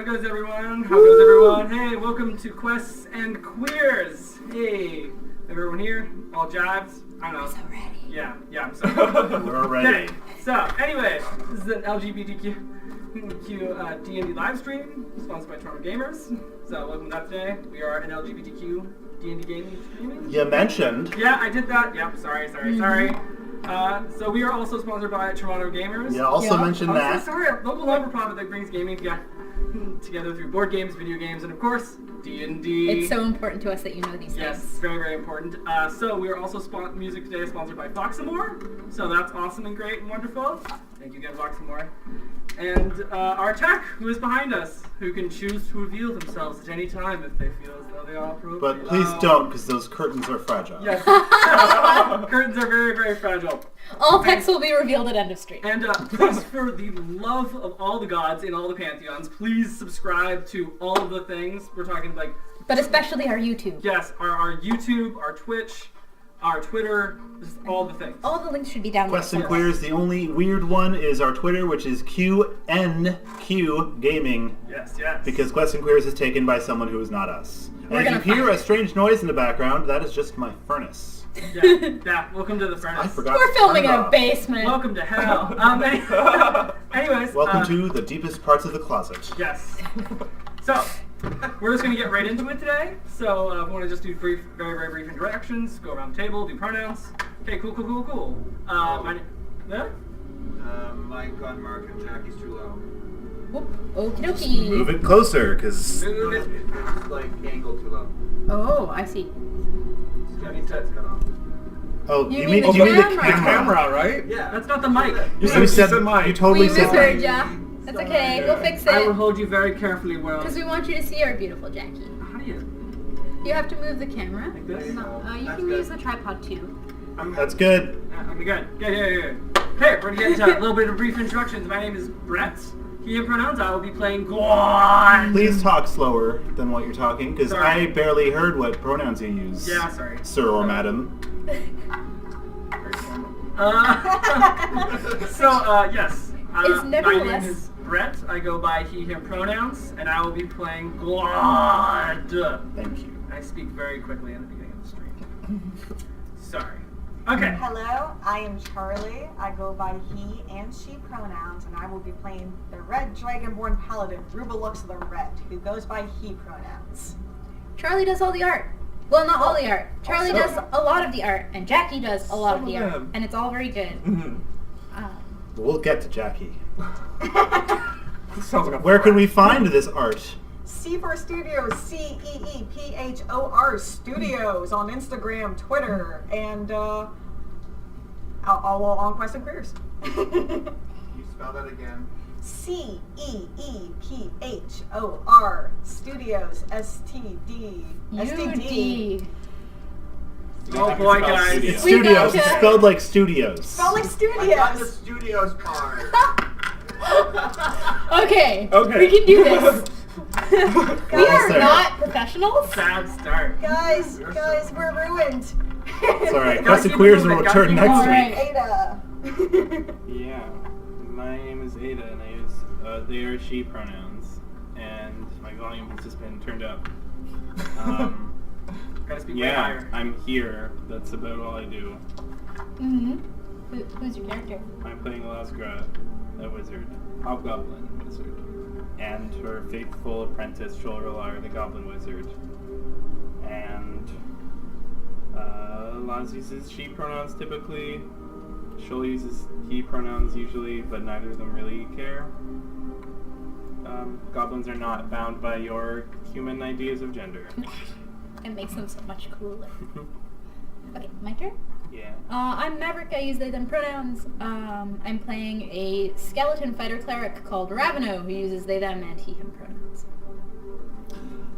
goes everyone? How goes everyone? Hey, welcome to Quests and Queers. Hey, everyone here? All jibes? I don't know. So ready. Yeah, I'm sorry. We're ready. Okay, so anyway, this is an LGBTQ D&D live stream sponsored by Toronto Gamers. So welcome to that today. We are an LGBTQ D&D gaming streaming. You mentioned. Yeah, I did that. Yep, sorry. So we are also sponsored by Toronto Gamers. You also mentioned that. Sorry, a local non-profit that brings gaming together through board games, video games, and of course, D&D. It's so important to us that you know these Yes, things. very, very important. So we are also music today is sponsored by Foxamore. So that's awesome and great and wonderful. Thank you again, Foxamore. And our tech, who is behind us, who can choose to reveal themselves at any time if they feel as though they are appropriate. But please don't, because those curtains are fragile. Yes. Curtains are very, very fragile. All texts will be revealed at end of stream. And please, for the love of all the gods in all the pantheons, please subscribe to all of the things. We're talking like... But especially our YouTube. Yes, our YouTube, our Twitch, our Twitter, just all the things. All the links should be down Quests there. and Queers, the only weird one is our Twitter, which is QNQ Gaming. Yes. Because Quests and Queers is taken by someone who is not us. We're And if you gonna hear find a strange noise in the background, that is just my furnace. Yeah, welcome to the furnace. I forgot. We're filming in to turn it a off. basement. Welcome to hell. Anyways. Welcome to the deepest parts of the closet. Yes. So, we're just going to get right into it today. So, I want to just do very, very brief introductions, go around the table, do pronouns. Okay, cool. Yeah? Mike on Mark and Jackie's too low. Whoop. Okie dokie. Move it closer, because... Move it. It's like angled too low. Oh, I see. Johnny's head's cut off. Oh, You you mean mean the you mean the camera. camera. right? Yeah. That's not the mic. You said Mike. You totally We said misheard Mike. ya. That's okay. We'll fix I will it. hold you very carefully, world. Because we want you to see our beautiful Jackie. How do you? You have to move the camera. Like this? No, you That's can good. use the tripod too. That's good. Okay, good. Yeah. Okay, we're going to get into a little bit of brief introductions. My name is Brett. He and pronouns, I will be playing Gwan. Please talk slower than what you're talking, because Sorry. I barely heard what pronouns you use. Yeah, sorry. Sir or madam. Yes. It's My nevertheless- name is Brett. I go by he, him pronouns, and I will be playing God. Thank you. I speak very quickly in the beginning of the stream. Sorry. Okay. Hello, I am Charlie. I go by he and she pronouns, and I will be playing the Red Dragonborn Paladin, Rubalux the Red, who goes by he pronouns. Charlie does all the art. Well, not all the art. Charlie Also- does a lot of the art, and Jackie does a lot of the Some of art. them. And it's all very good. We'll get to Jackie. Sounds like a Where can we find this art? C4 Studios, CEEPHOR Studios on Instagram, Twitter, and all on Quest and Queers. You spell that again. CEEPHOR Studios, STD. UD. Oh boy, guys. It's We studios. gotcha. It's spelled like studios. Spell like I got the Studios. studios part. Okay. Okay. We can do this. We almost are there. not professionals. Sad start. Guys, we're ruined. It's alright. Gotta Quest and keep Queers moving, will gotta return keep next moving. week. Ada. Yeah, my name is Ada, and I use they or she pronouns, and my volume has just been turned up. Gotta speak way Yeah, higher. I'm here. That's about all I do. Who's your character? I'm playing Lasgra, a wizard, hobgoblin wizard, and her faithful apprentice Shulralar, the goblin wizard. And Laz uses she pronouns typically. Shul uses he pronouns usually, but neither of them really care. Goblins are not bound by your human ideas of gender. It makes them so much cooler. Okay, my turn. Yeah. I'm Maverick. I use they them pronouns. I'm playing a skeleton fighter cleric called Raveno, who uses they them and he him pronouns.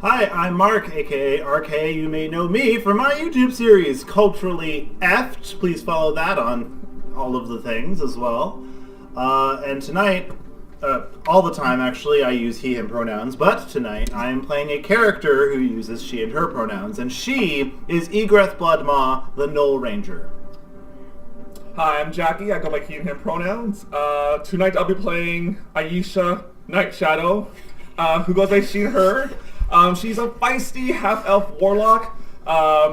Hi, I'm Mark, aka RK. You may know me from my YouTube series, Culturally Effed. Please follow that on all of the things as well. And tonight, all the time actually, I use he, him pronouns, but tonight I am playing a character who uses she and her pronouns, and she is Egreth Bloodmaw, the Knoll Ranger. Hi, I'm Jackie. I go by he and him pronouns. Tonight I'll be playing Aisha Night Shadow, who goes by she, her. She's a feisty half-elf warlock.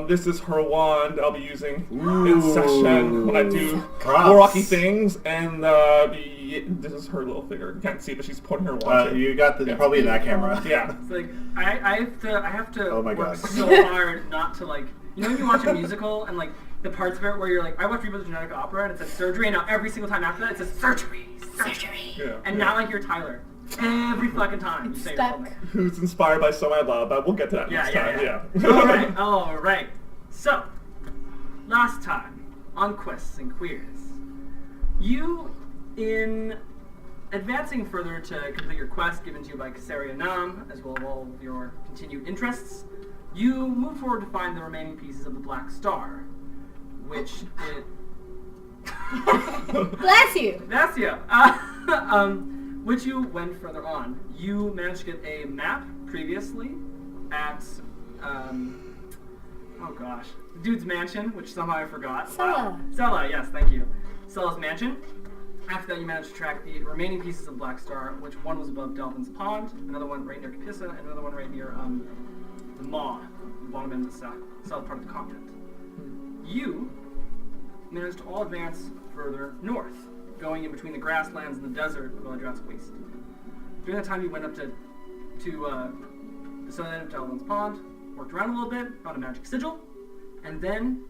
This is her wand I'll be using in session when I do Props. warlocky things, and this is her little figure. You can't see, but she's pointing her wand. You got the probably in that camera. Yeah. It's like I have to Oh my work God. so hard not to like, you know when you watch a musical and like the parts of it where you're like, I watched Reba the Genetic Opera and it says surgery, and now every single time after that it says surgery. Yeah. And now I hear Tyler every fucking time you say your full Stuck. name. Who's inspired by So I Love, but we'll get to that next time. Yeah. Alright. So, last time on Quests and Queers, you, in advancing further to complete your quest given to you by Casaria Nam, as well as all of your continued interests, you move forward to find the remaining pieces of the Black Star, which it... Bless you. That's you. Which you went further on. You managed to get a map previously at, oh gosh, the dude's mansion, which somehow I forgot. Sella. Sella, yes, thank you. Sella's mansion. After that, you managed to track the remaining pieces of Black Star, which one was above Delvin's Pond, another one right near Capissa, and another one right near the Maw, the bottom end of the south part of the continent. You managed to all advance further north, going in between the grasslands and the desert of Eldrath's Waste. During that time, you went up to the southern end of Delvin's Pond, worked around a little bit, found a magic sigil, and then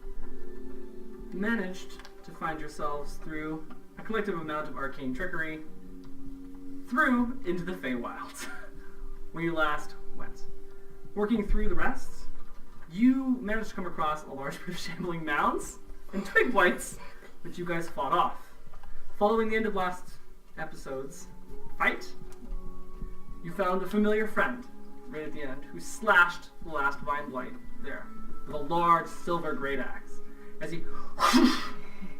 managed to find yourselves through a collective amount of arcane trickery through into the Feywild, where you last went. Working through the rest, you managed to come across a large group of shambling mounds and twig blights, which you guys fought off. Following the end of last episode's fight, you found a familiar friend right at the end who slashed the last vine blight there with a large silver great axe as he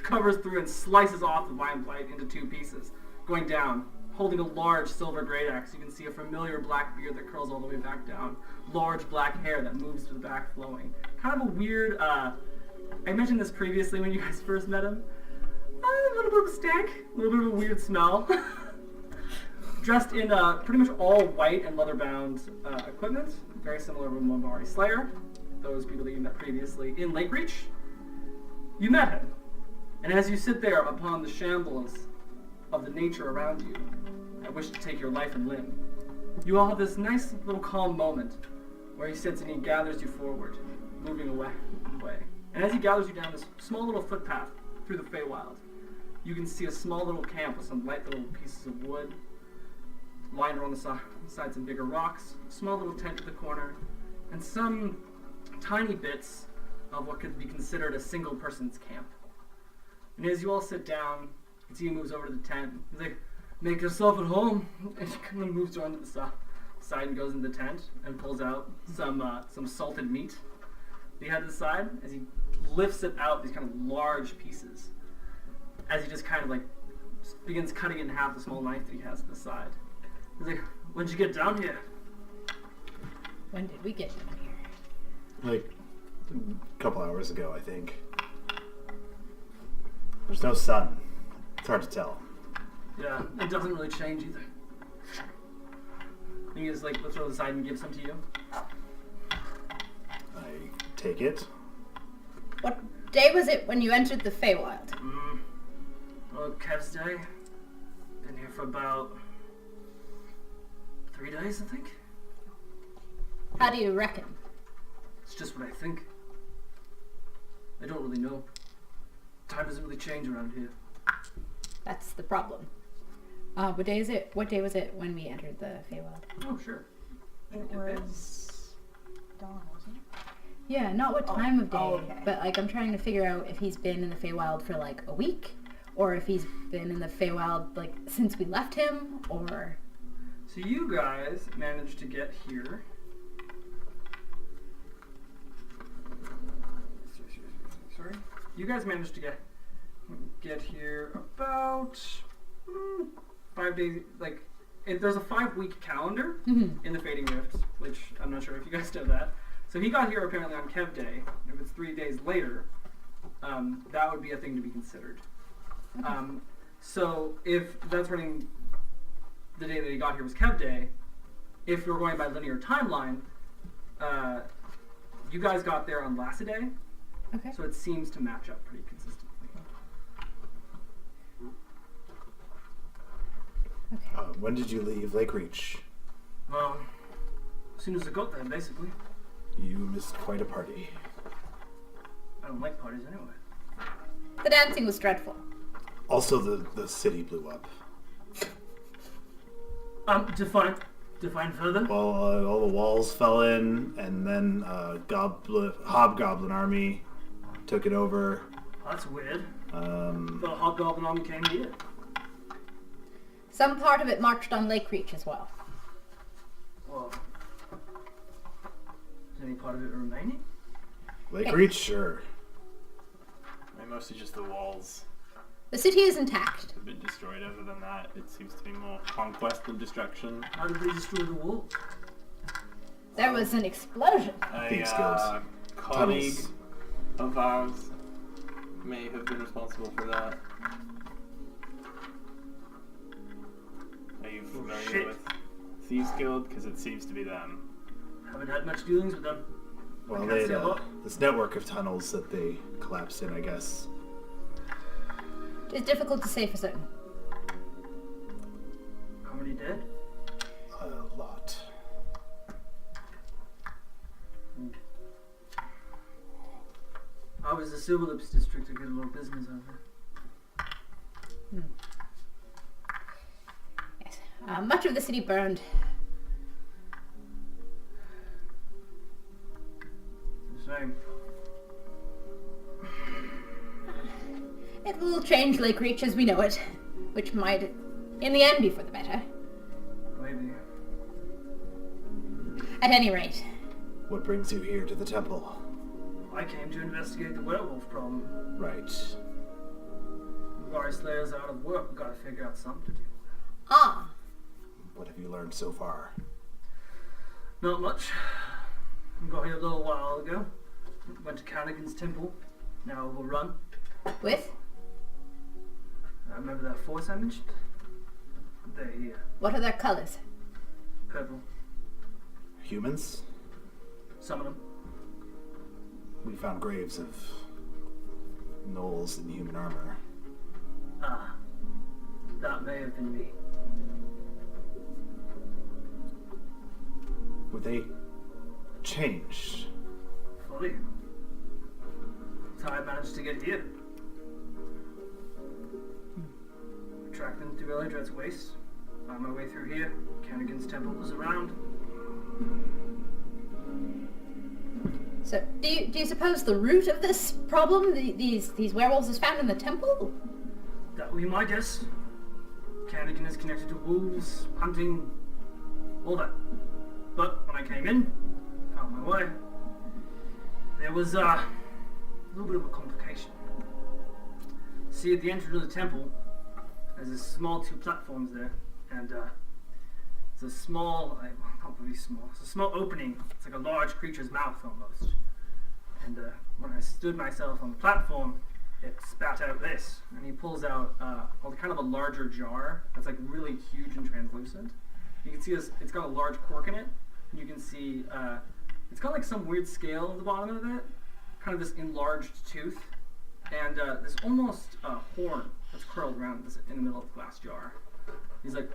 covers through and slices off the vine blight into two pieces, going down, holding a large silver great axe. You can see a familiar black beard that curls all the way back down, large black hair that moves to the back flowing. Kind of a weird, I mentioned this previously when you guys first met him. A little bit of a stank, a little bit of a weird smell. Dressed in pretty much all white and leather-bound equipment, very similar to Mombari Slayer, those people that you met previously in Lake Reach. You met him, and as you sit there upon the shambles of the nature around you, I wish to take your life and limb, you all have this nice little calm moment where he sits and he gathers you forward, moving away. And as he gathers you down this small little footpath through the Feywild, you can see a small little camp with some light little pieces of wood, lined around the sides some bigger rocks, a small little tent at the corner, and some tiny bits of what could be considered a single person's camp. And as you all sit down, you can see he moves over to the tent. He's like, "Make yourself at home." And he kind of moves around to the side and goes into the tent and pulls out some salted meat that he had to the side as he lifts it out, these kind of large pieces, as he just kind of like begins cutting it in half, the small knife that he has at the side. He's like, "When'd you get down here?" When did we get down here? Like a couple hours ago, I think. There's no sun. It's hard to tell. Yeah, it doesn't really change either. And he just like lifts it over the side and gives some to you. I take it. What day was it when you entered the Feywild? Well, Kev's day. Been here for about 3 days, I think. How do you reckon? It's just what I think. I don't really know. Time doesn't really change around here. That's the problem. What day is it? What day was it when we entered the Feywild? Oh, sure. It was dawn, wasn't it? Yeah, not what time of day, okay. but like I'm trying to figure out if he's been in the Feywild for like a week, or if he's been in the Feywild like since we left him, or... So you guys managed to get here. Sorry. You guys managed to get here about 5 days. Like, there's a 5-week calendar in the Fading Rift, which I'm not sure if you guys know that. So he got here apparently on Kev Day. If it's 3 days later, that would be a thing to be considered. So if that's running the day that he got here was Kev Day, if you're going by linear timeline, you guys got there on Lassiday, Okay. so it seems to match up pretty consistently. Okay. When did you leave Lake Reach? Well, as soon as I got there, basically. You missed quite a party. I don't like parties anyway. The dancing was dreadful. Also, the city blew up. Define further. Well, all the walls fell in, and then hobgoblin army took it over. That's weird. The hobgoblin army came here. Some part of it marched on Lake Reach as well. Well, is any part of it remaining? Lake Reach, sure. I mean, mostly just the walls The city is intact. have been destroyed. Other than that, it seems to be more conquest than destruction. How did they destroy the wall? There was an explosion. Big A skills. colleague Tunnels. of ours may have been responsible for that. Are you familiar shit. with Thieves Guild? Because it seems to be them. Haven't had much dealings with them. Well, can't they say a had lot. this network of tunnels that they collapsed in, I guess. It's difficult to say for certain. How many dead? A lot. I was the Silver Lips district to get a little business out there. Yes. Much of the city burned. Same. It will change Lake Reach as we know it, which might, in the end, be for the better. Maybe. At any rate, What brings you here to the temple? I came to investigate the werewolf problem. Right. The Vari Slayer's out of work. We've got to figure out something to do. ah, What have you learned so far? Not much. I got here a little while ago. Went to Canagan's temple. Now overrun. with Remember that force I mentioned? They what are their colors? purple. Humans? Some of them. We found graves of gnolls in human armor. Ah, that may have been me. Were they changed? Fully. That's how I managed to get here. Tracked them through Eldred's Waste. Found my way through here. Canagan's temple was around. So, do you suppose the root of this problem, these werewolves, is found in the temple? That would be my guess. Canagan is connected to wolves, hunting, all that. But when I came in, found my way, there was a little bit of a complication. See, at the entrance of the temple, there's a small 2 platforms there, and it's a small, not really small, it's a small opening. It's like a large creature's mouth almost. And when I stood myself on the platform, it spat out this, and he pulls out kind of a larger jar that's like really huge and translucent. You can see this, it's got a large cork in it. And you can see it's got like some weird scale at the bottom of it, kind of this enlarged tooth, and this almost horn that's curled around this in the middle of the glass jar. He's like,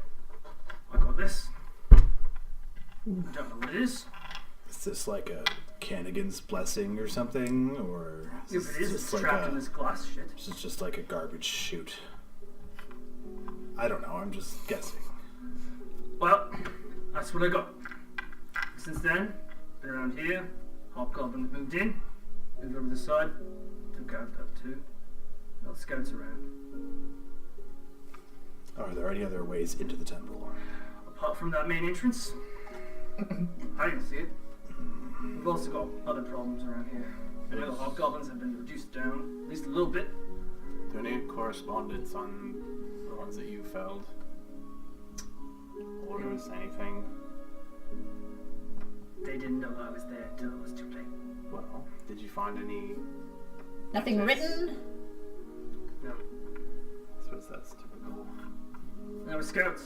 I got this. I don't know what it is. Is this like a Canagan's blessing or something? Or If it is, it's just like trapped in this glass shit. Is it just like a garbage chute? I don't know, I'm just guessing. Well, that's what I got. Since then, been around here. Hobgoblins moved in, moved over this side, took out that too. Got scouts around. Are there any other ways into the temple? Apart from that main entrance, I didn't see it. We've also got other problems around here. I know the hobgoblins have been reduced down, at least a little bit. Do any correspondence on the ones that you felled? Orders, anything? They didn't know I was there until it was too late. Well, did you find any? Nothing written? No. I suppose that's typical. There were scouts.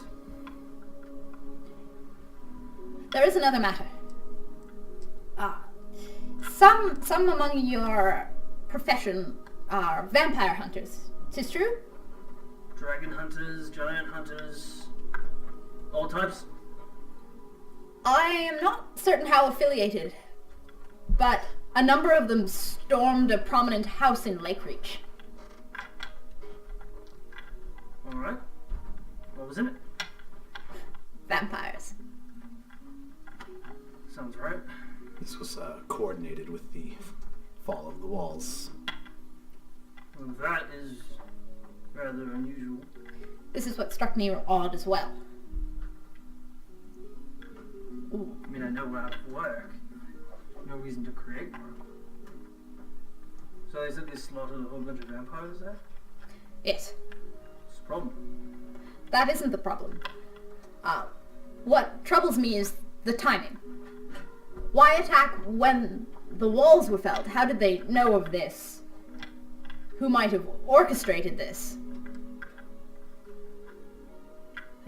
There is another matter. Some among your profession are vampire hunters. 'Tis true? Dragon hunters, giant hunters, all types. I am not certain how affiliated, but a number of them stormed a prominent house in Lake Reach. Alright. What was in it? Vampires. Sounds right. This was coordinated with the fall of the walls. Well, that is rather unusual. This is what struck me odd as well. Ooh. I mean, I know we're out of work. No reason to create more. So they said they slaughtered a whole bunch of vampires there? Yes, What's the problem? that isn't the problem. What troubles me is the timing. Why attack when the walls were felled? How did they know of this? Who might have orchestrated this?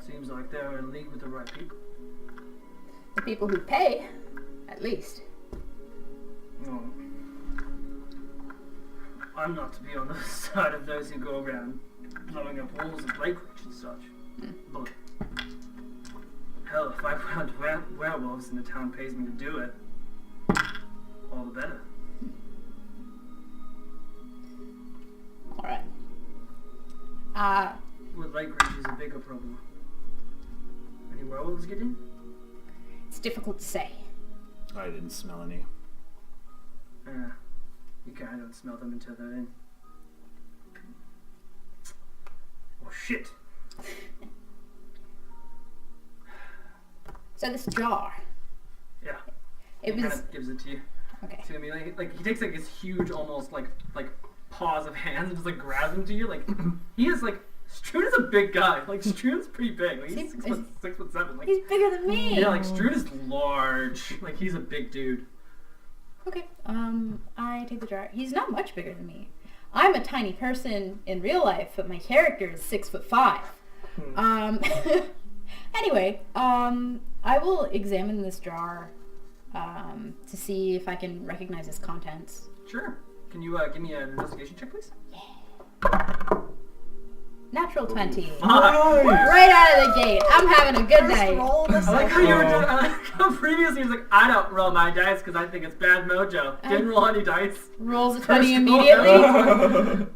Seems like they're in league with the right people. The people who pay, at least. No. I'm not to be on the side of those who go around blowing up walls of Lake Reach and such. But hell, if I found werewolves and the town pays me to do it, all the better. Alright. Well, Lake Reach is a bigger problem. Any werewolves get in? It's difficult to say. I didn't smell any. You kind of don't smell them until they're in. Oh shit! So this jar. Yeah. It He was kind of gives it to you. okay. See what I mean? Like he takes like this huge, almost like paws of hands and just like grabs them to you. Like he is like Strun is a big guy. Like Strun's pretty big. Like, he's 6'7". Like He's bigger than me. yeah, like Strun is large. Like he's a big dude. Okay. I take the jar. He's not much bigger than me. I'm a tiny person in real life, but my character is 6'5". Anyway, I will examine this jar to see if I can recognize its contents. Sure. Can you give me an investigation check, please? Natural 20. Fuck. Right out of the gate. I'm having a good First night. roll of the I like how you were session. doing. I like how previously he was like, I don't roll my dice because I think it's bad mojo. Didn't roll any dice. Rolls a First 20 roll. immediately.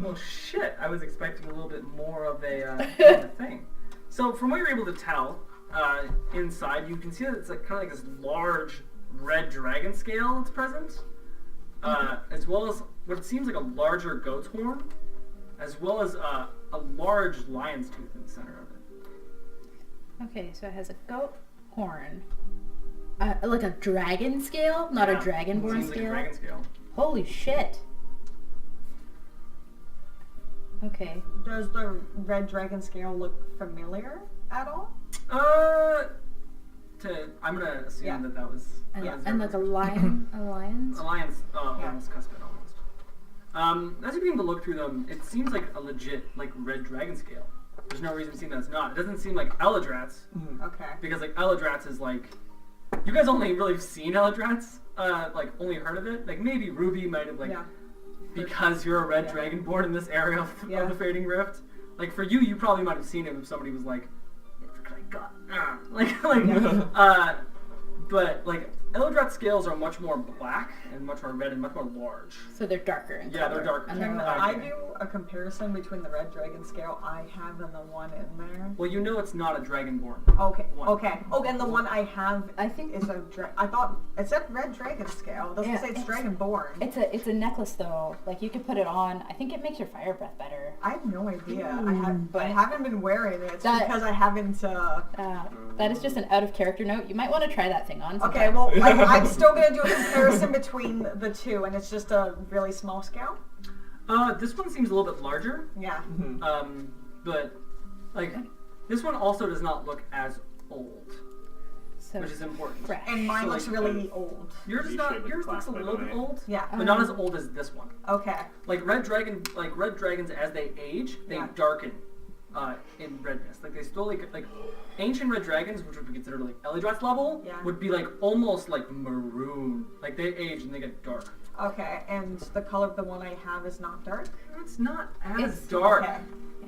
Well, shit. I was expecting a little bit more of a thing. So, from what you're able to tell, inside you can see that it's like kind of like this large red dragon scale that's present, as well as what seems like a larger goat's horn, as well as a large lion's tooth in the center of it. Okay, so it has a goat horn. Like a dragon scale? Not Yeah, a dragonborn seems scale? like a dragon scale. Holy shit. Okay. Does the red dragon scale look familiar at all? I'm gonna assume Yeah. that was. And, that was and like a lion? A lion's? a lion's Yeah. almost cuspid almost. As you begin to look through them, it seems like a legit like red dragon scale. There's no reason to seem that it's not. It doesn't seem like Eladrat's Okay. because like Eladrat's is like you guys only really seen Eladrat's, like only heard of it. Like maybe Ruby might have like Yeah. because you're a red Yeah. dragonborn in this area of Yeah. the Fading Rift. Like for you probably might have seen him if somebody was like, "It's like God," but like Eldrat's scales are much more black and much more red and much more large. So they're darker in Yeah, color. they're darker. And they're Can larger. I do a comparison between the red dragon scale I have and the one in there? Well, you know it's not a dragonborn. Okay. One. Okay. Oh, and the one I have I think is a I thought it said red dragon scale. It doesn't Yeah, say it's it's- dragonborn. it's a necklace though. Like you could put it on. I think it makes your fire breath better. I have no idea. but- I haven't been wearing it That- because I haven't. That is just an out of character note. You might want to try that thing on. Okay, sometime. well, I'm still gonna do a comparison between the two, and it's just a really small scale. This one seems a little bit larger. Yeah. But like this one also does not look as old, So which is important. fresh. And mine So, looks like, really old. Yours is not. Yours looks a little bit old. Yeah. But not as old as this one. Okay. Like red dragons, as they age, they Yeah. darken in redness. Like they still like ancient red dragons, which would be considered like Elidrat's level, Yeah. would be like almost like maroon. Like they age and they get dark. Okay, and the color of the one I have is not dark? It's not as It's- dark. Okay.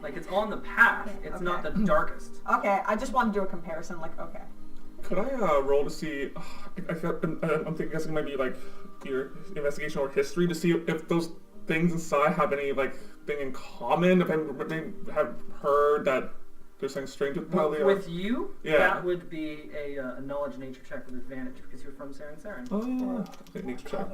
Like it's on the path. It's not the Okay. darkest. Okay, I just want to do a comparison, like, okay. Could I roll to see? I'm guessing it might be like your investigation or history to see if those things inside have any like thing in common. If I have heard that there's something strange with how they are. With you, Yeah. that would be a knowledge nature check with advantage because you're from Saren Saren. Oh, okay, nature check.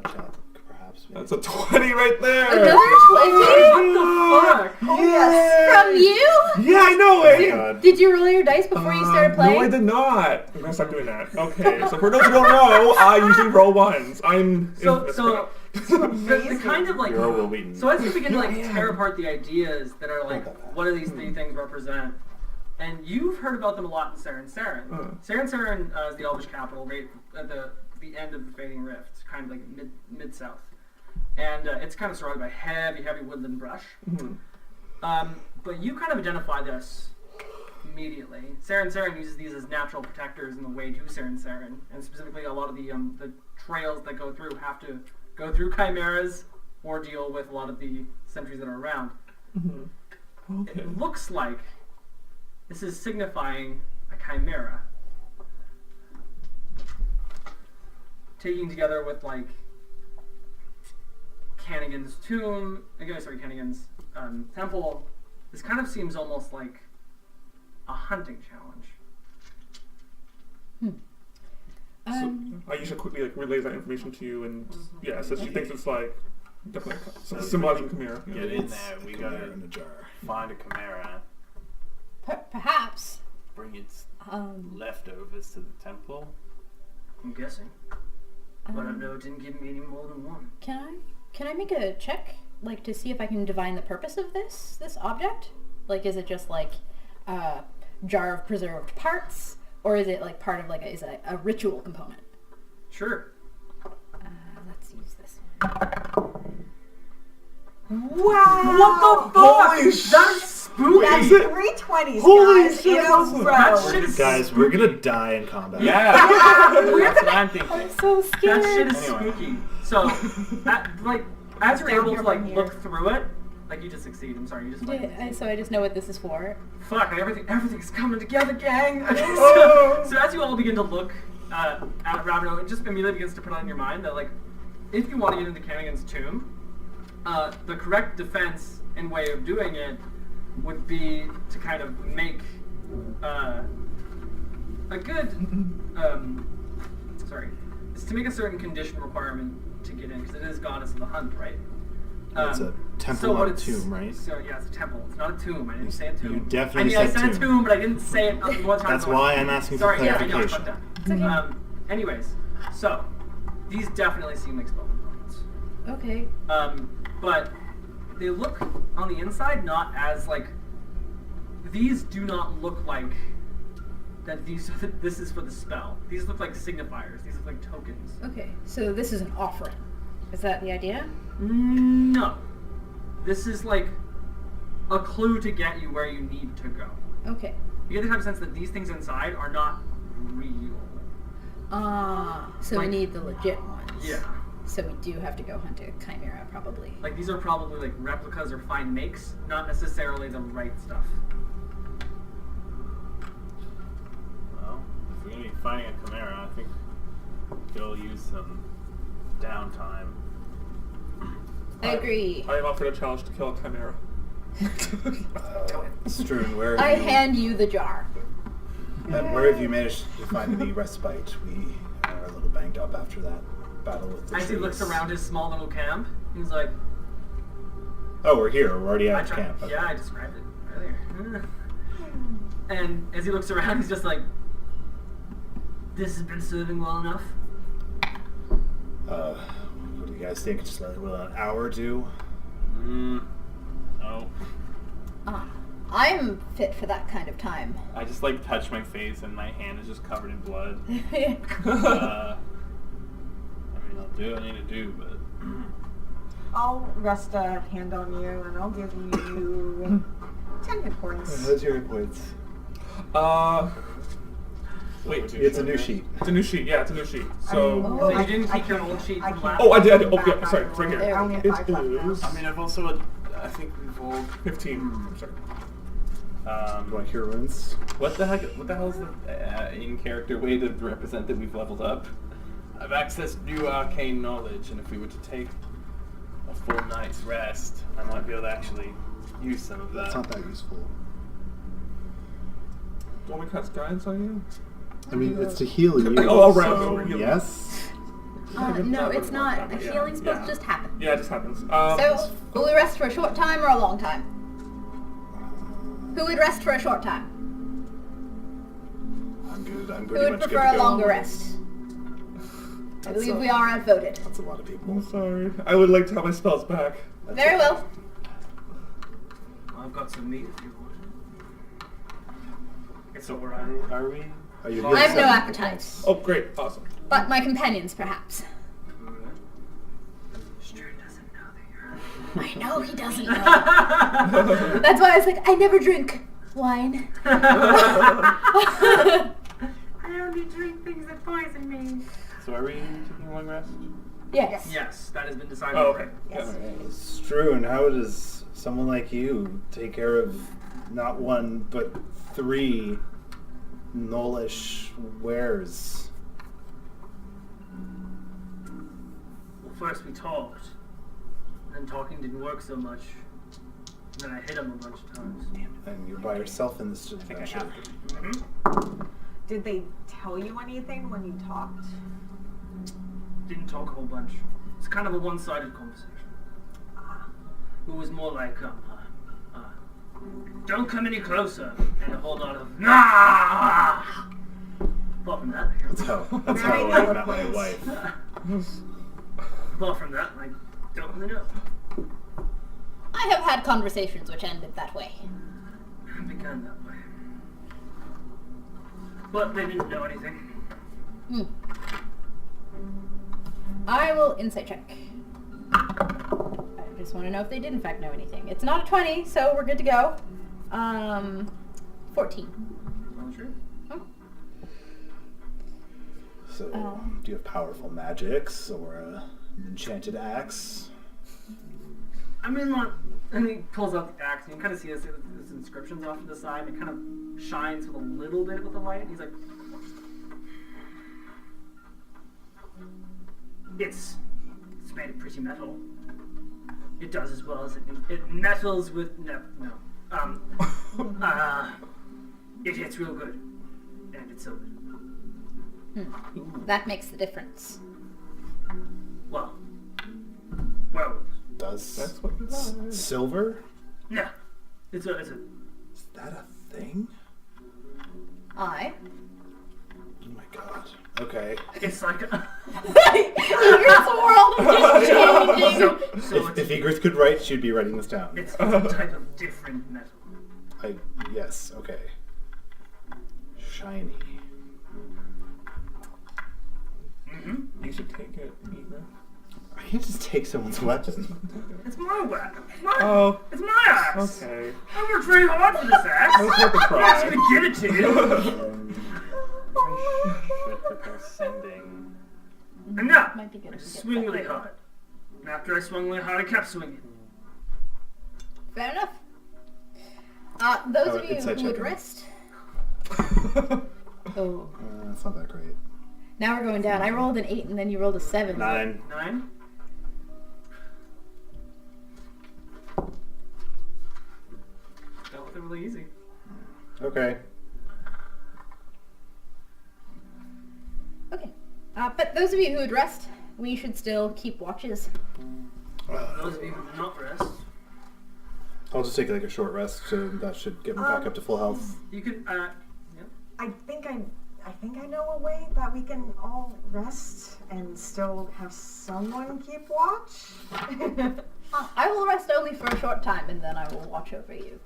Perhaps. That's a 20 right there. Another 20? What the fuck? Oh, yes! From you? Yeah, I know it. God. Did you roll your dice before you started playing? No, I did not. I'm gonna start doing that. Okay, so for those who don't know, I usually roll ones. So the kind of like You're Will Wheaton. so as you begin to like tear apart the ideas that are like what do these three things represent, and you've heard about them a lot in Saren Saren. Saren Saren is the Elvish capital, right at the end of the Fading Rift, it's kind of like mid south, and it's kind of surrounded by heavy woodland brush. But you kind of identify this immediately. Saren Saren uses these as natural protectors in the way to Saren Saren, and specifically a lot of the trails that go through have to go through chimeras or deal with a lot of the sentries that are around. Okay. It looks like this is signifying a chimera. Taking together with like Canagan's tomb, Canagan's temple, this kind of seems almost like a hunting challenge. I usually quickly like relay that information to you, and yeah, so she thinks it's like definitely symbolizing chimera. Yeah. Get in there. We Chimera gotta in a jar. find a chimera, Perhaps. bring its leftovers to the temple. I'm guessing. But I know it didn't give me any more than one. Can I make a check, like, to see if I can divine the purpose of this object? Like, is it just like a jar of preserved parts, or is it like part of like a ritual component? Sure. Let's use this one. Wow! What the fuck? Holy That's spooky! That's Is it? 3 20s, Holy guys, shit, in a awesome. row. That shit is Guys, we're gonna die in combat. Yeah, that's what I'm I'm thinking. so scared. That shit is Anyway. spooky. So, as you're Down able here to like from here. look through it, like you just succeed. I'm sorry, you just like. So I just know what this is for. Fuck! Everything's coming together, gang. So as you all begin to look at Ravno, it just immediately begins to put on your mind that like, if you want to get into Canagan's tomb, the correct defense and way of doing it would be to kind of make a good is to make a certain condition requirement to get in, because it is goddess of the hunt, right? It's a temple, so not what a it's- tomb, right? So yeah, it's a temple. It's not a tomb. I didn't say a tomb. You definitely I said said tomb. tomb, but I didn't say it one time. That's why I'm asking for Sorry, yeah, I know. I clarification. fucked up. Anyways, so these definitely seem like spell components. Okay. But they look on the inside not as like. These do not look like that. This is for the spell. These look like signifiers. These look like tokens. Okay. So this is an offering. Is that the idea? No, this is like a clue to get you where you need to go. Okay. You get the type of sense that these things inside are not real. So we Like- need the legit ones. Yeah. So we do have to go hunt a chimera, probably. Like these are probably like replicas or fine makes, not necessarily the right stuff. Well, if we're gonna be finding a chimera, I think we'll use some downtime. I agree. I have offered a challenge to kill a chimera. Strun, where I have you, hand you the jar. where have you managed to find any respite? We are a little banged up after that battle with the As he trees. looks around his small little camp, he's like, Oh, we're here. We're already I at tried, camp. Okay. yeah, I described it earlier. And as he looks around, he's just like, this has been serving well enough. What do you guys think? Just let it will an hour or two? Oh, I am fit for that kind of time. I just like touch my face and my hand is just covered in blood. Okay. I mean, I'll do what I need to do, but I'll rest a hand on you and I'll give you 10 hit points. How's your hit points? Wait, It's a new sheet. it's a new sheet. Yeah, it's a new sheet. So. So you didn't keep your old sheet from last. Oh, I did. Oh, yeah. Sorry, it's right here. I only have 5 left now. is- I mean, I've also, I think we've all. 15. I'm sorry. You want hero wounds? What the heck? What the hell is the in-character way to represent that we've leveled up? I've accessed new arcane knowledge, and if we were to take a full night's rest, I might be able to actually use some of that. That's not that useful. Do you want me to cast guidance on you? I mean, it's to heal you. Oh, right. so Okay. yes. No, it's not. A Yeah. healing's supposed Yeah. to just happen. Yeah, it just happens. So, will we rest for a short time or a long time? Who would rest for a short time? I'm good. I'm Who pretty would much good prefer to a go. longer rest? I believe we are outvoted. That's a lot of people. I'm sorry. I would like to have my spells back. Very well. I've got some meat if you want. It's alright. Are we? Are you I have no healed? appetite. Oh, great. Awesome. But my companions, perhaps. Strun doesn't know that you're. I know he doesn't know. That's why I was like, I never drink wine. I only drink things that poison me. So are we taking a long rest? Yes. Yes, that has been decided. Oh, okay. Yes. Strun, how does someone like you take care of not one but 3 gnollish wares? Well, first we talked. Then talking didn't work so much. Then I hit him a bunch of times. And you're by yourself in this I think I adventure. have to. Did they tell you anything when you talked? Didn't talk a whole bunch. It's kind of a one-sided conversation. It was more like, don't come any closer, and a whole lot of nah. Apart from that, That's how I met my wife. apart from that, I don't really know. I have had conversations which ended that way. It began that way, but they didn't know anything. Hmm. I will insight check. I just want to know if they did in fact know anything. It's not a 20, so we're good to go. 14. Well, true. So, do you have powerful magics or an enchanted axe? I mean, like, and he pulls out the axe, and you kind of see his inscriptions off to the side, and it kind of shines with a little bit with the light. And he's like, it's made of pretty metal. It does as well as it metals with it hits real good, and it's silver. That makes the difference. Well, werewolves. Does That's what it does. silver? Yeah, it's a. Is that a thing? I. Oh my god. Okay. It's like a. Egret's world is just changing. So If Egret could write, she'd be writing this down. it's a type of different metal. Yes, okay. Shiny. Mm-hmm. You should take it, Eva. I can't just take someone's weapon. It's my weapon. Oh, It's my axe. okay. I worked very hard for this axe. I was worth a I'm not just try. gonna give it to you. I should prepare sending. And now, Might be good I if we get swing that. really hard. And after I swung really hard, I kept swinging. Fair enough. Those of you inside who would check. rest. Oh. That's not that great. Now we're going down. I rolled an 8 and then you rolled a 7. 9. 9. Dealt with it really easy. Okay. Okay. But those of you who would rest, we should still keep watches. Those of you who do not rest, I'll just take like a short rest, so that should get me back up to full health. you can. I think I know a way that we can all rest and still have someone keep watch. I will rest only for a short time and then I will watch over you.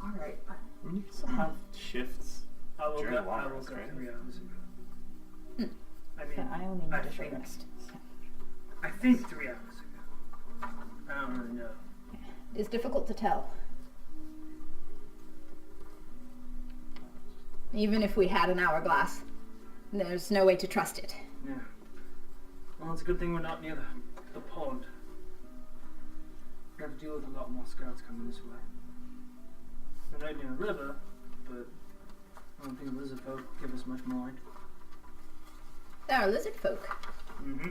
All right. You still have shifts. I will During go. the long I will rest, go right? 3 hours ago. I So mean, I only need I a short think- rest. I think 3 hours ago. I don't really know. It's difficult to tell. Even if we had an hourglass, there's no way to trust it. Yeah. Well, it's a good thing we're not near the pond. We have to deal with a lot more scouts coming this way. We're right near a river, but I don't think lizard folk give us much mind. There are lizard folk. Mm-hmm.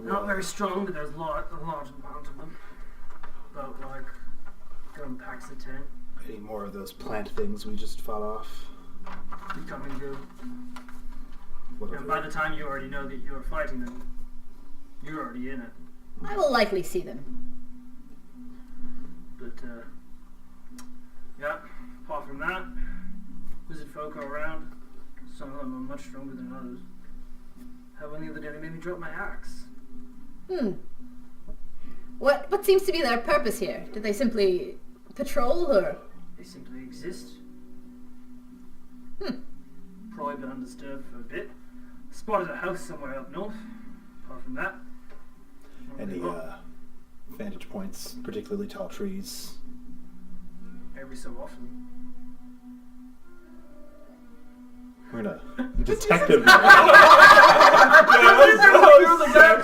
Not very strong, but there's a large amount of them. About like gun packs of 10. Any more of those plant things we just fought off? Becoming good. Whatever. And by the time you already know that you're fighting them, you're already in it. I will likely see them. But yeah, apart from that, lizard folk are around. Some of them are much stronger than others. How the other day they made me drop my axe. What seems to be their purpose here? Do they simply patrol, or? They simply exist. Probably been undisturbed for a bit. Spotted a house somewhere up north. Apart from that, Any vantage points, particularly tall trees? every so often. We're gonna detective.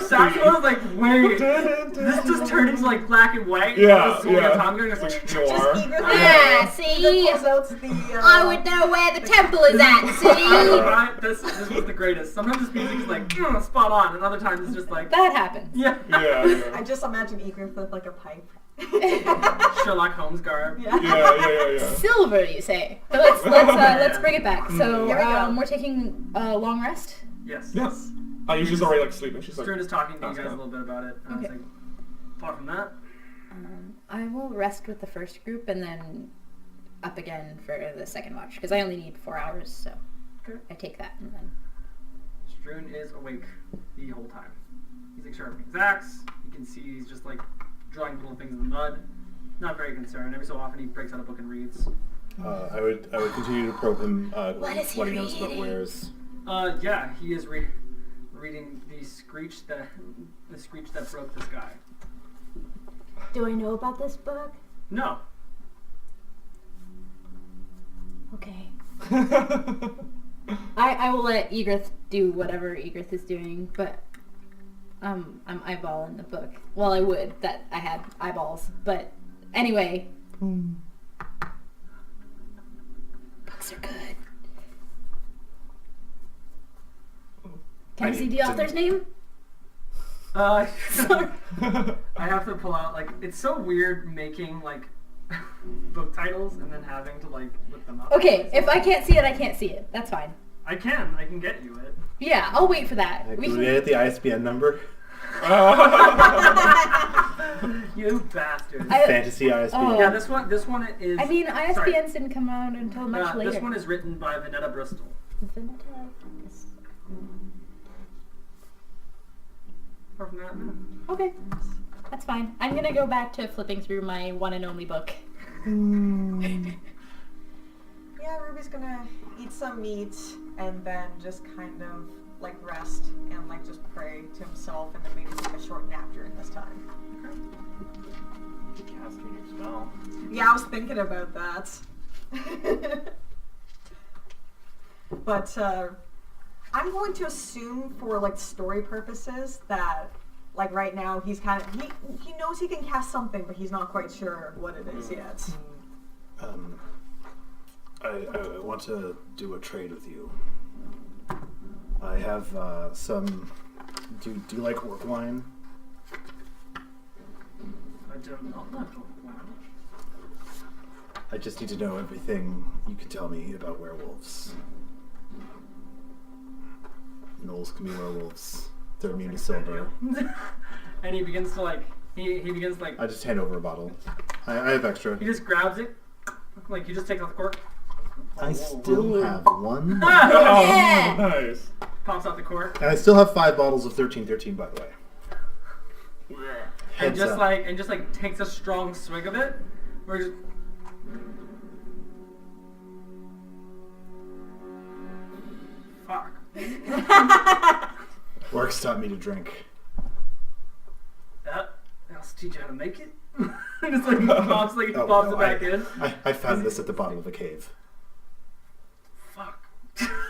Saxo was like, wait, this just turned into like black and white. Yeah, Just sword yeah. of time going, it's like, Just eager Yeah, see? pulls out the, I would know where the temple is at, see? right? This was the greatest. Sometimes this music's like, spot on, and other times it's just like, That happens. yeah. I just imagine Egret with like a pipe. Sherlock Holmes garb. Yeah. Silver, you say? But let's bring it back. So Here we go. we're taking a long rest. Yes. Yes. She's already like sleeping. She's like. Strun is talking to you That's guys a good. little bit about it. And I was Okay. like, apart from that, I will rest with the first group and then up again for the second watch because I only need 4 hours, so Okay. I take that and then. Strun is awake the whole time. He's like sharpening his axe. You can see he's just like drawing little things in the mud. Not very concerned. Every so often he breaks out a book and reads. I would continue to probe him. What is he he knows about reading? wares. Yeah, he is reading the screech that broke the sky. Do I know about this book? No. Okay. I will let Egrith do whatever Egrith is doing, but I'm eyeballing the book. Well, I would that I had eyeballs, but anyway. Books are good. Can I see the author's name? I have to pull out like it's so weird making like book titles and then having to like look them up. Okay, if I can't see it, I can't see it. That's fine. I can get you it. Yeah, I'll wait for that. Can we get the ISBN number? You bastard. Fantasy ISBN. Oh. Yeah, this one is. I mean, sorry. ISBNs didn't come out until much later. This one is written by Vanetta Bristol. Apart from that, no. Okay, that's fine. I'm gonna go back to flipping through my one and only book. Yeah, Ruby's gonna eat some meat and then just kind of like rest and like just pray to himself and then maybe take a short nap during this time. Casting your spell. Yeah, I was thinking about that. But I'm going to assume for like story purposes that like right now he's kind of he knows he can cast something but he's not quite sure what it is yet. I want to do a trade with you. I have some. Do you like orc wine? I don't know. I just need to know everything you can tell me about werewolves. Gnolls can be werewolves. They're immune to silver. And he begins to like he begins like I just hand over a bottle. I have extra. he just grabs it, like he just takes off the cork. I still have one. Yeah! Nice. Pops out the cork. And I still have 5 bottles of 1313, by the way. And Heads just up. like takes a strong swig of it. Where just fuck. Orcs taught me to drink. I'll teach you how to make it. Just like pops Oh, it no, back in. I found this at the bottom of a cave.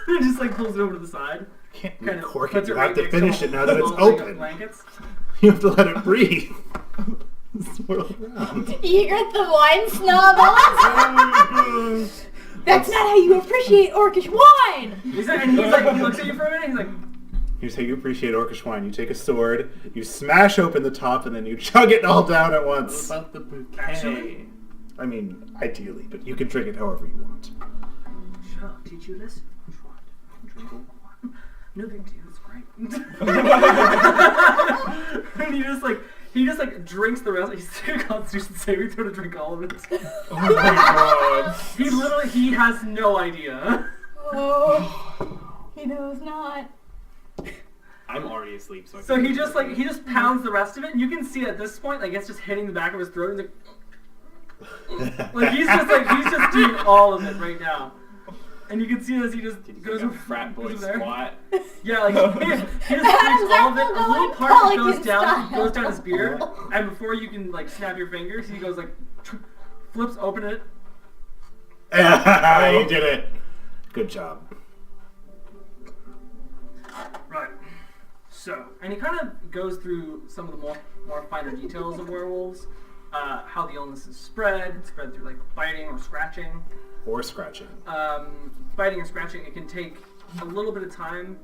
and just like pulls it over to the side. Can't Kind of recork it. puts You right have to next finish a it now that it's small thing of open. Blankets. You have to let it breathe. Swirl around. You get the wine snob. That's not how you appreciate orcish wine. And he's like, he looks at you for a minute. He's like, Here's how you appreciate orcish wine. You take a sword, you smash open the top, and then you chug it all down at What once. about the bouquet? Actually- I mean, ideally, but you can drink it however you want. "Sure, I'll teach you a lesson. That's right. Drink all the wine. No big deal. It's great." And he just like drinks the rest. He's doing a Constitution saving throw to drink all of it. Oh my god. He has no idea. Oh, he knows not. I'm already asleep, so I So can- he just pounds the rest of it, and you can see at this point, like it's just hitting the back of his throat. And he's just doing all of it right now. And you can see as he just He's goes like a frat boy goes there. squat. Yeah, like he just drinks all of it. A little part of it goes down his beard, and before you can like snap your fingers, he goes like flips open it. You did it. Good job. Right. So, and he kind of goes through some of the more finer details of werewolves, how the illness is spread through like biting or scratching. Or scratching. Biting or scratching, it can take a little bit of time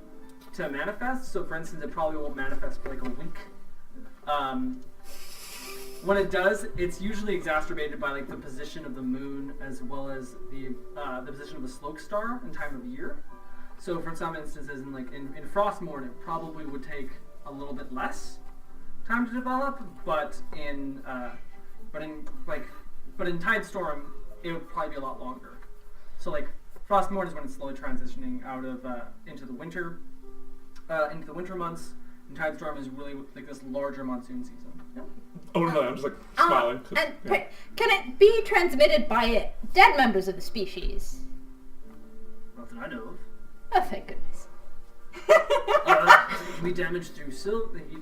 to manifest. So, for instance, it probably won't manifest for like a week. When it does, it's usually exacerbated by like the position of the moon as well as the position of the slope star and time of year. So, for some instances, in Frostmourne, it probably would take a little bit less time to develop, but in Tidestorm, it would probably be a lot longer. So like Frostmourne is when it's slowly transitioning out of into the winter months, and Tidestorm is really like this larger monsoon season. Yep. Oh no, I'm just like smiling. And Yeah. can it be transmitted by dead members of the species? Not that I know of. Oh, thank goodness. We damage through silk. I'm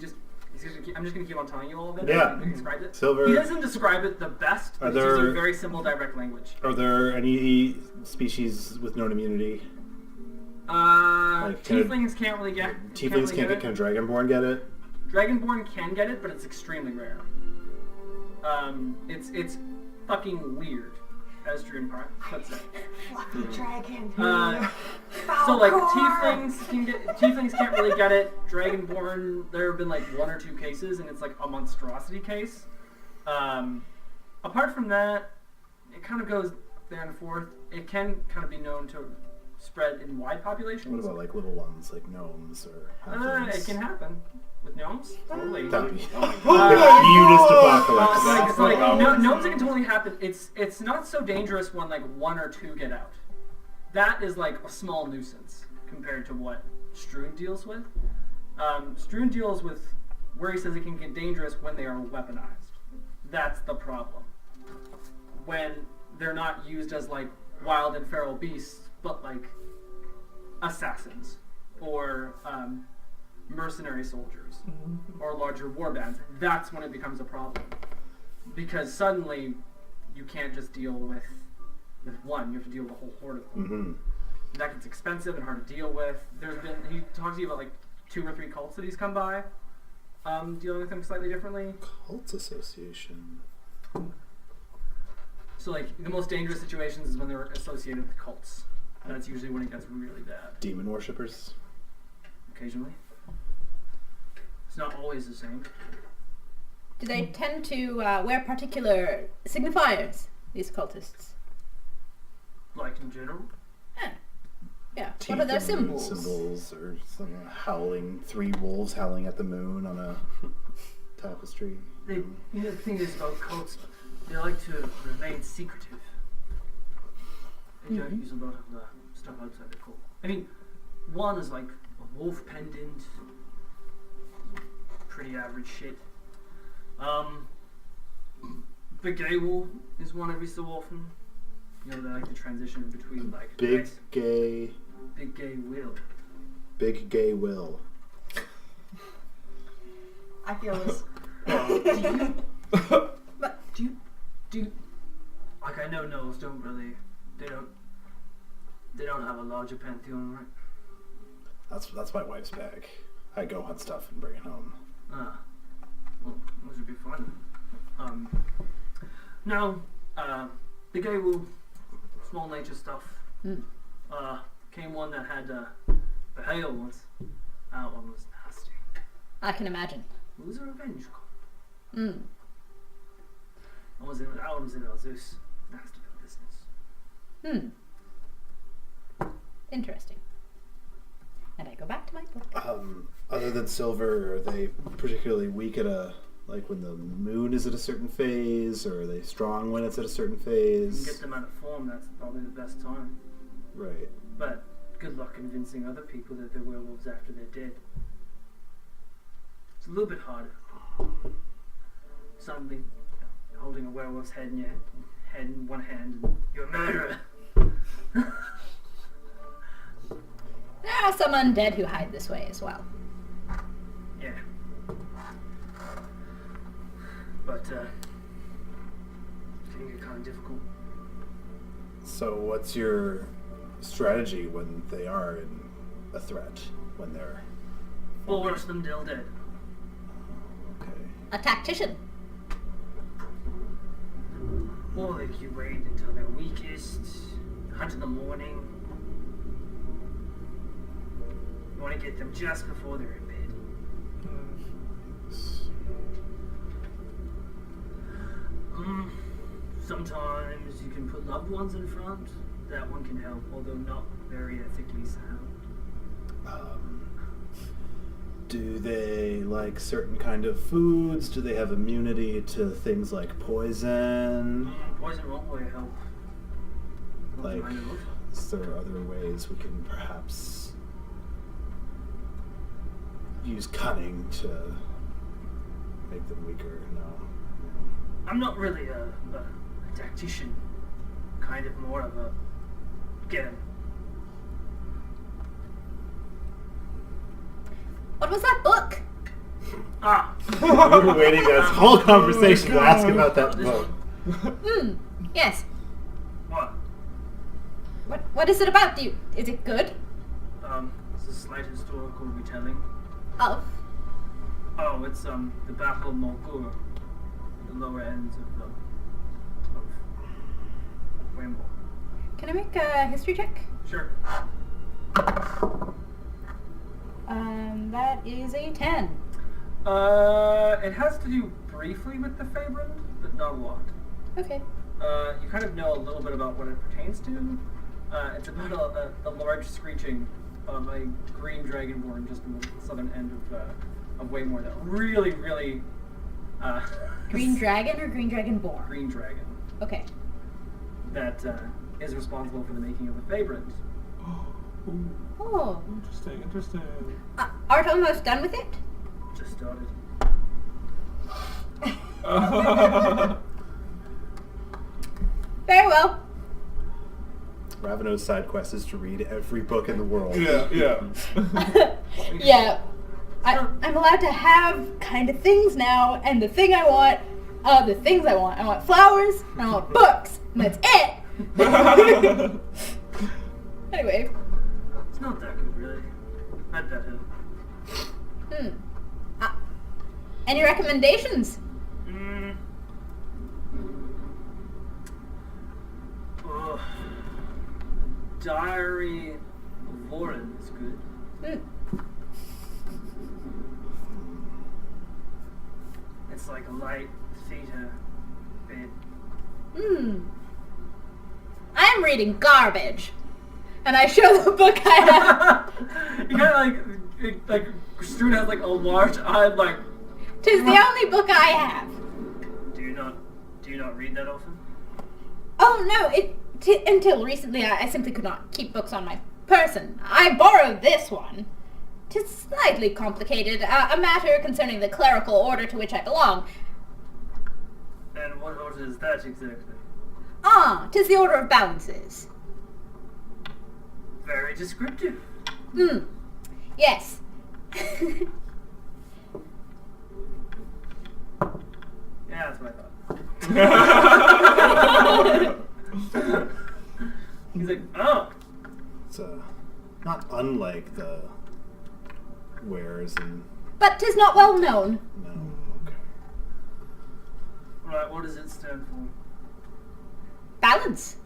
just gonna keep on telling you all of it. Yeah. He describes it. Silver. He doesn't describe it the best. Are But he's using there- very simple, direct language. Are there any species with known immunity? Like, Tieflings can't really get. Tieflings can't get. Can Dragonborn get it? Dragonborn can get it, but it's extremely rare. It's fucking weird, as Strun puts it. Fluffy dragon. So like tieflings can't really get it. Dragonborn, there have been like 1 or 2 cases, and it's like a monstrosity case. Apart from that, it kind of goes there and forth. It can kind of be known to spread in wide populations. What about like little ones, like gnomes or halflings? It can happen with gnomes. Totally. That'd be Oh my the god. cutest It's apocalypse. like Oh. gnomes, it can totally happen. It's not so dangerous when like 1 or 2 get out. That is like a small nuisance compared to what Strun deals with. Strun deals with where he says it can get dangerous when they are weaponized. That's the problem. When they're not used as like wild and feral beasts, but like assassins or mercenary soldiers or larger war bands. That's when it becomes a problem, because suddenly you can't just deal with one. You have to deal with a whole horde of them. Mm-hmm. That gets expensive and hard to deal with. He talks to you about like 2 or 3 cults that he's come by, dealing with them slightly differently. Cult association. So like the most dangerous situations is when they're associated with cults. That's usually when it gets really bad. Demon worshippers. Occasionally. It's not always the same. Do they tend to wear particular signifiers, these cultists? Like in general. Yeah. Teeth What are their and symbols? Symbols or some howling, 3 wolves howling at the moon on a tapestry. The thing is about cults, they like to remain secretive. They don't use a lot of stuff outside the cult. I mean, one is like a wolf pendant. Pretty average shit. The gay wolf is one every so often. You know, they like to transition between like Big gay will. Big gay will. I feel this. Do you like, I know gnolls don't really, they don't They don't have a larger pantheon, right? That's my wife's bag. I go hunt stuff and bring it home. Ah. Well, that should be fun. No, the guy will small nature stuff. Came one that had a hail once. That one was nasty. I can imagine. It was a revenge call. That one was in our Zeus. Nasty little business. Interesting. And I go back to my book. Other than silver, are they particularly weak at like when the moon is at a certain phase, or are they strong when it's at a certain You phase? can get them out of form, that's probably the best time. Right. But good luck convincing other people that they're werewolves after they're dead. It's a little bit harder. Suddenly, holding a werewolf's head in one hand, and you're a murderer. There are some undead who hide this way as well. Yeah. But, it can get kind of difficult. So what's your strategy when they are a threat? When they're Force them till dead. okay. A tactician. Or like you wait until they're weakest, hunt in the morning. You want to get them just before they're in bed. Sometimes you can put loved ones in front. That one can help, although not very ethically sound. Do they like certain kind of foods? Do they have immunity to things like poison? Poison won't really help. Like, is there other ways we can perhaps use cunning to make them weaker? No. I'm not really a tactician. Kind of more of a get him. What was that book? Ah! We were waiting this whole conversation to ask about that This book. one. Yes. What? What is it about? Is it good? It's a slight historical retelling. Oh. Oh, it's the Battle of Mulgur, the lower ends of Wimble. Can I make a history check? Sure. That is a 10. It has to do briefly with the Feywild, but not a lot. Okay. You kind of know a little bit about what it pertains to. It's about a large screeching of a green dragonborn just in the southern end of Waymore that really, really... Green dragon or green dragon born? Green dragon. Okay. That is responsible for the making of the Feywild. Oh. Interesting. Art almost done with it? Just started. Very well. Raveno's side quest is to read every book in the world. Yeah. Yeah. I'm allowed to have kind of things now, and the things I want, I want flowers, and I want books, and that's it! Anyway. It's not that good, really. I'd bet him. Any recommendations? Diary of Lauren is good. It's like a light theta bit. I'm reading garbage. And I show the book I have. You got like Strun has like a large-eyed like. Tis the only book I have. Do you not read that often? Oh no, until recently I simply could not keep books on my person. I borrowed this one. 'Tis slightly complicated, a matter concerning the clerical order to which I belong. And what order is that exactly? 'Tis the Order of Balances. Very descriptive. Yes. Yeah, that's what I thought. He's like, oh, It's not unlike the wares and But 'tis not well known. no. Okay. Right, what does it stand for? Balance.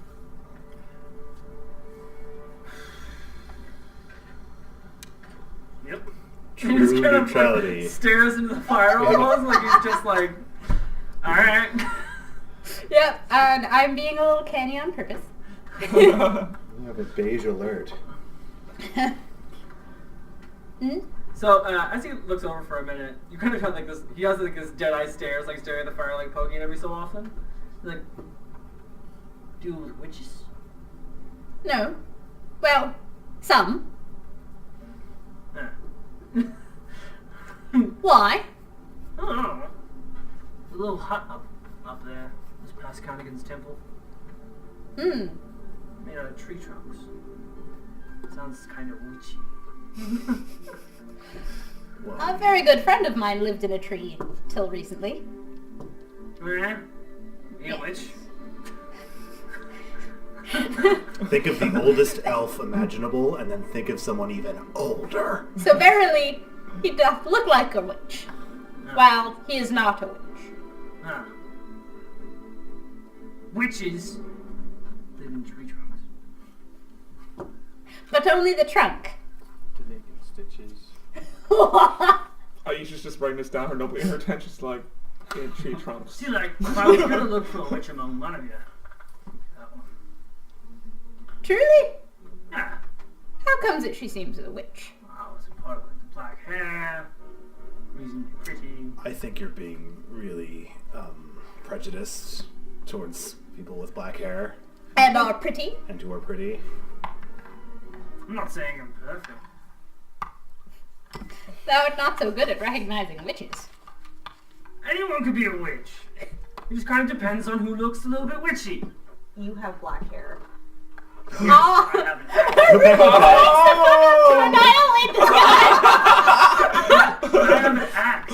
Yep. True He just kind of neutrality. like, stares into the fire almost like he's just like, alright. Yep, and I'm being a little canny on purpose. You have a beige alert. Hmm? So as he looks over for a minute, you kind of have like this. He has like this dead eye stares, like staring at the fire, like poking every so often. He's like, deal with witches. No. Well, some. Yeah. Why? I don't know. The little hut up there, just past Canagan's temple, Hmm. made out of tree trunks. Sounds kind of witchy. Well, A very good friend of mine lived in a tree till recently. Yeah. You a witch? think of the oldest elf imaginable, and then think of someone even older. So verily, he doth look like a witch. Well, he is not a witch. Huh. Witches live in tree trunks. But only the trunk. Do they get stitches? You should just write this down. Her nobody her attention's like in tree trunks. See, like, if I was gonna look for a witch among one of you, that one. Truly? Yeah. How comes it she seems a witch? I was a part of like, the black hair, reasonably pretty. I think you're being really prejudiced towards people with black hair And are pretty? and who are pretty. I'm not saying I'm perfect. Thou art not so good at recognizing witches. Anyone could be a witch. It just kind of depends on who looks a little bit witchy. You have black hair. Oh! I haven't. To annihilate this guy! I have an axe.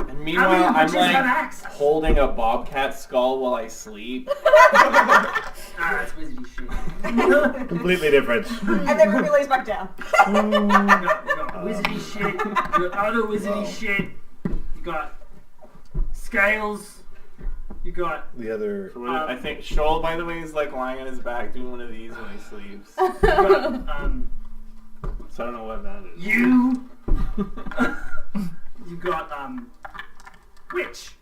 And meanwhile, I'm witches have like axes? holding a bobcat skull while I sleep. Ah, that's wizardy shit. Completely different. And then Ruby lays back down. You got wizardy shit. You got other wizardy shit. You got scales. You got. The other. I think Shoal, by the way, is like lying on his back doing one of these when he sleeps. You got So I don't know what that is. you. You got witch.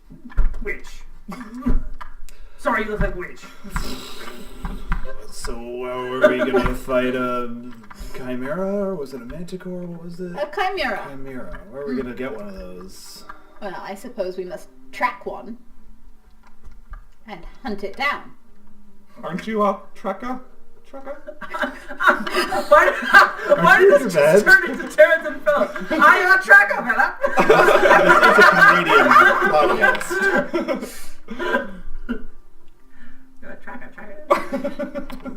Sorry, you look like witch. So were we gonna fight a chimera, or was it a manticore? What was it? A chimera. Chimera. Where are we gonna get one of those? Well, I suppose we must track one. And hunt it down. Aren't you a trucker? Why did this just turn into Terrence and Phil? I am a tracker, fella. It's a Canadian podcast. You're a tracker.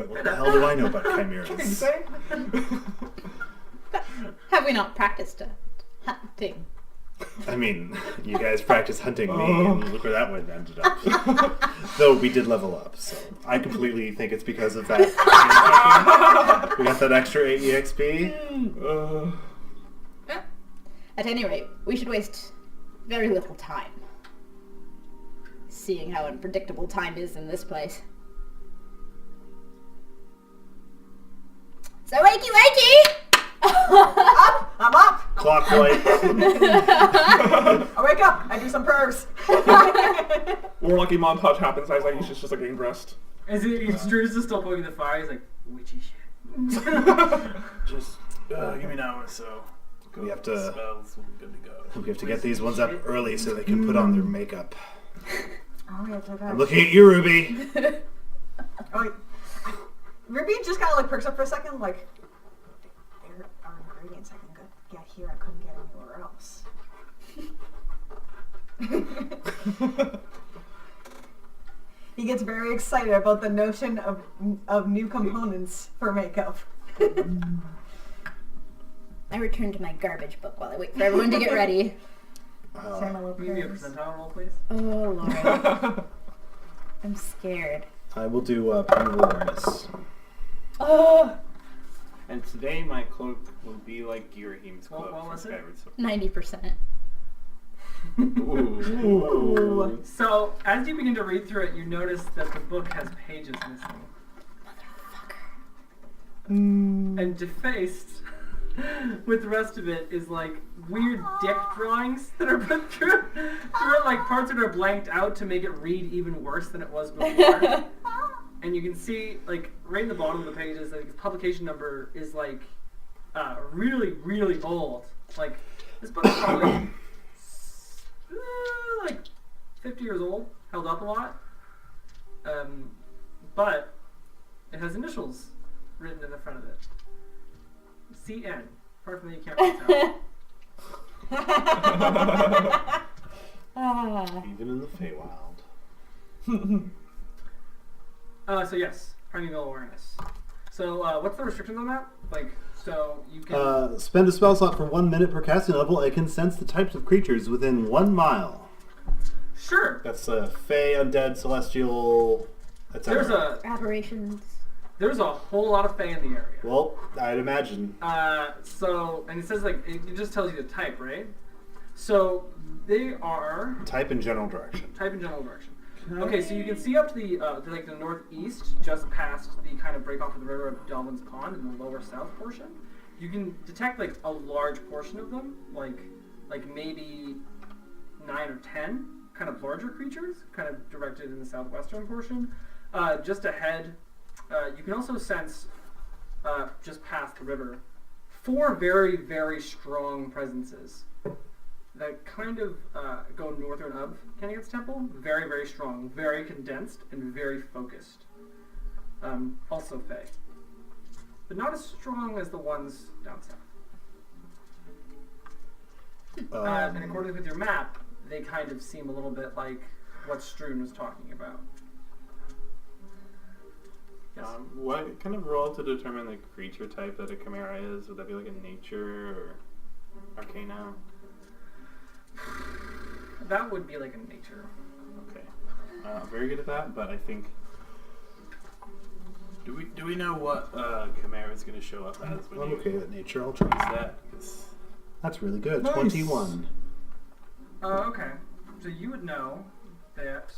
What the hell do I know about chimeras? Say? Have we not practiced hunting? I mean, you guys practice hunting me, and look where that one ended up. Though we did level up, so I completely think it's because of that. We got that extra 8 EXP. At any rate, we should waste very little time. Seeing how unpredictable time is in this place. So wakey! I'm up. Clock light. I wake up. I do some prayers. More lucky montage happens as like he's just like getting dressed. As Drew's just still poking the fire, he's like, witchy shit. Just give me an hour or so. We have to. Spells, we're good to go. We have to get these ones up early so they can put on their makeup. Oh, yeah, okay. I'm looking at you, Ruby. Oh, wait. Ruby just kind of like perks up for a second, like, there are ingredients I can get here I couldn't get anywhere else. He gets very excited about the notion of new components for makeup. I return to my garbage book while I wait for everyone to get ready. Say my little Can you give me a prayers. percentile roll, please? Oh, Lord. I'm scared. I will do primal awareness. Oh! And today my cloak will be like Girahim's cloak What from was it? Skyward Sword. 90%. Ooh. So, as you begin to read through it, you notice that the book has pages missing. And defaced with the rest of it is like weird dick drawings that are put through it, like parts that are blanked out to make it read even worse than it was before. And you can see, like, right in the bottom of the pages, like, the publication number is like really, really old. Like, this book is probably like 50 years old, held up a lot. But it has initials written in the front of it. CN. Apart from that, you can't really tell. Even in the Feywild. So yes, primeval awareness. So what's the restrictions on that? Like, so you can... Spend a spell slot for 1 minute per casting level. I can sense the types of creatures within 1 mile. Sure. That's Fey, Undead, Celestial, etc. There's a... Aberrations. There's a whole lot of Fey in the area. Well, I'd imagine. So, and it says, like, it just tells you the type, right? So, they are... Type in general direction. Type in general direction. Okay, so you can see up to the northeast, just past the kind of break off of the river of Delvin's Pond in the lower south portion. You can detect, like, a large portion of them, like maybe 9 or 10 kind of larger creatures, kind of directed in the southwestern portion. Just ahead... you can also sense, just past the river, 4 very, very strong presences that kind of go northern of Canagan's temple. Very, very strong, very condensed, and very focused. Also Fey. But not as strong as the ones down south. And according with your map, they kind of seem a little bit like what Strun was talking about. Yes. What kind of roll to determine the creature type that a chimera is? Would that be like a nature or arcana? That would be like a nature. Okay. Very good at that, but I think... Do we know what chimera is going to show up as when I'm you okay with nature. I'll try use that. that? 'Cause That's really good. Nice. 21. Okay. So you would know that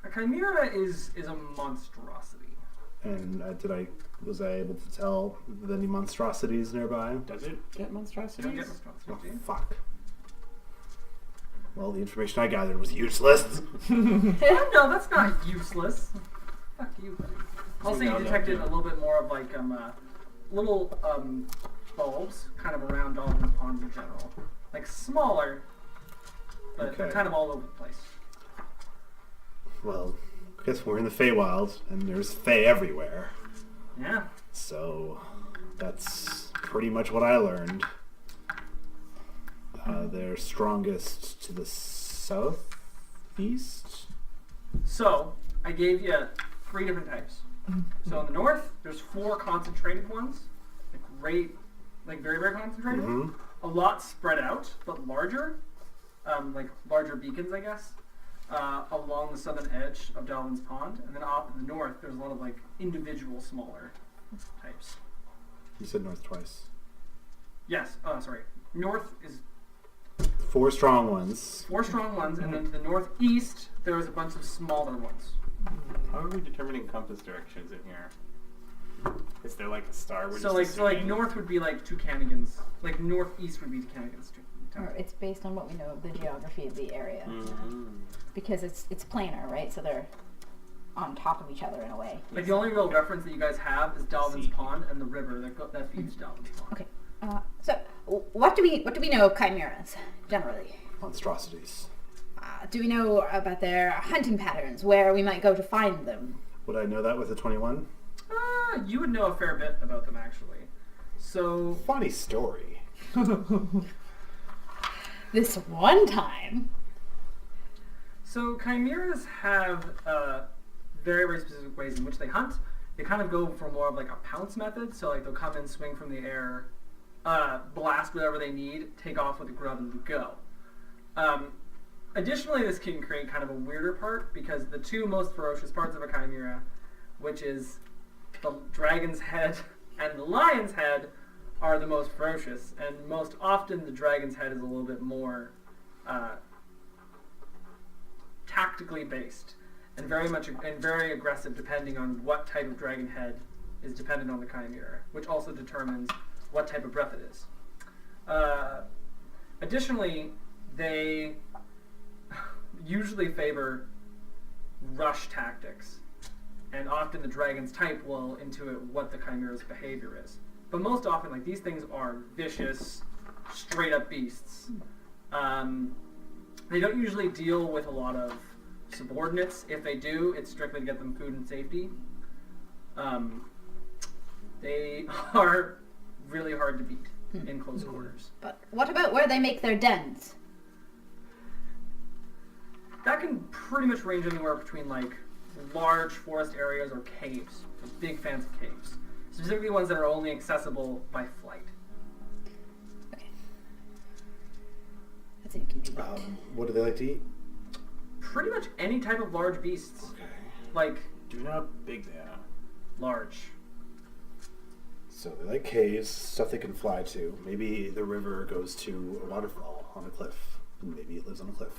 a chimera is a monstrosity. And was I able to tell if any monstrosities nearby? does it get You monstrosities? don't get Oh, monstrosity, do you? fuck. Well, the information I gathered was useless. No, that's not useless. Fuck you. Also, now you that, detected yeah. a little bit more of like little bulbs kind of around Dolphin Pond in general. Like smaller, but Okay. kind of all over the place. Well, I guess we're in the Feywild, and there's Fey everywhere. Yeah. So that's pretty much what I learned. They're strongest to the southeast. So I gave you 3 different types. So in the north, there's 4 concentrated ones, very, very concentrated. Mm-hmm. A lot spread out, but larger, like larger beacons, I guess, along the southern edge of Dalvin's Pond. And then off in the north, there's a lot of like individual smaller types. You said north twice. Yes. Sorry. North is 4 strong ones. 4 strong ones, and then to the northeast, there was a bunch of smaller ones. How are we determining compass directions in here? Is there like a star? We're So just like assuming? north would be like 2 Canagans. Like northeast would be 2 Canagans. Or it's based on what we know of the geography of the area. Mhm. Because it's planar, right? So they're on top of each other in a way. Like the only real reference that you guys have is Dalvin's See. Pond and the river that feeds Dalvin's Pond. Okay. So what do we know of chimeras generally? Monstrosities. Do we know about their hunting patterns, where we might go to find them? Would I know that with a 21? You would know a fair bit about them actually. So Funny story. This one time. So chimeras have very, very specific ways in which they hunt. They kind of go for more of like a pounce method. So like they'll come in, swing from the air, blast whatever they need, take off with the grub and go. Additionally, this can create kind of a weirder part because the 2 most ferocious parts of a chimera, which is the dragon's head and the lion's head are the most ferocious, and most often the dragon's head is a little bit more tactically based and very aggressive, depending on what type of dragon head is dependent on the chimera, which also determines what type of breath it is. Additionally, they usually favor rush tactics, and often the dragon's type will intuit what the chimera's behavior is. But most often, like, these things are vicious, straight-up beasts. They don't usually deal with a lot of subordinates. If they do, it's strictly to get them food and safety. They are really hard to beat in close quarters. But what about where they make their dens? That can pretty much range anywhere between, like, large forest areas or caves. I'm big fans of caves. Specifically ones that are only accessible by flight. Okay. That's inconvenient. What do they like to eat? Pretty much any type of large beasts. Okay. Like, Do you know how big they are? large. So they like caves, stuff they can fly to. Maybe the river goes to a waterfall on a cliff. And maybe it lives on a cliff.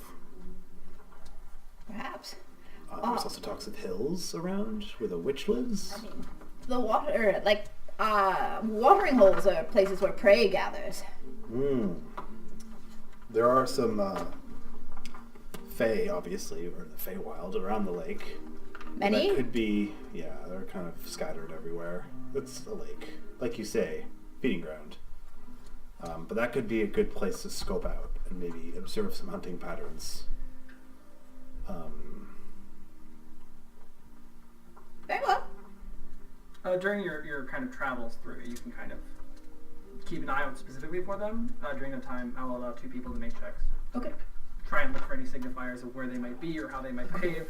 Perhaps. There's also talks of hills around where the witch lives. I mean, the water, like, watering holes are places where prey gathers. There are some Fey, obviously, or the Feywild around the lake. Many? That could be, yeah, they're kind of scattered everywhere. It's a lake, like you say, feeding ground. But that could be a good place to scope out and maybe observe some hunting patterns. Very well. During your kind of travels through, you can kind of keep an eye out specifically for them. During that time, I'll allow 2 people to make checks. Okay. Try and look for any signifiers of where they might be or how they might behave.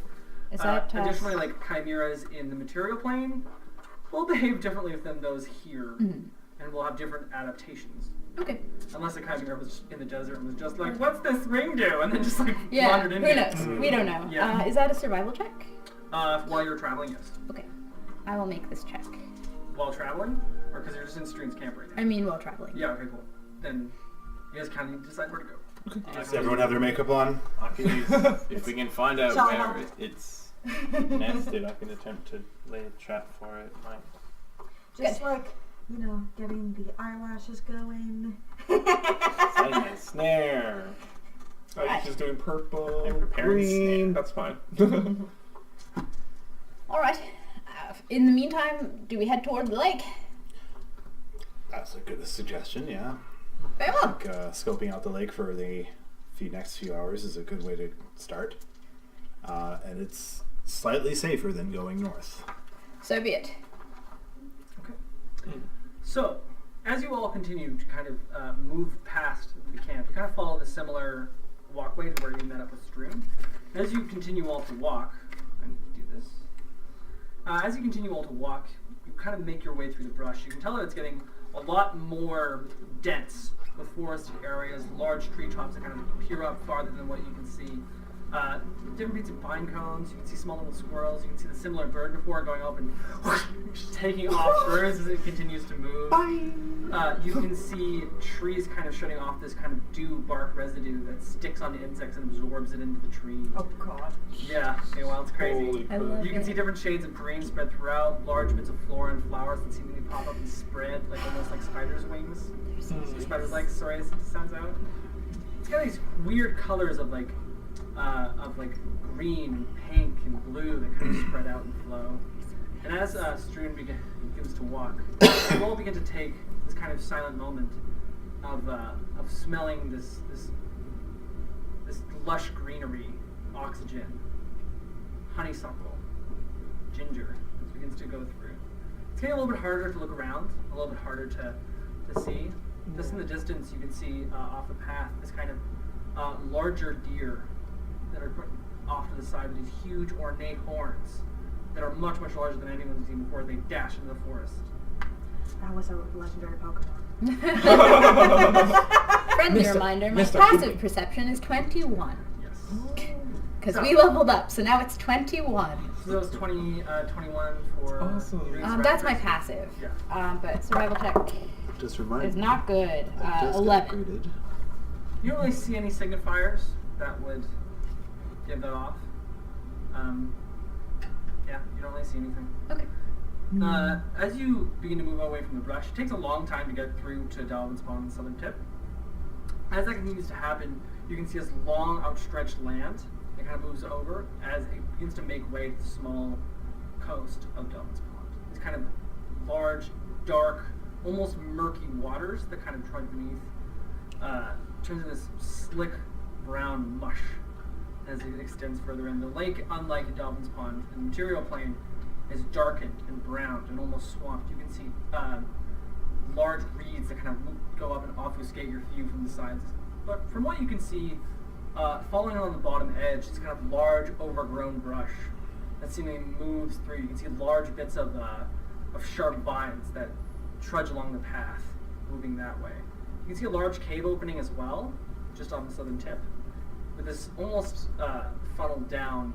Is that Additionally, like, chimeras in the material plane will behave differently than those here, and will have different adaptations. Okay. Unless a chimera was in the desert and was just like, "What's this ring do?" and then just like Yeah, wandered who into knows? it. We don't know. Yeah. Is that a survival check? While you're traveling, yes. Okay. I will make this check. While traveling, or because you're just in Strun's camp right now. I mean while traveling. Yeah. Okay. Cool. Then you guys kind of need to decide where to go. Does everyone have their makeup on? I can use, if we can find out Shall I where help? it's nested, I can attempt to lay a trap for it. Just like, you know, getting the eyelashes going. Setting a snare. He's just doing purple, I'm preparing green. snare. That's fine. All right. In the meantime, do we head toward the lake? That's a good suggestion, yeah. Very I well. think scoping out the lake for the next few hours is a good way to start. And it's slightly safer than going north. So be it. So, as you all continue to kind of move past the camp, you kind of follow the similar walkway to where you met up with Strun. As you continue all to walk, I need to do this. As you continue all to walk, you kind of make your way through the brush. You can tell that it's getting a lot more dense with forested areas, large tree tops that kind of peer up farther than what you can see. Different bits of pine cones. You can see small little squirrels. You can see the similar bird before going up and just taking off birds as it continues to move. You can see trees kind of shutting off this kind of dew bark residue that sticks onto insects and absorbs it into the tree. Oh god. Yeah, Feywild, it's crazy. Holy I crap. love You can it. see different shades of green spread throughout, large bits of flora and flowers that seemingly pop up and spread, like almost like spiders' wings. Spiders' legs, sorry, it sounds out. It's got these weird colors of like green and pink and blue that kind of spread out and flow. And as Strun begins to walk, you all begin to take this kind of silent moment of smelling this lush greenery, oxygen, honeysuckle, ginger. It begins to go through. It's getting a little bit harder to look around, a little bit harder to see. Just in the distance, you can see off the path this kind of larger deer that are put off to the side with these huge ornate horns that are much, much larger than anyone's seen before. They dash into the forest. That was a legendary Pokemon. Friendly Mr. reminder, my Mr. passive Keating. perception is 21. Yes. Because we leveled up, so now it's 21. So that was 21 for. Awesome. That's my passive. Yeah. But survival check Just remind is me. not good. That does get 11. upgraded. You don't really see any signifiers that would give that off. Yeah, you don't really see anything. Okay. As you begin to move away from the brush, it takes a long time to get through to Dalvin's Spawn on the southern tip. As that continues to happen, you can see this long, outstretched land. It kind of moves over as it begins to make way to the small coast of Dalvin's Pond. These kind of large, dark, almost murky waters that kind of trudge beneath turns into this slick brown mush as it extends further in. The lake, unlike Dalvin's Pond, the material plane is darkened and browned and almost swamped. You can see large reeds that kind of go up and obfuscate your view from the sides. But from what you can see, following on the bottom edge, it's kind of large, overgrown brush that seemingly moves through. You can see large bits of sharp vines that trudge along the path, moving that way. You can see a large cave opening as well, just on the southern tip, with this almost funneled down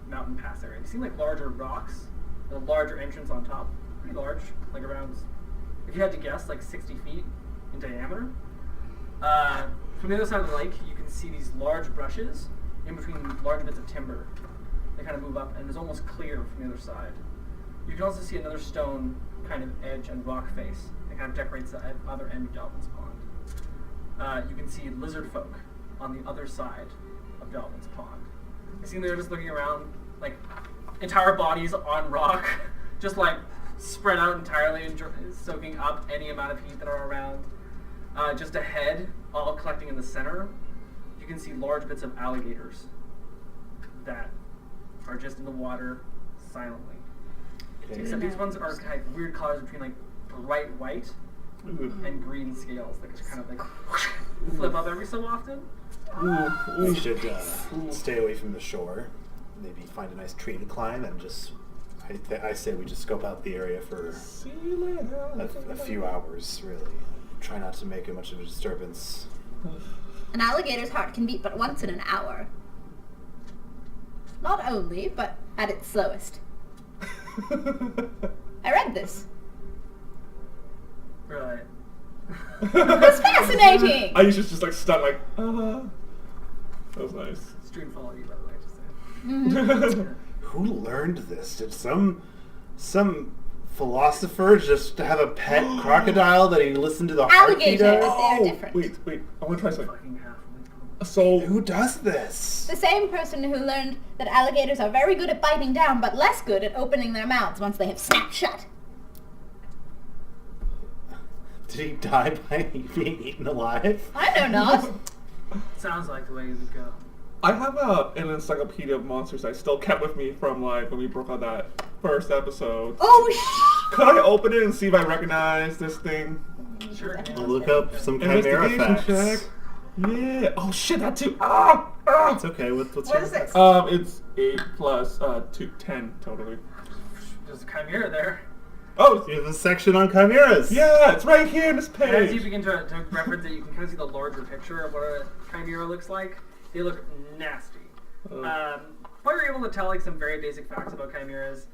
mountain pass area. They seem like larger rocks, with a larger entrance on top. Pretty large, like around, if you had to guess, like 60 feet in diameter. From the other side of the lake, you can see these large brushes in between large bits of timber. They kind of move up, and it's almost clear from the other side. You can also see another stone kind of edge and rock face that kind of decorates the other end of Dalvin's Pond. You can see lizard folk on the other side of Dalvin's Pond. You see they're just looking around, like entire bodies on rock, just like spread out entirely and soaking up any amount of heat that are around. Just ahead, all collecting in the center, you can see large bits of alligators that are just in the water silently. Okay. Except these ones are kind of weird colors between like bright white and green scales that just kind of like flip up every so often. We should stay away from the shore. Maybe find a nice tree to climb and just. I say we just scope out the area for a few hours, really. Try not to make it much of a disturbance. An alligator's heart can beat but once in an hour. Not only, but at its slowest. I read this. Right. It's fascinating! I used to just like stunned, like, That was nice. Strun followed you, by the way, just saying. Who learned this? Did some philosopher just have a pet crocodile that he listened to the heartbeat Alligator, of? but they're different. Wait, I want to try something. Fucking half. So, Who does this? The same person who learned that alligators are very good at biting down, but less good at opening their mouths once they have snapped shut. Did he die by being eaten alive? I know not. Sounds like the way it would go. I have an encyclopedia of monsters I still kept with me from like when we broke out that first episode. Oh, Could I open it and see if I recognize this thing? Sure. I'll look up some chimera Investigation facts. check. Yeah. Oh shit, that too. Ah! It's okay. What's What your is this? It's 8 plus 2, 10 totally. There's a chimera there. Oh, You have a section on chimeras. yeah, it's right here in this And as you page. begin to reference it, you can kind of see the larger picture of what a chimera looks like. They look nasty. But you're able to tell like some very basic facts about chimeras.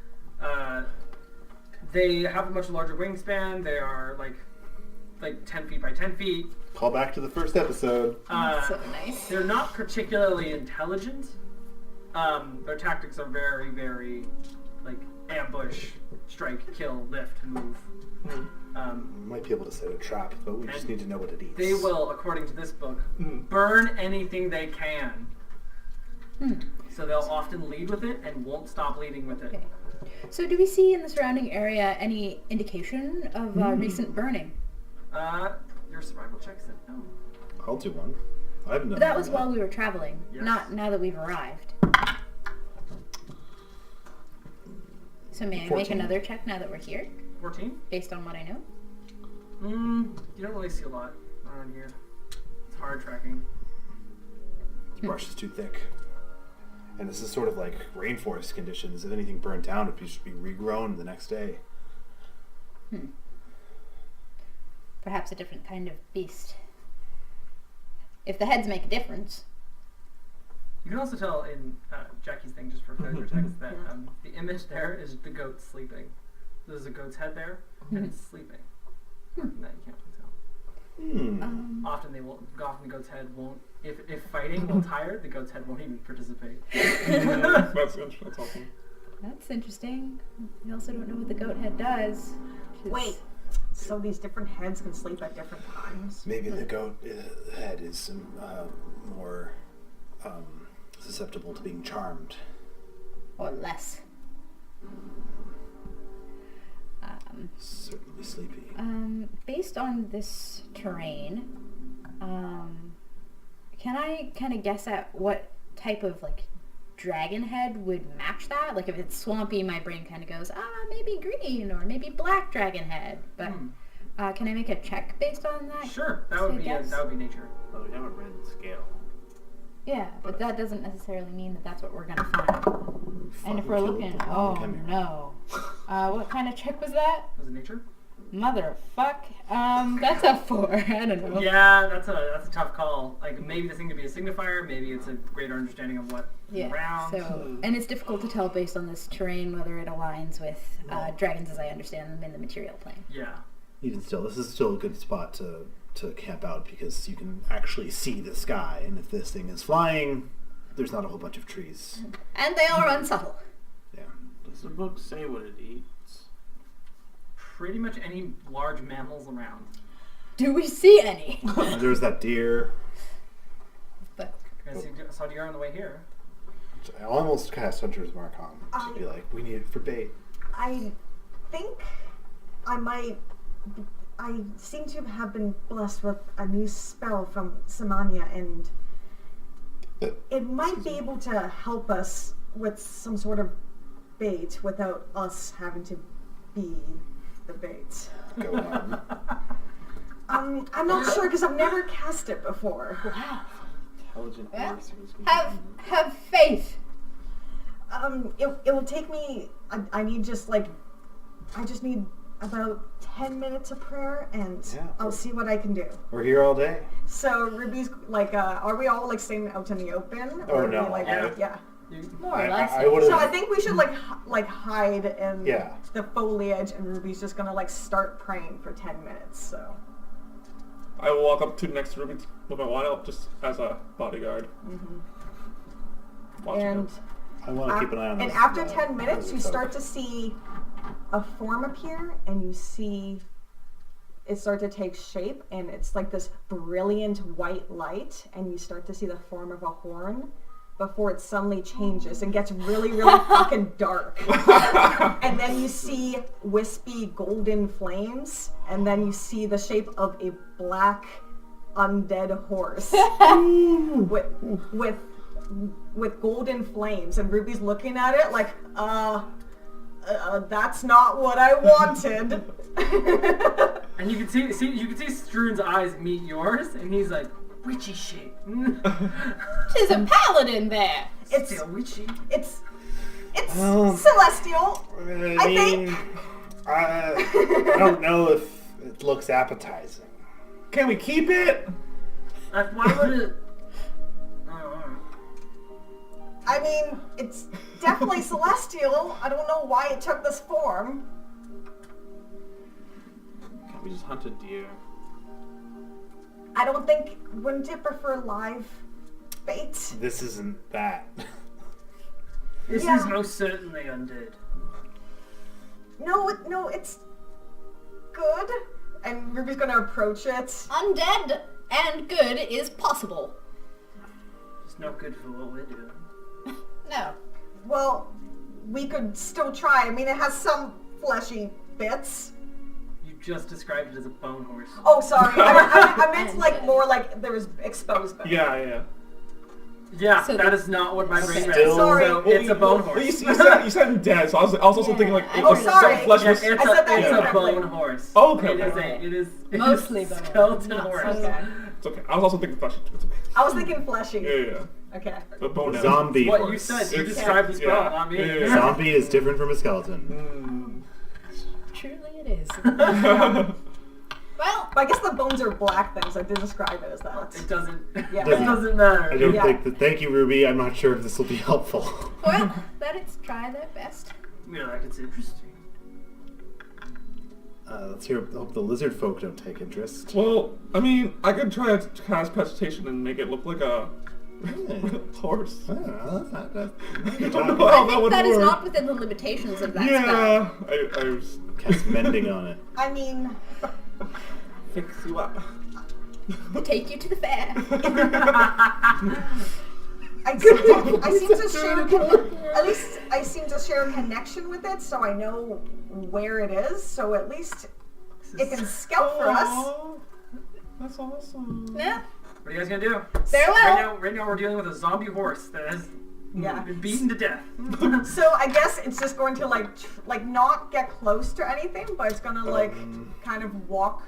They have a much larger wingspan. They are like 10 feet by 10 feet. Call back to the first episode. so nice. They're not particularly intelligent. Their tactics are very, very like ambush, strike, kill, lift, move. We might be able to set a trap, but we just need to know what it eats. They will, according to this book, burn anything they can. So they'll often lead with it and won't stop leading with it. Okay. So do we see in the surrounding area any indication of recent burning? Your survival check said no. I'll do one. I haven't done But that was while we were traveling, Yes. not now that we've arrived. So may I make 14. another check now that we're here, 14? based on what I know? You don't really see a lot around here. It's hard tracking. The brush is too thick. And this is sort of like rainforest conditions. If anything burned down, it should be regrown the next day. Perhaps a different kind of beast. If the heads make a difference. You can also tell in Jackie's thing, just for further text, that the image there is the goat sleeping. There's a goat's head there, and it's sleeping. Apart from that, you can't really tell. Often the goat's head won't. If fighting while tired, the goat's head won't even participate. That's interesting. That's awesome. That's interesting. We also don't know what the goat head does. Wait. So these different heads can sleep at different times? Maybe the goat head is more susceptible to being charmed. Or less. Certainly sleepy. Based on this terrain, can I kind of guess at what type of like dragon head would match that? Like if it's swampy, my brain kind of goes, maybe green or maybe black dragon head. But can I make a check based on that? Sure, that would be nature. Oh, we have a red scale. Yeah, but that doesn't necessarily mean that that's what we're gonna find. And if we're looking, no. What kind of check was that? Was it nature? Motherfuck. That's a 4. I don't know. Yeah, that's a tough call. Like maybe this thing could be a signifier, maybe it's a greater understanding of what around. So, and it's difficult to tell based on this terrain whether it aligns with dragons as I understand them in the material plane. Yeah. Even still, this is still a good spot to camp out because you can actually see the sky, and if this thing is flying, there's not a whole bunch of trees. And they are unsubtle. Yeah. Does the book say what it eats? Pretty much any large mammals around. Do we see any? There's that deer. But I saw deer on the way here. I almost cast Hunter's Mark on to be like, we need it for bait. I think I seem to have been blessed with a new spell from Samania, and it might be able to help us with some sort of bait without us having to be the bait. Go on. I'm not sure because I've never cast it before. wow. Intelligent Well, sorcerers. Have faith. It will take me. I just need about 10 minutes of prayer, and I'll see what I can do. We're here all day. So Ruby's like, are we all like staying out in the open? Oh, Or are we, no, like, yeah. More or less. I would've- So I think we should like hide in Yeah. the foliage, and Ruby's just gonna like start praying for 10 minutes. So. I will walk up to next to Ruby with my wine up just as a bodyguard. Watching And him. I want to keep an eye on and this. after 10 minutes, you start to see a form appear, and you see it start to take shape, and it's like this brilliant white light, and you start to see the form of a horn before it suddenly changes and gets really, really fucking dark. And then you see wispy golden flames, and then you see the shape of a black undead horse with golden flames, and Ruby's looking at it like, that's not what I wanted. And you can see Strun's eyes meet yours, and he's like, witchy shit. There's a paladin there. It's Still witchy. it's Well, celestial. I think. I don't know if it looks appetizing. Can we keep it? Why would it? I don't know. I mean, it's definitely celestial. I don't know why it took this form. Can't we just hunt a deer? I don't think. Wouldn't it prefer live bait? This isn't that. This Yeah. is most certainly undead. No, it's good. And Ruby's gonna approach it. Undead and good is possible. It's not good for what we're doing. No. Well, we could still try. I mean, it has some fleshy bits. You just described it as a bone horse. Oh, sorry. I meant like more like there was exposed bones. Yeah. Yeah, So that is not what my brain read. Still- Sorry. So it's a bone horse. You said dead, so I was also thinking like Yeah. it Oh, was sorry. some flesh Yeah, was. it's I said that a incorrectly. bone horse. Oh, okay. It is Mostly a bone. skeleton Not horse. so Okay. It's okay. I was also thinking flesh. It's okay. I was thinking fleshy. Yeah. Okay. The bone. Zombie What horse. you said, you It's- described the spell, yeah. not me. Yeah. Zombie is different from a skeleton. Truly it is. Well, But I guess the bones are black things. I did describe it as that. It doesn't. Yeah. It doesn't matter. I don't Yeah. think that. Thank you, Ruby. I'm not sure if this will be helpful. well, let it try their best. Yeah, like it's interesting. Let's hear. Hope the lizard folk don't take interest. Well, I mean, I could try to cast precipitation and make it look like a horse. I don't know. That's I don't know not how I that think would that is work. not within the limitations of that spell. Yeah, I was cast mending on it. I mean, fix you up. Take you to the fair. I seem to share at least I seem to share a connection with it, so I know where it is. So at least it can scout for us. Aw, that's awesome. Yeah. What are you guys gonna do? Farewell. Right now we're dealing with a zombie horse that has Yeah. been beaten to death. So I guess it's just going to like not get close to anything, but it's gonna like kind of walk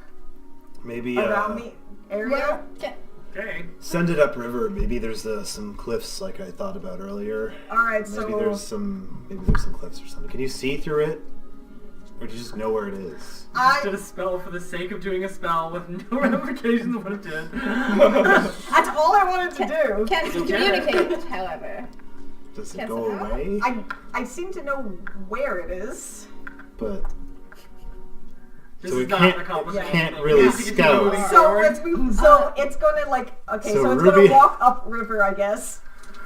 Maybe around the area. Well, yeah. Okay. send it upriver. Maybe there's some cliffs like I thought about earlier. All right, so Maybe there's some cliffs or something. Can you see through it, or do you just know where it is? Just did a spell for the sake of doing a spell with no ramifications of what it did. That's all I wanted to do. Can You get it. communicate, however. Does it Yes, go how? away? I seem to know where it is. But This So is we not can't- a complicated can't thing. really We have to continue scout. moving So forward. it's gonna like okay, So so it's Ruby- gonna walk upriver, I guess.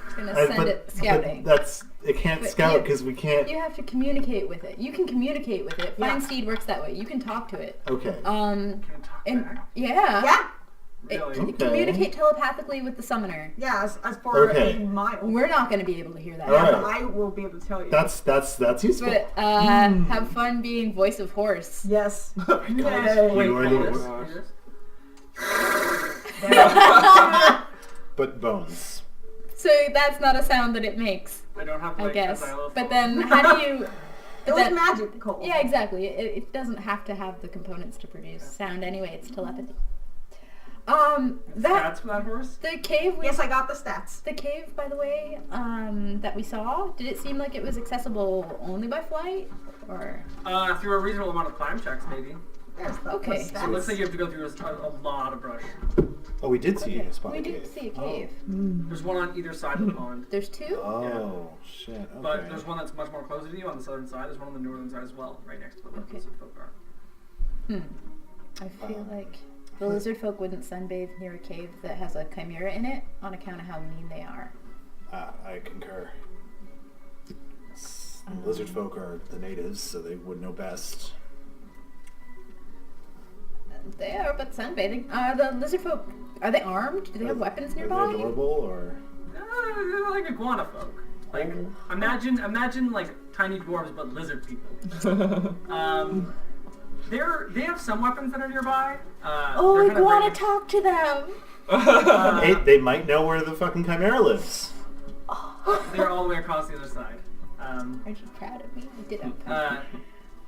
It's gonna I- send but- it scouting. But it can't But scout you- because we can't. You have to communicate with it. You can communicate with it. Yeah. Find Seed works that way. You can talk to it. Okay. Can it talk And back? yeah. Yeah, It Really? can Okay. communicate telepathically with the summoner. yeah. As for Okay. a mile, We're not going to be able to hear that. All right. but I will be able to tell you. That's useful. But have fun being voice of horse. Yes. Wait, You are hold the this. worst. Do this. But bones. So that's not a sound that it makes, I don't have I like guess. a xylophone. But then how do you? It but was then- magical. Yeah, exactly. It doesn't have to have the components to produce sound anyway. It's telepathy. That Stats for that horse? the cave. Yes, I got the stats. The cave, by the way, that we saw. Did it seem like it was accessible only by flight, or? Through a reasonable amount of climb checks, maybe. There's the Okay. stats. So it looks like you have to go through a lot of brush. Oh, we did see Okay, a spot. we of did cave. see a cave. There's one on either side of the pond. There's two. Oh shit. Okay. But there's one that's much more closer to you on the southern side. There's one on the northern side as well, right next to the Okay. lizard folk are. I feel like the lizard folk wouldn't sunbathe near a cave that has a chimera in it on account of how mean they are. I concur. Lizard folk are the natives, so they would know best. They are, but sunbathing. The lizard folk, are they armed? Do they have weapons Are nearby? they adorable or? They're like iguana folk. Like imagine like tiny dwarves but lizard people. They have some weapons that are nearby. Oh, they're kind of iguana, ready- talk to them! Hey, they might know where the fucking chimera lives. They're all the way across the other side. Aren't you proud of me? I did have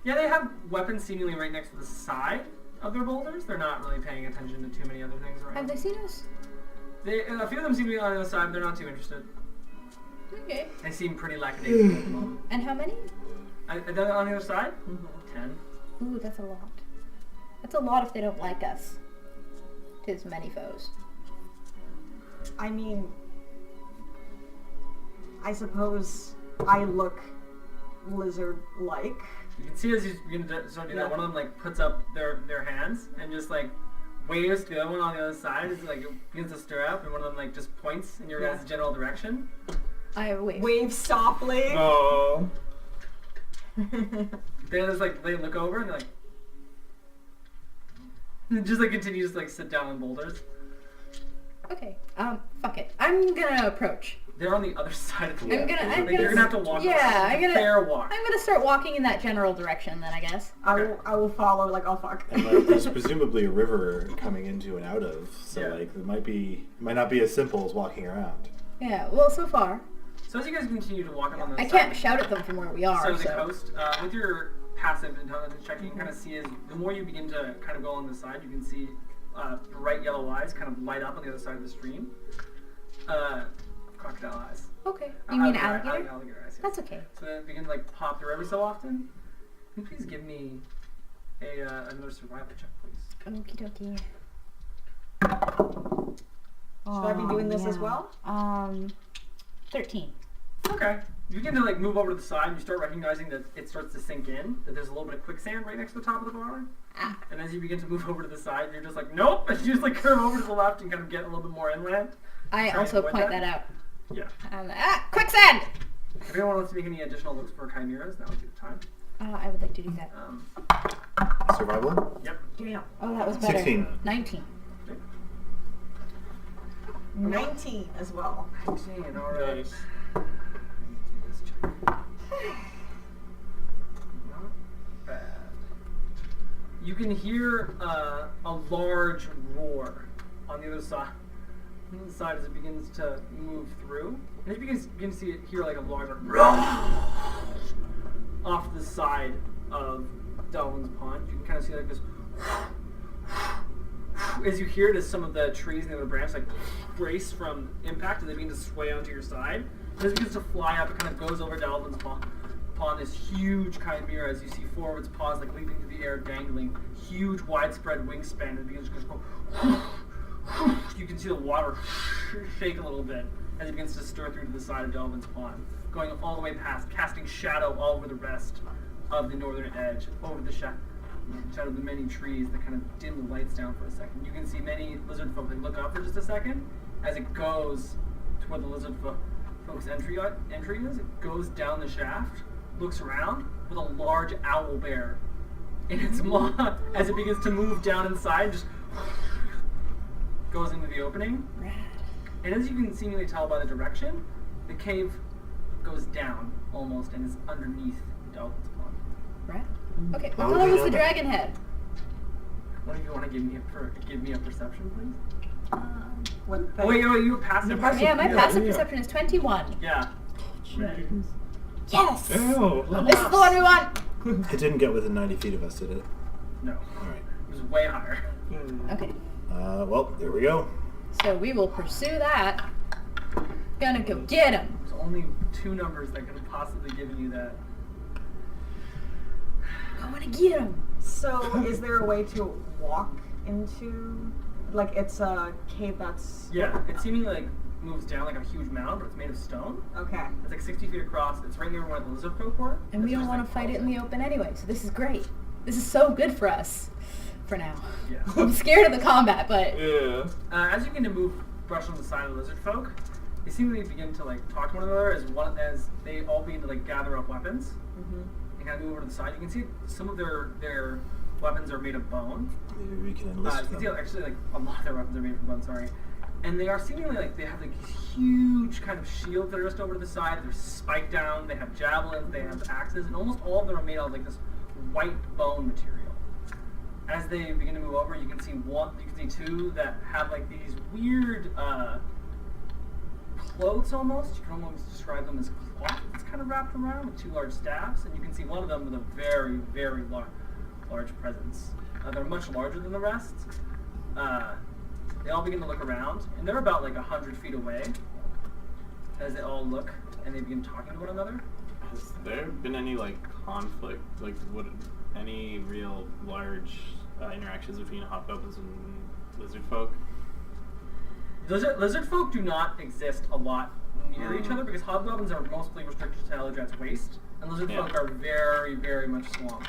Yeah, they have weapons seemingly right next to the side of their boulders. They're not really paying attention to too many other things around. Have they seen us? A few of them seem to be on the other side, but they're not too interested. Okay. They seem pretty lackadaisical at the moment. And how many? On the other side? 10. Ooh, that's a lot. That's a lot if they don't like us. 'Tis many foes. I mean, I suppose I look lizard-like. You can see as he's beginning to start doing Yeah. that, one of them like puts up their hands and just like waves to the other one on the other side. It's like it begins to stir up, and one of them like just points in your Yeah. guys' general direction. I wait. Wave softly. Oh. Then it's like they look over and they're like, and just like continue to like sit down on boulders. Okay. Fuck it. I'm gonna approach. They're on the other side of the I'm gonna You're gonna have to walk. Yeah, I'm gonna fair walk. I'm gonna start walking in that general direction then, I guess. I will follow. Like, oh fuck. And like, there's presumably a river coming into and out of, so Yeah. like it might not be as simple as walking around. Yeah. Well, so far So as you guys continue to walk on the I side, can't shout at them from where we are. So the So coast, with your passive intelligence check, you can kind of see as the more you begin to kind of go on the side, you can see bright yellow eyes kind of light up on the other side of the stream. Crocodile eyes. okay. You mean alligator? Alligator eyes. Yes. That's okay. So they begin to like pop through every so often. Can you please give me a another survival check, please? Okie dokie. Should I be doing this as well? 13. Okay. You begin to like move over to the side and you start recognizing that it starts to sink in, that there's a little bit of quicksand right next to the top of the bar. Ah. And as you begin to move over to the side, you're just like, nope! And you just like curve over to the left and kind of get a little bit more inland. I Try also and avoid point that out. Yeah. Quicksand! If anyone wants to make any additional looks for chimeras, now would be the time. I would like to do that. Survival? Yep. Damn. Oh, that was better. 16. 19. 19 as well. 19, alright. Nice. Let's check. Not bad. You can hear a large roar on the other side. On the side as it begins to move through. And as you begin to see it, hear like a large off the side of Delvin's Pond. You can kind of see like this. As you hear it, as some of the trees and the other branches like brace from impact, and they begin to sway onto your side. And as it begins to fly up, it kind of goes over Delvin's Pond, this huge chimera. As you see four of its paws like leaping through the air, dangling, huge, widespread wingspan, and it begins to just go. You can see the water shake a little bit as it begins to stir through to the side of Delvin's Pond, going all the way past, casting shadow all over the rest of the northern edge, over the shadow of the many trees that kind of dim the lights down for a second. You can see many lizard folk that look up for just a second as it goes to where the lizard folks' entry is. It goes down the shaft, looks around with a large owl bear in its maw as it begins to move down inside, just goes into the opening. Rad. And as you can seemingly tell by the direction, the cave goes down almost and is underneath Delvin's Pond. Rad. Okay, How what would color you was know the that? dragon head? One of you want to give me a perception, please? What Oh, wait, you were passive. Yeah, my passive yeah. perception is 21. Yeah. Yes! Ew. This is the one we want! It didn't get within 90 feet of us, did it? No, Alright. it was way higher. Okay, Well, there we go. so we will pursue that. Gonna go get him. There's only two numbers that could have possibly given you that. I wanna get him. So, is there a way to walk into, like, it's a cave that's... Yeah, it seemingly like moves down like a huge mound, but it's made of stone. Okay. It's like 60 feet across. It's right near where the lizard folk were. And we It's don't just, want to like, fight it in the open anyway, so this is great. This is so good for us. For now. Yeah. I'm scared of the combat, but Yeah. As you begin to move, brush on the side of the lizard folk, they seemingly begin to like talk to one another as they all begin to like gather up weapons Mm-hmm. and kind of move over to the side. You can see some of their weapons are made of bone. Maybe we can You enlist can see them. actually like a lot of their weapons are made from bone. Sorry, and they are seemingly like they have like these huge kind of shields that are just over to the side. They're spiked down. They have javelins. They have axes, and almost all of them are made out of like this white bone material. As they begin to move over, you can see two that have like these weird clothes almost. You can almost describe them as cloth that's kind of wrapped around with two large staffs, and you can see one of them with a very, very large presence. They're much larger than the rest. They all begin to look around, and they're about like 100 feet away as they all look, and they begin talking to one another. Has there been any like conflict, like any real large interactions between hobgoblins and lizard folk? Lizard folk do not exist a lot near each other because hobgoblins are mostly restricted to Eldrat's waist, and lizard folk are very, very much swamped.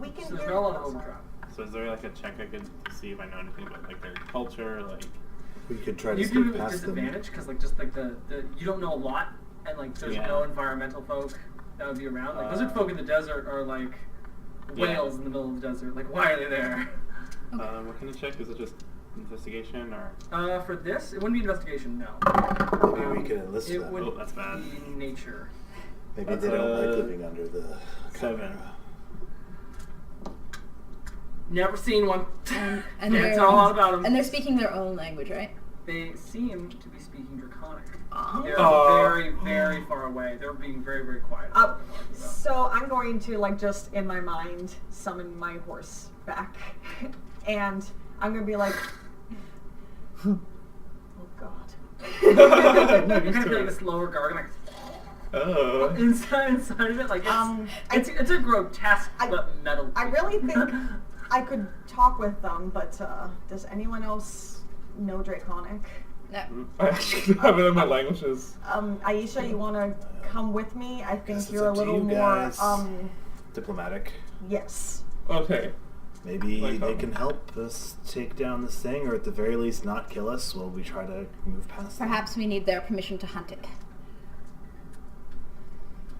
We can So there's hear... not a lot of oh, sorry. overdraft. So is there like a check I could see if I know anything about like their culture, like? We could try to You do sneak it with past them. disadvantage because like just like the you don't know a lot, and like there's Yeah. no environmental folk that would be around. Like lizard folk in the desert are like whales in the middle of the desert. Like why are they there? What kind of check? Is it just investigation or? For this, it wouldn't be investigation. No. Maybe we could enlist It them. would Oh, that's bad. be nature. Maybe That's they don't like a living under the 7. chimera. Never seen one. and Can't they're tell a lot about them. and they're speaking their own language, right? They seem to be speaking Draconic. Oh. They're very, very far away. They're being very, very quiet. So I'm going to, like, just in my mind, summon my horse back. And I'm going to be like... oh, God. You kind of feel like this lower gargling, like, Oh. inside of it, like it's a grotesque I- but metal. I really think I could talk with them, but does anyone else know Draconic? No. I actually have it in my languages. Aisha, you want to come with me? I Guess think it's you're a up to little you more, guys. Diplomatic. yes. Okay. Maybe Like, they can help us take down this thing, or at the very least not kill us while we try to move past them. Perhaps we need their permission to hunt it.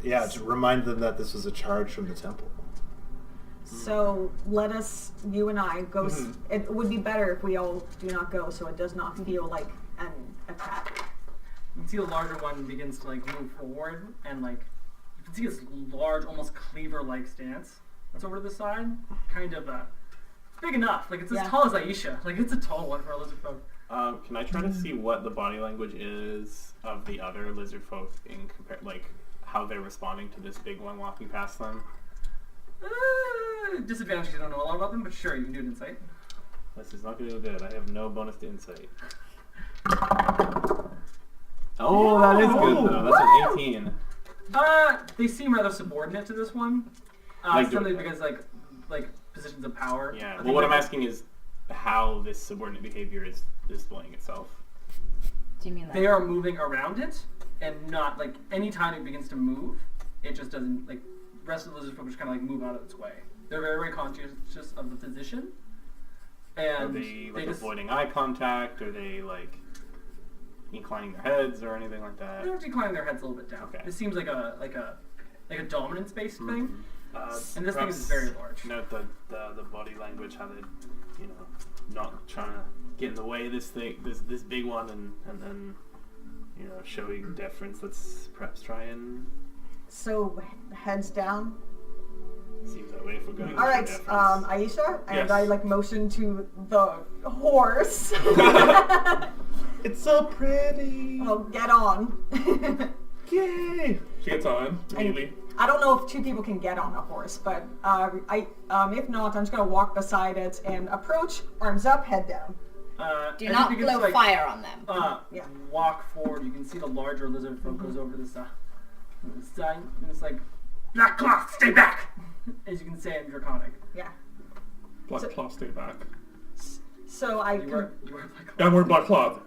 Yeah, to remind them that this was a charge from the temple. So let us, you and I, go. It would be better if we all do not go, so it does not feel like an attack. You can see the larger one begins to like move forward, and like you can see this large, almost cleaver-like stance that's over to the side. Kind of big enough. Like it's as tall as Aisha. Like it's a tall one for a lizard folk. Can I try to see what the body language is of the other lizard folk in like how they're responding to this big one walking past them? Disadvantage because you don't know a lot about them, but sure, you can do an insight. This is not going to go good. I have no bonus to insight. Oh, that is good though. That's an 18. They seem rather subordinate to this one. Like simply doing because like positions of power. Yeah. I Well, think what I'm like- asking is how this subordinate behavior is displaying itself. Do you mean that? They are moving around it, and not like any time it begins to move, it just doesn't like. The rest of the lizard folk just kind of like move out of its way. They're very, very conscious of the position, and Are they like just, avoiding eye contact? Are they like inclining their heads or anything like that? They're declining their heads a little bit down. Okay. It seems like a dominance-based thing, Mhm. and this thing is very large. Note the body language, how they, not trying to get in the way of this thing, this big one, and then, showing deference. Let's perhaps try and So heads down. seems that way if we're going. All right, deference. Aisha, and Yes. I like motion to the horse. It's so pretty! Oh, get on. Yay! She gets on immediately. I don't know if two people can get on a horse, but if not, I'm just gonna walk beside it and approach, arms up, head down. Do as not it begins blow to, like, fire on them. Yeah. Walk forward. You can see the larger lizard folk goes over to the side, and it's like, Black Cloth, stay back! As you can say in Draconic. Yeah. Black So- cloth, stay back. So I You wear Black Cloth. Yeah, I'm wearing black cloth.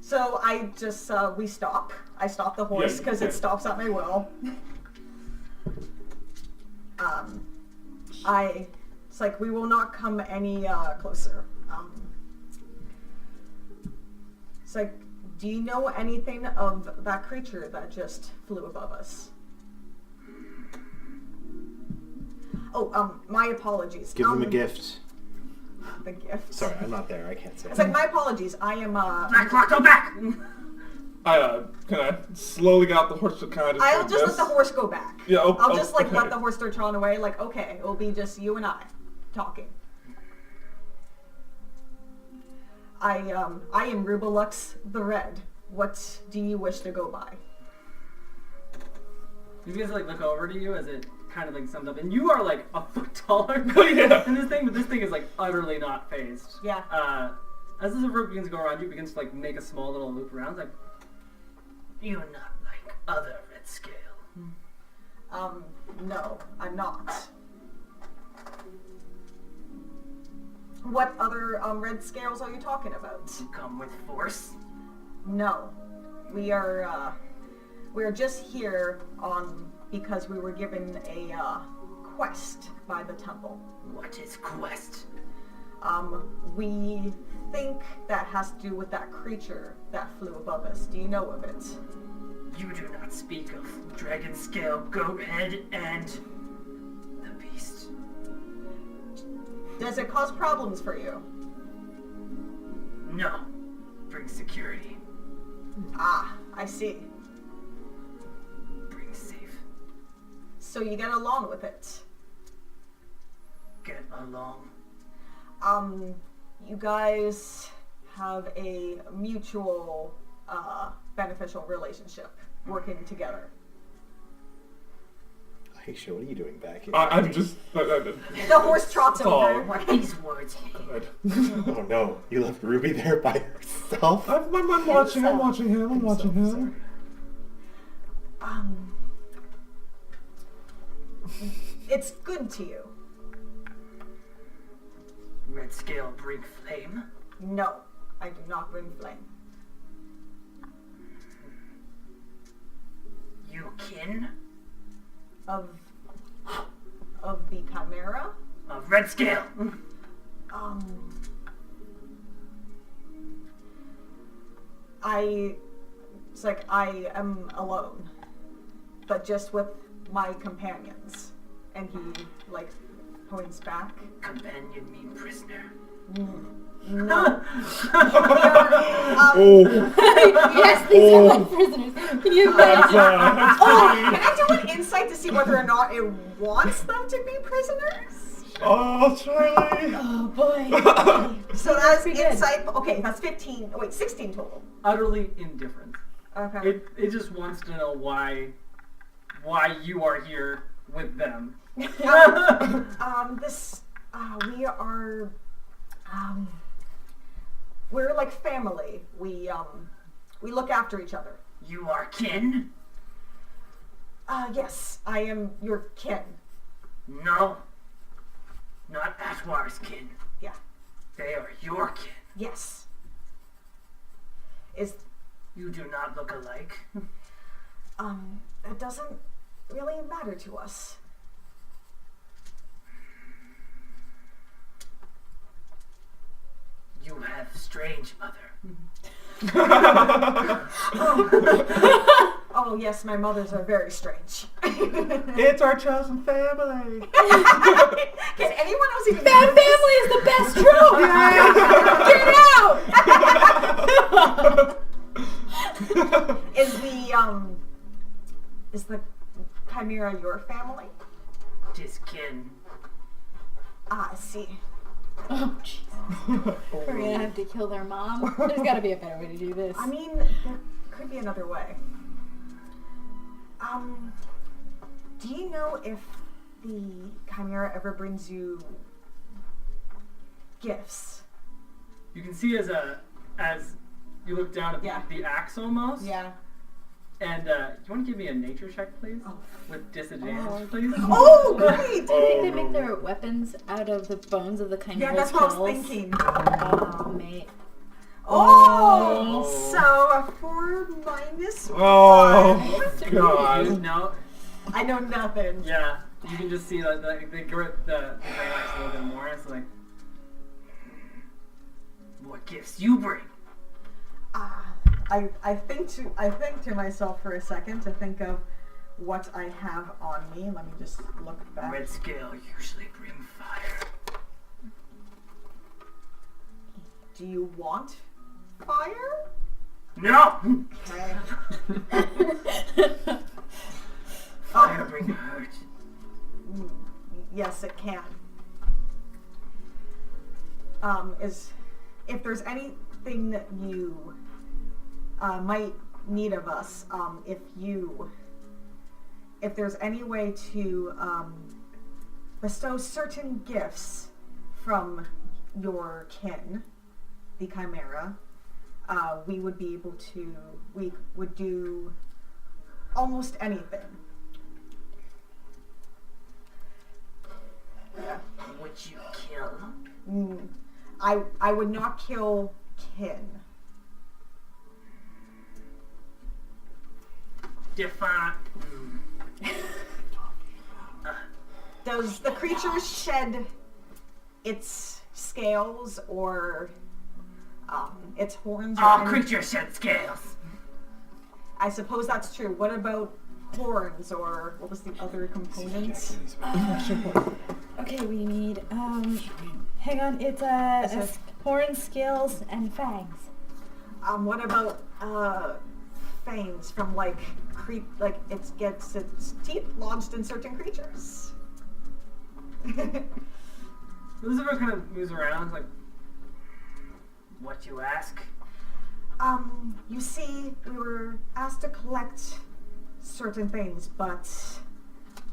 So I just we stop. I stop the horse Yeah, because yeah. it stops at my will. It's like we will not come any closer. It's like, do you know anything of that creature that just flew above us? Oh, my apologies. Give them a gift. The gift. Sorry, I'm not there. I can't say It's like, my apologies. I am Black Cloth, go back! I kind of slowly got off the horse to kind of. I'll just let the horse go back. Yeah, I'll just like okay. let the horse start trotting away. Like, okay, it'll be just you and I talking. I am Rubalux the Red. What do you wish to go by? You guys like look over to you as it kind of like sums up, and you are like a foot taller Yeah. than this thing, but this thing is like utterly not phased. Yeah. As this rope begins to go around you, it begins to like make a small little loop around. It's like, you're not like other Red Scale. No, I'm not. What other red scales are you talking about? You come with force. No, we're just here because we were given a quest by the temple. What is quest? We think that has to do with that creature that flew above us. Do you know of it? You do not speak of Dragon Scale, Goat Head, and the Beast. Does it cause problems for you? No. Bring security. Ah, I see. Bring safe. So you get along with it. Get along. You guys have a mutual, beneficial relationship working together. Aisha, what are you doing back here? I'm just. The horse trots Oh. over. What are these words? Good. Oh no, you left Ruby there by herself? I'm watching. I'm watching him. I'm watching him. It's good to you. Red scale bring flame? No, I do not bring flame. You kin? Of the chimera? Of red scale. It's like I am alone, but just with my companions. And he, like, points back. Companion mean prisoner. No. Yes, these are my prisoners. Can you imagine? Can I do an insight to see whether or not it wants them to be prisoners? Oh, Charlie! Oh boy. So that's Pretty good. insight. Okay, that's 16 total. Utterly indifferent. Okay. It just wants to know why you are here with them. We are, we're like family. We look after each other. You are kin? Yes, I am your kin. No. Not Atwar's kin. Yeah. They are your kin. Yes. You do not look alike. It doesn't really matter to us. You have strange mother. Oh yes, my mothers are very strange. It's our chosen family! Can anyone else even That family is the best trope! Get out! Is the chimera your family? Tis kin. Ah, I see. Oh jeez. We're gonna have to kill their mom. There's gotta be a better way to do this. I mean, there could be another way. Do you know if the chimera ever brings you gifts? You can see as you look down at Yeah. the axe almost. Yeah. And you want to give me a nature check, please? Oh. With disadvantage, please? Oh, great! Do you think they make their weapons out of the bones of the chimera's Yeah, that's what I was skulls? thinking. Oh, mate. Oh! So a 4 minus 1. Oh, You God. know, I know nothing. yeah. You can just see that they grip the grain axe a little bit more. It's like, what gifts you bring? I think to myself for a second to think of what I have on me. Let me just look back. Red scale usually bring fire. Do you want fire? No! Okay. Fire bring hurt. Yes, it can. If there's anything that you might need of us, if there's any way to bestow certain gifts from your kin, the chimera, we would be able to. We would do almost anything. Would you kill? I would not kill kin. Define. Does the creature shed its scales or its horns? Or All any- creatures shed scales. I suppose that's true. What about horns or what was the other components? Okay, we need, hang on, it's horns, scales, and fangs. What about fangs from like it gets its teeth lodged in certain creatures? Lucifer kind of moves around. It's like, what you ask? You see, we were asked to collect certain things, but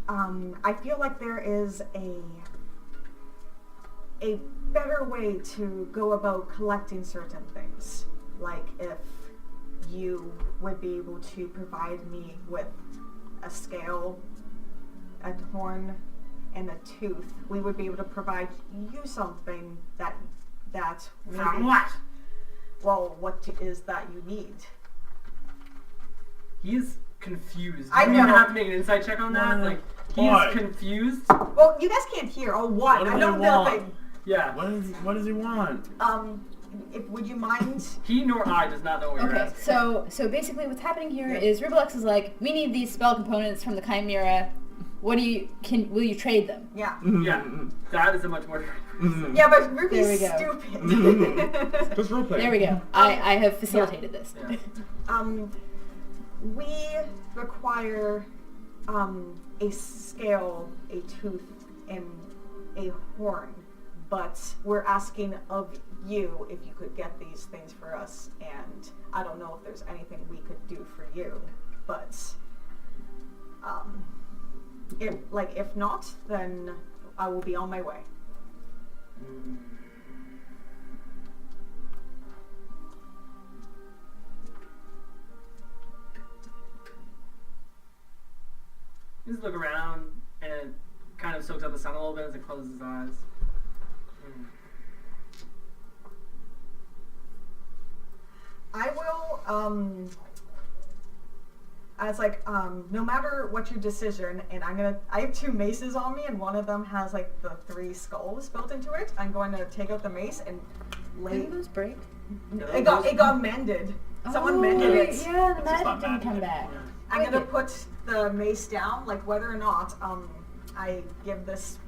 I feel like there is a better way to go about collecting certain things. Like if you would be able to provide me with a scale, a horn, and a tooth, we would be able to provide you something that From what? Well, what is that you need? He's confused. I You don't even know. have to make an insight check on that. Like, Why? he's confused. Well, you guys can't hear. Oh, what? What I do know they the want? thing. Yeah. What does he want? Would you mind? He nor I does not know what you're Okay, asking. so basically what's happening here is Rubelux is like, we need these spell components from the chimera. Will you trade them? Yeah. Yeah, that is a much more. Yeah, but There we Ruby's go. stupid. Just roleplay. There we go. I have facilitated this. Yeah. We require a scale, a tooth, and a horn, but we're asking of you if you could get these things for us, and I don't know if there's anything we could do for you, but if not, then I will be on my way. He just look around and kind of soaks up the sun a little bit as he closes his eyes. I will, no matter what your decision, and I have 2 maces on me, and one of them has, like, the 3 skulls built into it. I'm going to take out the mace and lay... Didn't those break? It got mended. Someone mended it. Yeah, the It's just magic not didn't come magic. back. I'm gonna Wicked. put the mace down, like, whether or not, I give this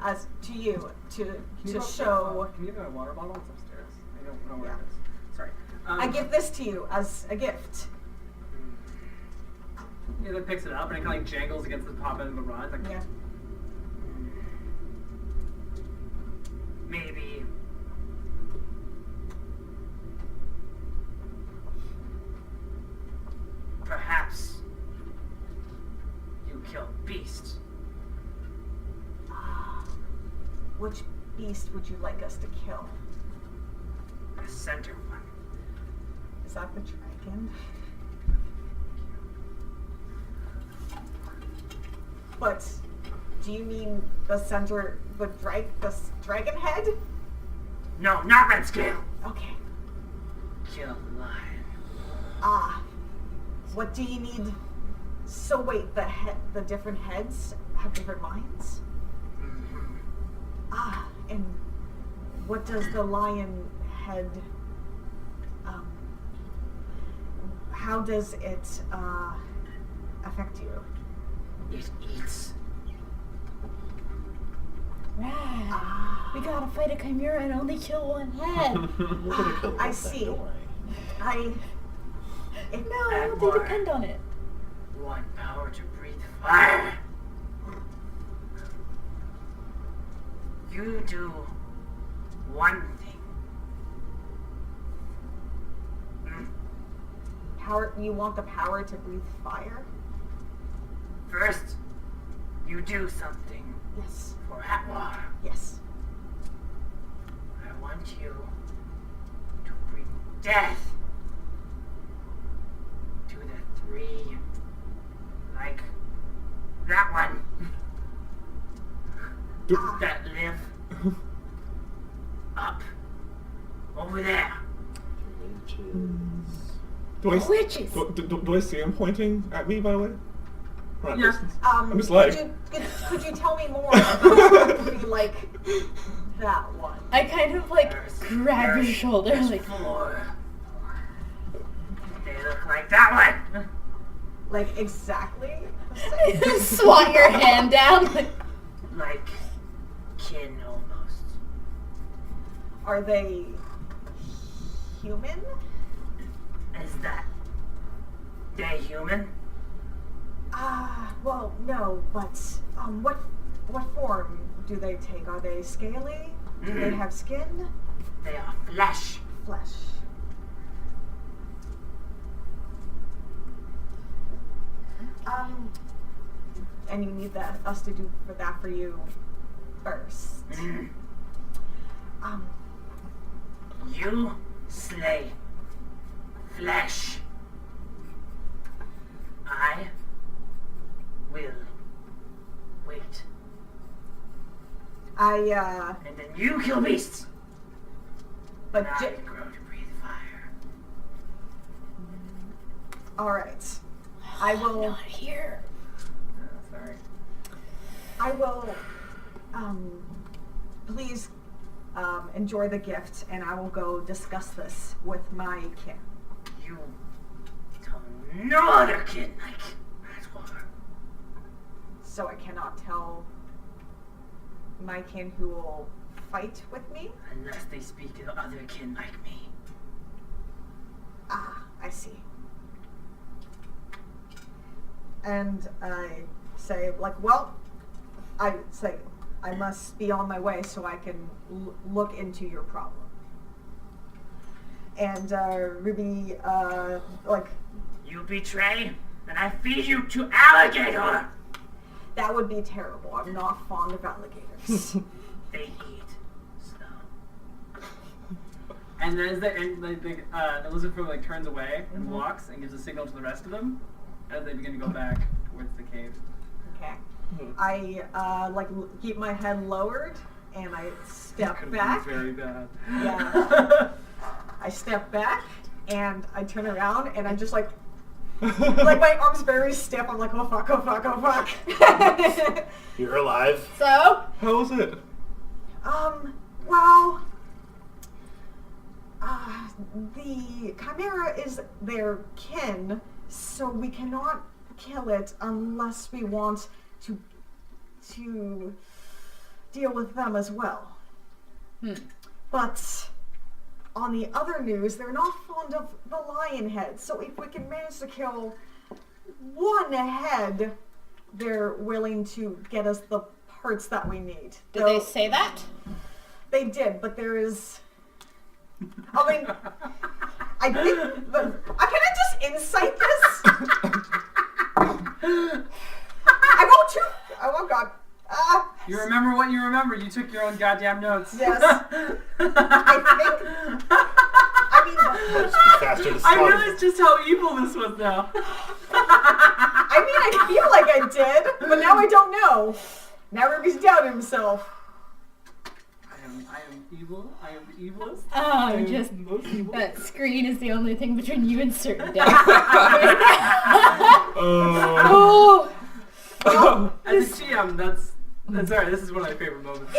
as to you to show... Can you give me a water bottle? It's upstairs. I don't know where Yeah. it is. Sorry. I give this to you as a gift. He then picks it up and it kind of like jangles against the top end of the rod. Like, Yeah. maybe. Perhaps you killed beasts. Which beast would you like us to kill? The center one. Is that the dragon? But do you mean the center, the dragon head? No, not red scale. Okay. Kill the lion. Ah. What do you need? So wait, the different heads have different minds? Ah, and what does the lion head, how does it, affect you? It eats. Right. We gotta fight a chimera and only kill one head. We're gonna kill I this thing, see. don't worry. No, they depend on it. One power to breathe fire. You do one thing. Power, you want the power to breathe fire? First, you do something Yes. for Atwar. Yes. I want you to bring death to the 3, like that one, that live up over there. Do I, Witches. do I see him pointing at me, by the way? Or at Yeah. distance? I'm just like... Could you tell me more about somebody like that one? I kind of like grab your shoulder, like, 4. They look like that one. Like exactly the same? swat your hand down. Like, Like kin almost. Are they human? Is that they human? Well, no, but what form do they take? Are they scaly? Do they have skin? They are flesh. Flesh. And you need us to do that for you first. You slay flesh. I will wait And then you kill beasts. But I grow to breathe fire. all right. I will. Not here. Sorry. I will. Please enjoy the gift, and I will go discuss this with my kin. You tell no other kid like Nightwater. So I cannot tell my kin who will fight with me? Unless they speak to other kin like me. Ah, I see. And I say, like, well, I say, I must be on my way so I can look into your problem. And Ruby, like... You betray, and I feed you to alligator! That would be terrible. I'm not fond of alligators. They eat snow. And then the lizard folk like turns away and walks and gives a signal to the rest of them as they begin to go back towards the cave. Okay. I like keep my head lowered and I step Could back. be very bad. Yeah. I step back and I turn around and I'm just like my arms very stiff. I'm like, oh fuck, oh fuck, oh fuck. You're alive. So, How was it? Well, the chimera is their kin, so we cannot kill it unless we want to deal with them as well. But on the other news, they're not fond of the lion head, so if we can manage to kill one head, they're willing to get us the parts that we need. did they say that? They did, but there is... I mean, I think... Can I just insight this? I rolled 2... Oh, God. You remember what you remember. You took your own goddamn notes. Yes. I think... Faster to I start. realized just how evil this was now. I feel like I did, but now I don't know. Now Ruby's doubting himself. I am evil. I am the evilest. Oh, I am just most evil. that screen is the only thing between you and certain death. Oh. Oh, As a GM, that's alright. This is one of my favorite moments.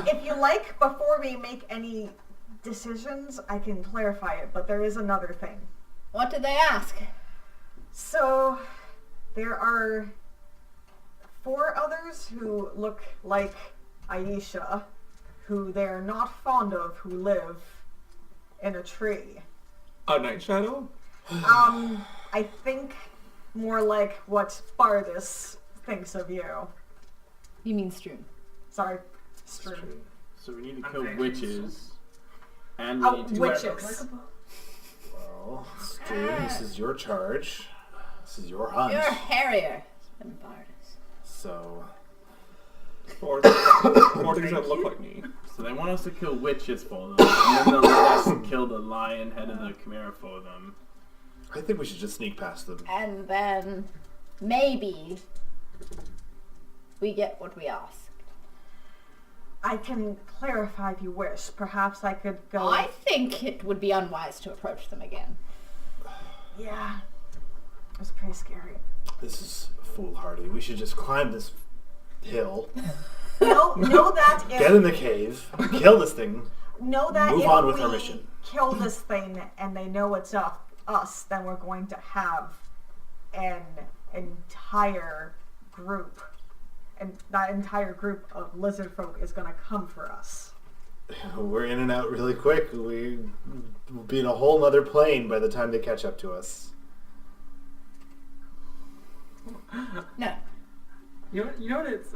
If you like, before we make any decisions, I can clarify it, but there is another thing. what did they ask? So, there are 4 others who look like Aisha, who they're not fond of, who live in a tree. A night shadow? I think more like what Bardus thinks of you. You mean Strun. Sorry, Strun. So we need to I'm kill very witches. And we Oh, need to... witches. Well, Stu, this is your charge. This is your hunt. You're hairier than Bardus. So, Or things that look like me. So they want us to kill witches for them. And then they'll let us kill the lion head of the chimera for them. I think we should just sneak past them. And then maybe we get what we asked. I can clarify if you wish. Perhaps I could go... I think it would be unwise to approach them again. Yeah. It was pretty scary. This is foolhardy. We should just climb this hill, Know that if... get in the cave, kill this thing. Know that Move if on with we our mission. kill this thing and they know it's us, then we're going to have an entire group. And that entire group of lizard folk is going to come for us. We're in and out really quick. We will be in a whole nother plane by the time they catch up to us. No. You know what it's...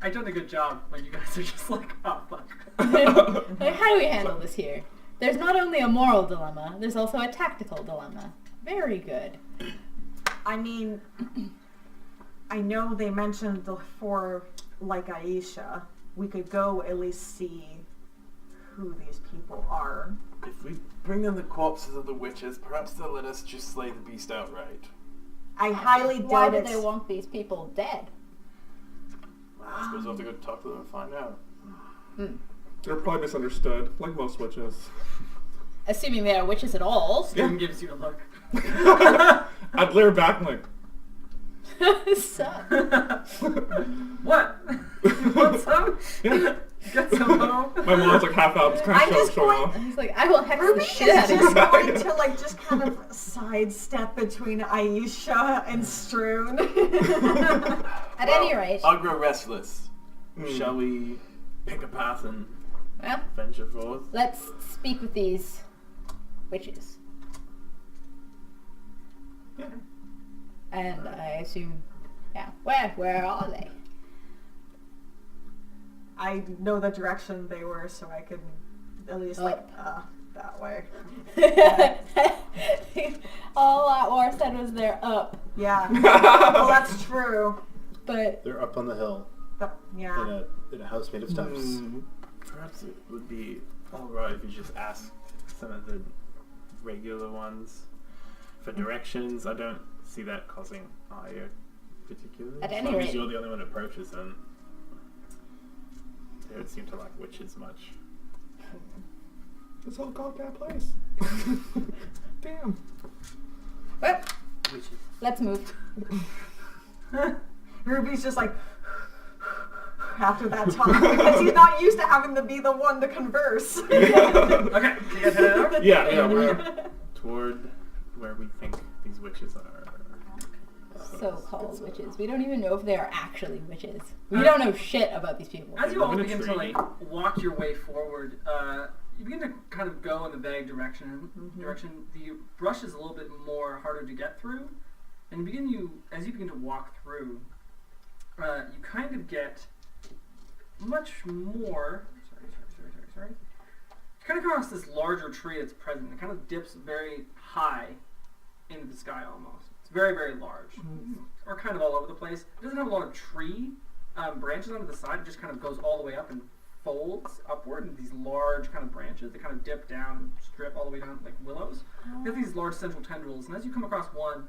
I've done a good job when you guys are just like, oh, fuck. How do we handle this here? There's not only a moral dilemma, there's also a tactical dilemma. Very good. I mean, I know they mentioned the 4 like Aisha. We could go at least see who these people are. If we bring them the corpses of the witches, perhaps they'll let us just slay the beast outright. I highly Why doubt do it. they want these people dead? I suppose we'll have to go talk to them and find out. They're probably misunderstood, like most witches. Assuming they are witches at all. Strun gives you a look. I'd glare back and Sup? What? You want some? Get some home? my mom's like half out, just kind I'm of just showing going- off. He's like, I will hex the Ruby shit out is of just you. going to like just kind of sidestep between Aisha and Strun. At any rate, I'll grow restless. Shall we pick a path and well, venture forth? let's speak with these witches. Yeah. And I assume, yeah, where are they? I know the direction they were, so I could at least like that way. All that war said was they're up, Yeah. Well, that's true. but They're up on the hill Yeah. in a house made of steps. Perhaps it would be alright if you just asked some of the regular ones for directions. I don't see that causing ire particularly. At As any long as rate- you're the only one who approaches them. They don't seem to like witches much. This whole goddamn place. Damn. well, Witches. let's move. Ruby's just like after that talk because he's not used to having to be the one to converse. Okay, so you guys headed out? Yeah, we're Toward where we think these witches are. So-called witches. We don't even know if they are actually witches. We don't know shit about these people. As you live all in a begin to tree. like walk your way forward, you begin to kind of go in the vague direction. The brush is a little bit more harder to get through, and as you begin to walk through, you kind of get much more. Sorry. You kind of come across this larger tree that's present. It kind of dips very high into the sky almost. It's very, very large, or kind of all over the place. It doesn't have a lot of tree branches onto the side. It just kind of goes all the way up and folds upward in these large kind of branches that kind of dip down and strip all the way down like willows. They have these large central tendrils, and as you come across one,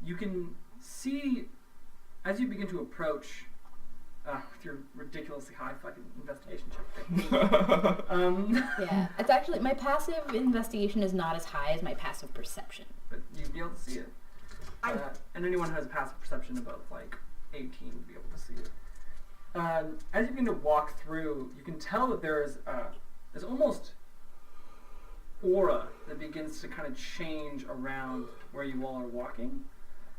you can see, as you begin to approach, with your ridiculously high fucking investigation check thing. Yeah, it's actually, my passive investigation is not as high as my passive perception. But you'd be able to see it. And anyone who has a passive perception above like 18 would be able to see it. As you begin to walk through, you can tell that there's almost aura that begins to kind of change around where you all are walking.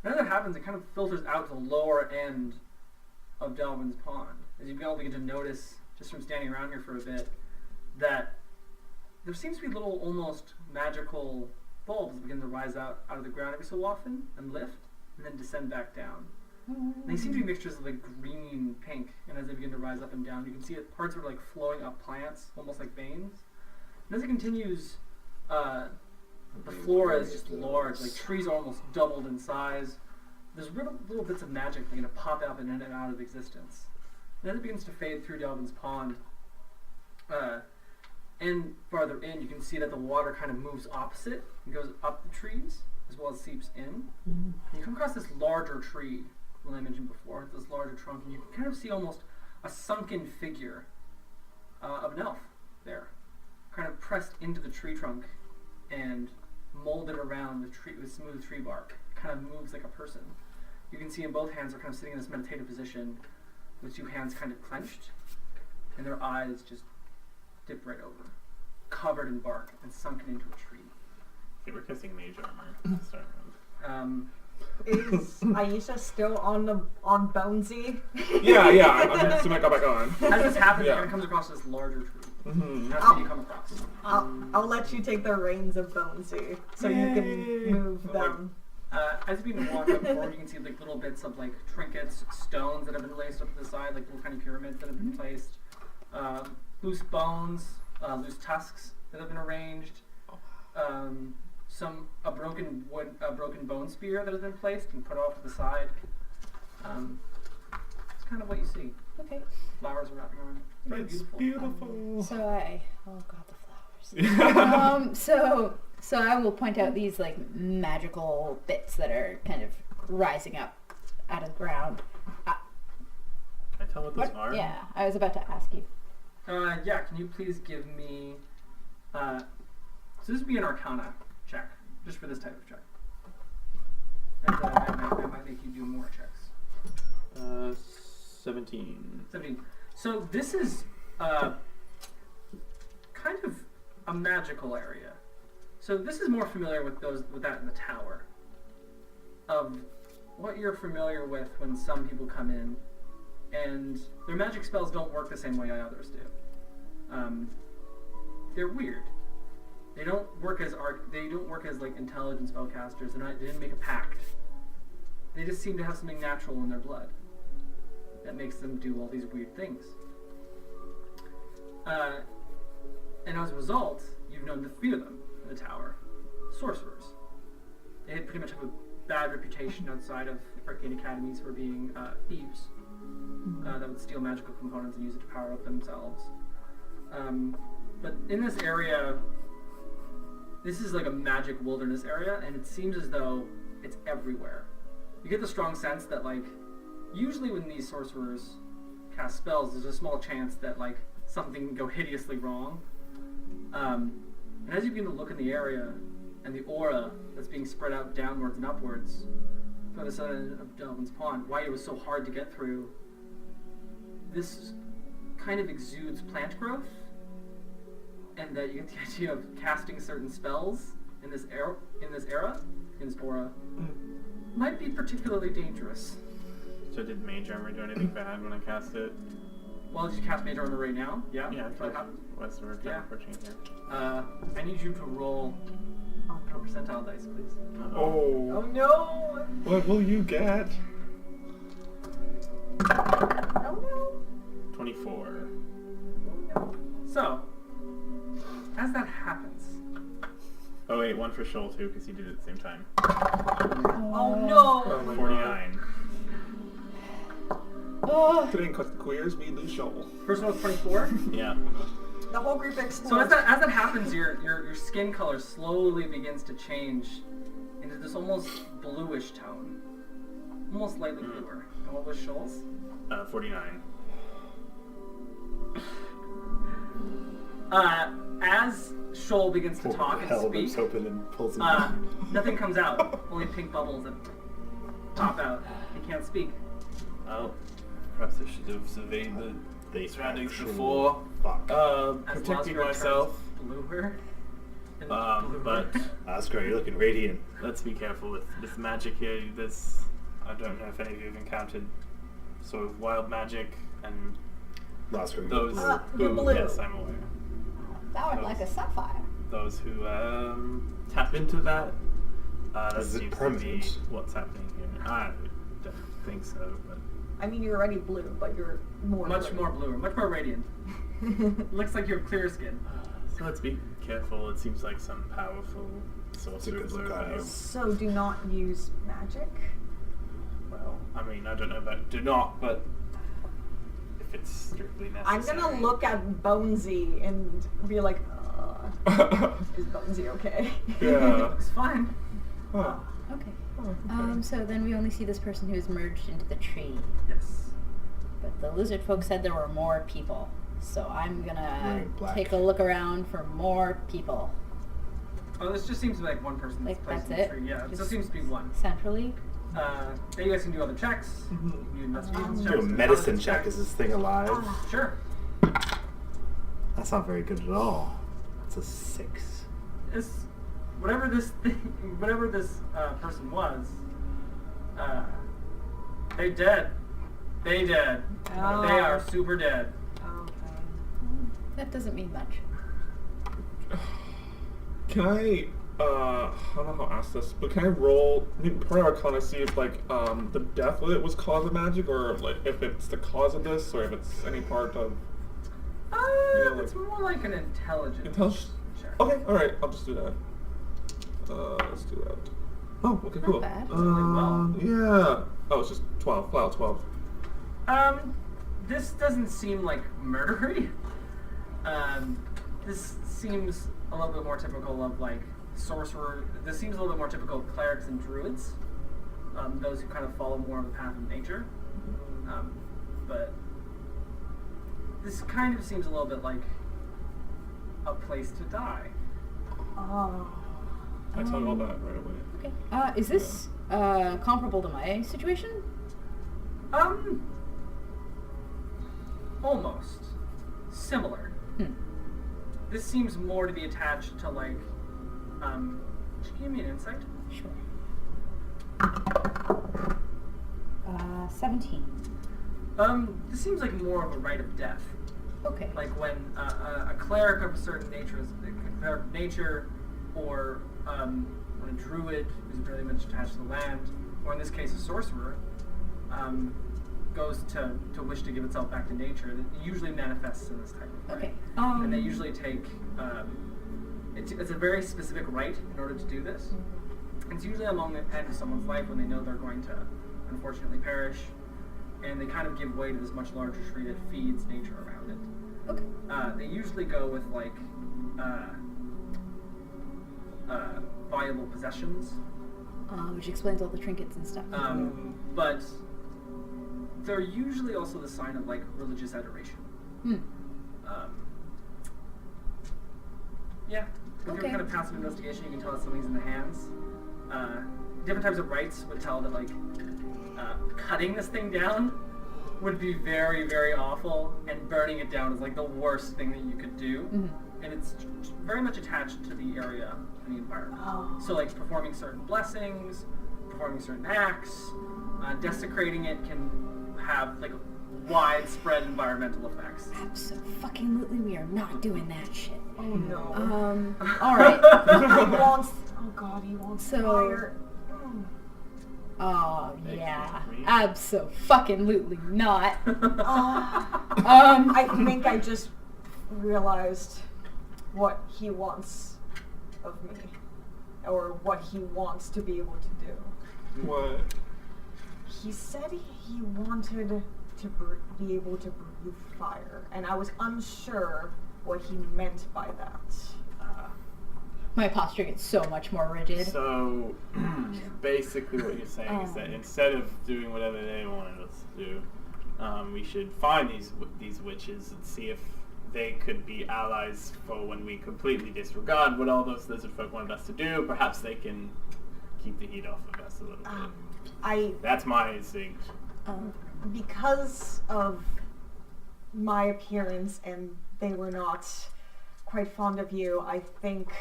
And as that happens, it kind of filters out to the lower end of Delvin's Pond. As you all begin to notice, just from standing around here for a bit, that there seems to be little almost magical bulbs that begin to rise out of the ground every so often and lift and then descend back down. And they seem to be mixtures of like green, pink, and as they begin to rise up and down, you can see it, parts are like flowing up plants, almost like veins. And as it continues, the flora is just large, like trees are almost doubled in size. There's little bits of magic beginning to pop up in and out of existence. And as it begins to fade through Delvin's Pond, and farther in, you can see that the water kind of moves opposite and goes up the trees as well as seeps in. And you come across this larger tree, that I mentioned before, this larger trunk, and you can kind of see almost a sunken figure of an elf there, kind of pressed into the tree trunk and molded around the tree with smooth tree bark. It kind of moves like a person. You can see in both hands are kind of sitting in this meditative position with two hands kind of clenched, and their eyes just dip right over, covered in bark and sunken into a tree. Okay, we're kissing mage armor. Start round. Is Aisha still on Bonesy? Yeah. I'm assuming I got back on. As this happens, Yeah. it kind of comes across this larger tree. Mm-hmm. That's what you come across. I'll let you take the reins of Bonesy so you can move them. As you begin to walk up forward, you can see like little bits of like trinkets, stones that have been laced up to the side, like little kind of pyramids that have been placed, loose bones, loose tusks that have been arranged, a broken bone spear that has been placed and put off to the side. It's kind of what you see. Okay. Flowers are wrapping around. It's very It's beautiful. beautiful. Oh god, the flowers. So I will point out these like magical bits that are kind of rising up out of the ground. I tell what those are? Yeah, I was about to ask you. Yeah, can you please give me... so this would be an Arcana check, just for this type of check. And I might make you do more checks. 17. 17. So this is kind of a magical area. So this is more familiar with that in the tower. Of what you're familiar with when some people come in, and their magic spells don't work the same way others do. They're weird. They don't work as like intelligent spellcasters. They didn't make a pact. They just seem to have something natural in their blood that makes them do all these weird things. And as a result, you've known to fear them in the tower. Sorcerers. They pretty much have a bad reputation outside of arcane academies for being thieves that would steal magical components and use it to power up themselves. But in this area, this is like a magic wilderness area, and it seems as though it's everywhere. You get the strong sense that, like, usually when these sorcerers cast spells, there's a small chance that, like, something can go hideously wrong. And as you begin to look in the area, and the aura that's being spread out downwards and upwards from the side of Delvin's Pond, why it was so hard to get through, this kind of exudes plant growth, and that you get the idea of casting certain spells in this aura, might be particularly dangerous. So did Mage Armor do anything bad when I cast it? Well, did you cast Mage Armor right now? Yeah? Yeah, That's what happened. what's the word? Yeah. Approaching here. I need you to roll a percentile dice, please. Oh no! What will you get? Oh no! 24. So, as that happens, Oh wait, one for Shoal too, because he did it at the same time. Oh no! Oh my 49. Oh, Today in Cut the Queers, we lose Shoal. first one was 24. Yeah. The whole group explodes. So as that happens, your skin color slowly begins to change into this almost bluish tone, almost lightly bluer. And what was Shoal's? 49. As Shoal begins to talk and Hell, speak, open and pulls him nothing comes out. Only pink bubbles that pop out. He can't speak. Well, perhaps I should have surveyed the surroundings before As protecting Lasgra myself. turns bluer and But Oscar, you're looking radiant. let's be careful with this magic here. I don't know if any of you have encountered sort of wild magic and Oscar, you're those blue. You're blue. yes, I'm aware. that would like a sapphire. Those who tap into that. That Is it seems to permanent? be what's happening here. I don't think so, but I mean, you're already blue, but you're more. much more bluer, much more radiant. Looks like you have clear skin. so let's be careful. It seems like some powerful sorcerer good blew look on out. you. So do not use magic. Well, I mean, I don't know about do not, but if it's strictly I'm necessary. gonna look at Bonesy and be like, is Bonesy okay? Yeah. Looks fine. Huh. Okay. Oh, okay. So then we only see this person who is merged into the tree. Yes. But the lizard folk said there were more people. So I'm gonna Wearing black. take a look around for more people. Oh, this just seems to be like one person that's Like, placed that's in the it? tree. Yeah, it Just- just seems to be one. Centrally. Then you guys can do other checks. You can do investigations checks. Do a medicine intelligence check. checks. Is this thing alive? Sure. That's not very good at all. It's a 6. Whatever this person was, they dead. They dead. Oh. They are super dead. Okay. That doesn't mean much. Can I don't know how to ask this, but can I roll, I mean, per Arcana, see if, like, the death of it was cause of magic, or, like, if it's the cause of this, or if it's any part of... Yeah, It's more like an intelligence Intelligence? check. Okay, alright, I'll just do that. Let's do that. Oh, okay, cool. bad. Yeah. Oh, it's just 12. Wow, 12. This doesn't seem like murdery. This seems a little bit more typical of like sorcerer. This seems a little bit more typical of clerics and druids. Those who kind of follow more of the path of nature. But This kind of seems a little bit like a place to die. Oh. I tell you all that right away. Okay. Is this comparable to my situation? Almost. Similar. This seems more to be attached to like, could you give me an insight? Sure. 17. This seems like more of a rite of death. Okay. Like when a cleric of a certain nature, or when a druid who's very much attached to the land, or in this case a sorcerer, goes to wish to give itself back to nature, it usually manifests in this type of way. Okay. And they usually take, it's a very specific rite in order to do this. It's usually along the end of someone's life when they know they're going to unfortunately perish, and they kind of give way to this much larger tree that feeds nature around it. Okay. They usually go with like valuable possessions, Which explains all the trinkets and stuff. but they're usually also the sign of like religious adoration. Yeah, if you're kind of passive investigation, you can tell that something's in the hands. Different types of rites would tell that like cutting this thing down would be very, very awful, and burning it down is like the worst thing that you could do. And it's very much attached to the area and the environment. So like performing certain blessings, performing certain acts, desecrating it can have like widespread environmental effects. Absolutely, we are not doing that shit. Oh no. Alright. He wants. Oh god, he wants So- fire. Oh, yeah. Abso-fucking-lutely not. I think I just realized what he wants of me. Or what he wants to be able to do. What? He said he wanted to be able to breathe fire, and I was unsure what he meant by that. My posture gets so much more rigid. So, basically what you're saying is that instead of doing whatever they wanted us to do, we should find these witches and see if they could be allies for when we completely disregard what all those lizard folk wanted us to do. Perhaps they can keep the heat off of us a little bit. That's my instinct. Because of my appearance and they were not quite fond of you, I think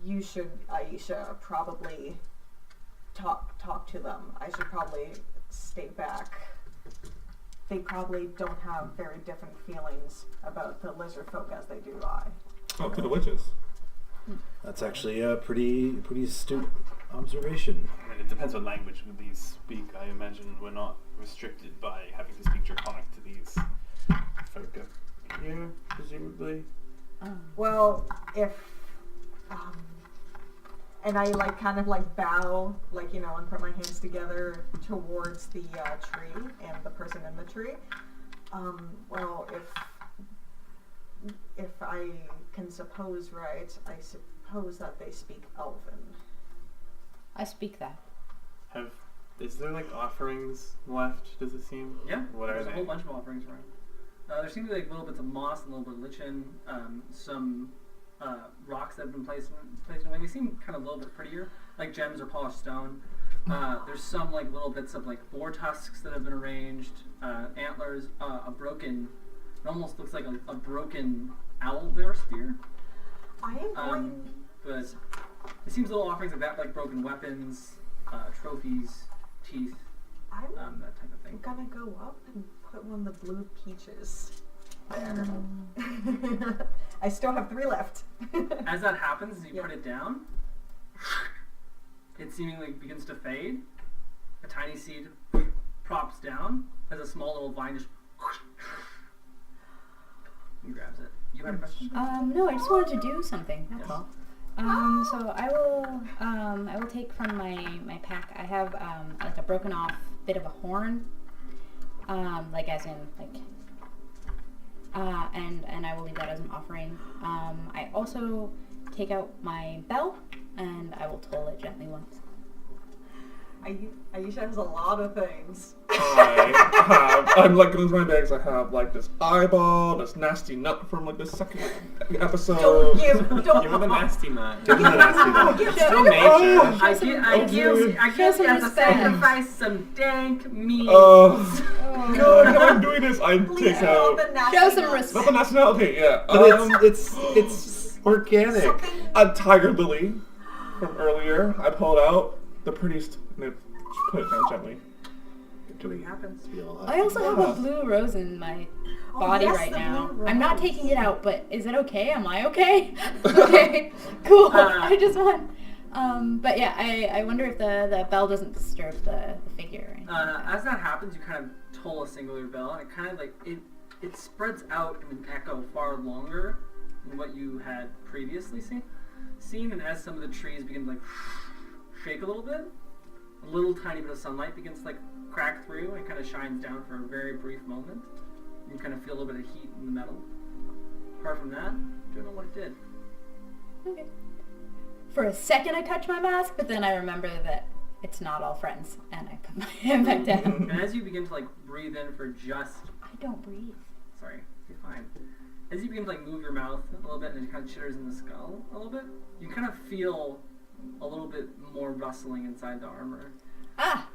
you should, Aisha, probably talk to them. I should probably stay back. They probably don't have very different feelings about the lizard folk as they do I. Oh, to the witches. That's actually a pretty astute observation. I mean, it depends what language these speak. I imagine we're not restricted by having to speak Draconic to these folk up here, presumably. Well, if and I kind of bow, and put my hands together towards the tree and the person in the tree. Well, if I can suppose right, I suppose that they speak Elven. I speak that. Is there offerings left? Does it seem? Yeah, What are there's they? a whole bunch of offerings around. There seem to be little bits of moss and a little bit of lichen, some rocks that have been placed away. They seem kind of a little bit prettier, like gems or polished stone. There's some little bits of boar tusks that have been arranged, antlers, a broken, it almost looks like a broken owl bear spear. I am going. But it seems little offerings of that, like broken weapons, trophies, teeth, that type of thing. I'm gonna go up and put one of the blue peaches there. I still have 3 left. As that happens, as you put it down, it seemingly begins to fade. A tiny seed props down as a small little vine just and grabs it. You had a question? No, I just wanted to do something. That's all. So I will take from my pack. I have a broken off bit of a horn, and I will leave that as an offering. I also take out my bell and I will toll it gently once. Aisha has a lot of things. I'm like going through my bags. I have like this eyeball, this nasty nut from like the second episode. Don't Give her the nasty nut. Give me the nasty one. It's still nature. I guess you have to respect. sacrifice some dank meat. God, how am I doing this? I Please take hold out. the nasty Show some nuts. Not respect. the nasty nut. Okay, yeah. But it's organic. Something. A tiger lily from earlier. I pulled out the prettiest. And I put it down gently. Do we happens. feel I also have a blue rose in my body yes, right the now. blue I'm not rose. taking it out, but is it okay? Am I okay? Okay, cool. I just want. But yeah, I wonder if the bell doesn't disturb the figure. Or anything like that. As that happens, you kind of toll a singular bell, and it kind of like it spreads out in an echo far longer than what you had previously seen. And as some of the trees begin to like shake a little bit, a little tiny bit of sunlight begins to like crack through and kind of shines down for a very brief moment. You kind of feel a little bit of heat in the metal. Apart from that, don't know what it did. Okay. For a second, I touch my mask, but then I remember that it's not all friends, and I put my hand back down. And as you begin to like breathe in for just I don't breathe. sorry, you're fine. As you begin to like move your mouth a little bit and it kind of chitters in the skull a little bit, you kind of feel a little bit more rustling inside the armor. Ah.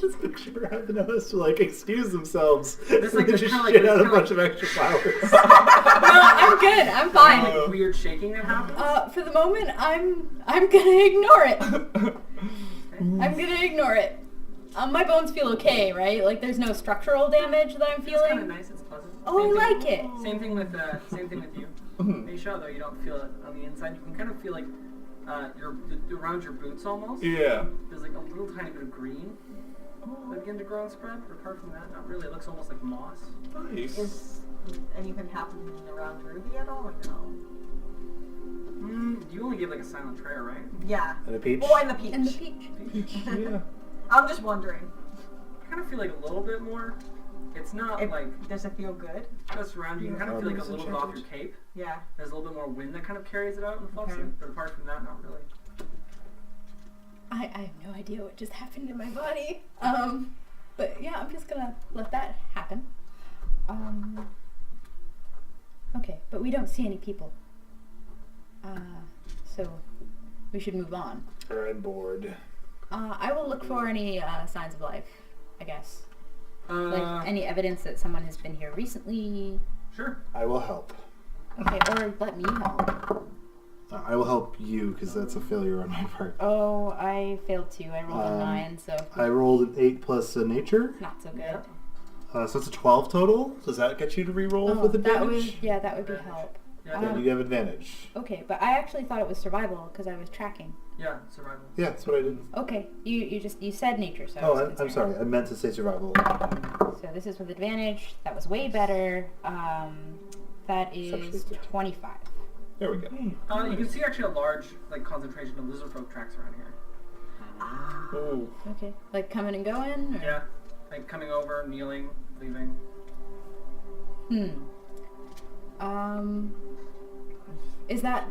Just picture having us like excuse themselves. There's, like, and this just kinda, like, shit this out a kinda, bunch of extra flowers. No, I'm good. I'm fine. Like weird shaking that happens. For the moment, I'm gonna ignore it. I'm gonna ignore it. My bones feel okay, right? Like there's no structural damage that I'm It's kind of feeling. nice. It's pleasant. Oh, Same I thing- like it. Same thing with you. Aisha, though you don't feel it on the inside. You can kind of feel like around your boots almost. Yeah. There's like a little tiny bit of green that begin to grow and spread. But apart from that, not really. It looks almost like moss. Nice. Is anything happening around Ruby at all, or no? You only give like a silent prayer, right? Yeah. And a peach. Oh, and the peach. And the peach. Yeah. I'm just wondering. I kind of feel like a little bit more. It's not like Does it feel good? just around you. You kind of feel like a little bit off your cape. Yeah. There's a little bit more wind that kind of carries it out and fluffs Okay. it. But apart from that, not really. I have no idea what just happened in my body. But yeah, I'm just gonna let that happen. Okay, but we don't see any people. So we should move on. I'm bored. I will look for any signs of life, I guess. Uh, Like any evidence that someone has been here recently. Sure. I will help. Okay, or let me help. I will help you because that's a failure on my part. Oh, I failed too. I rolled a 9, so I rolled an 8 plus a nature, not so good. Yeah. so it's a 12 total. Does that get you to re-roll with that would advantage? that would be help. Yeah. Then you have advantage. Okay, but I actually thought it was survival because I was tracking. Yeah. Survival. Yeah, that's what I did. Okay, you said nature, so I Oh, was I'm concerned. sorry. I meant to say survival. So this is with advantage. That was way better. That is 25. There we go. You can see actually a large like concentration of lizard folk tracks around here. Oh. Okay, like coming and going. Or? Yeah. Like coming over, kneeling, leaving. Is that?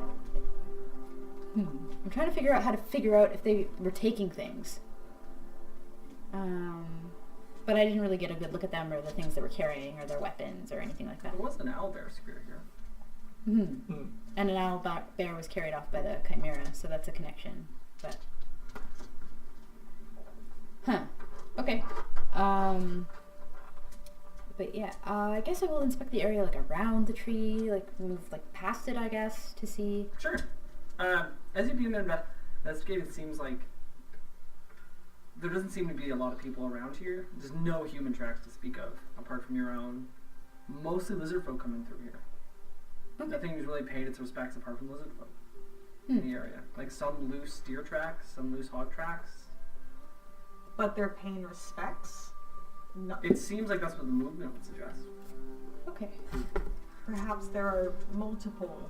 I'm trying to figure out how to figure out if they were taking things. But I didn't really get a good look at them or the things they were carrying or their weapons or anything like that. There was an owlbear spirit here. And an owl bear was carried off by the chimera, so that's a connection. But okay. But yeah, I guess I will inspect the area like around the tree, like move like past it, I guess, to see. Sure. As you begin to investigate, it seems like there doesn't seem to be a lot of people around here. There's no human tracks to speak of, apart from your own. Mostly lizard folk coming through here. Okay. Nothing's really paid its respects apart from lizard folk in the area. Like some loose deer tracks, some loose hog tracks. But they're paying respects? No. It seems like that's what the movement would suggest. Okay. Perhaps there are multiple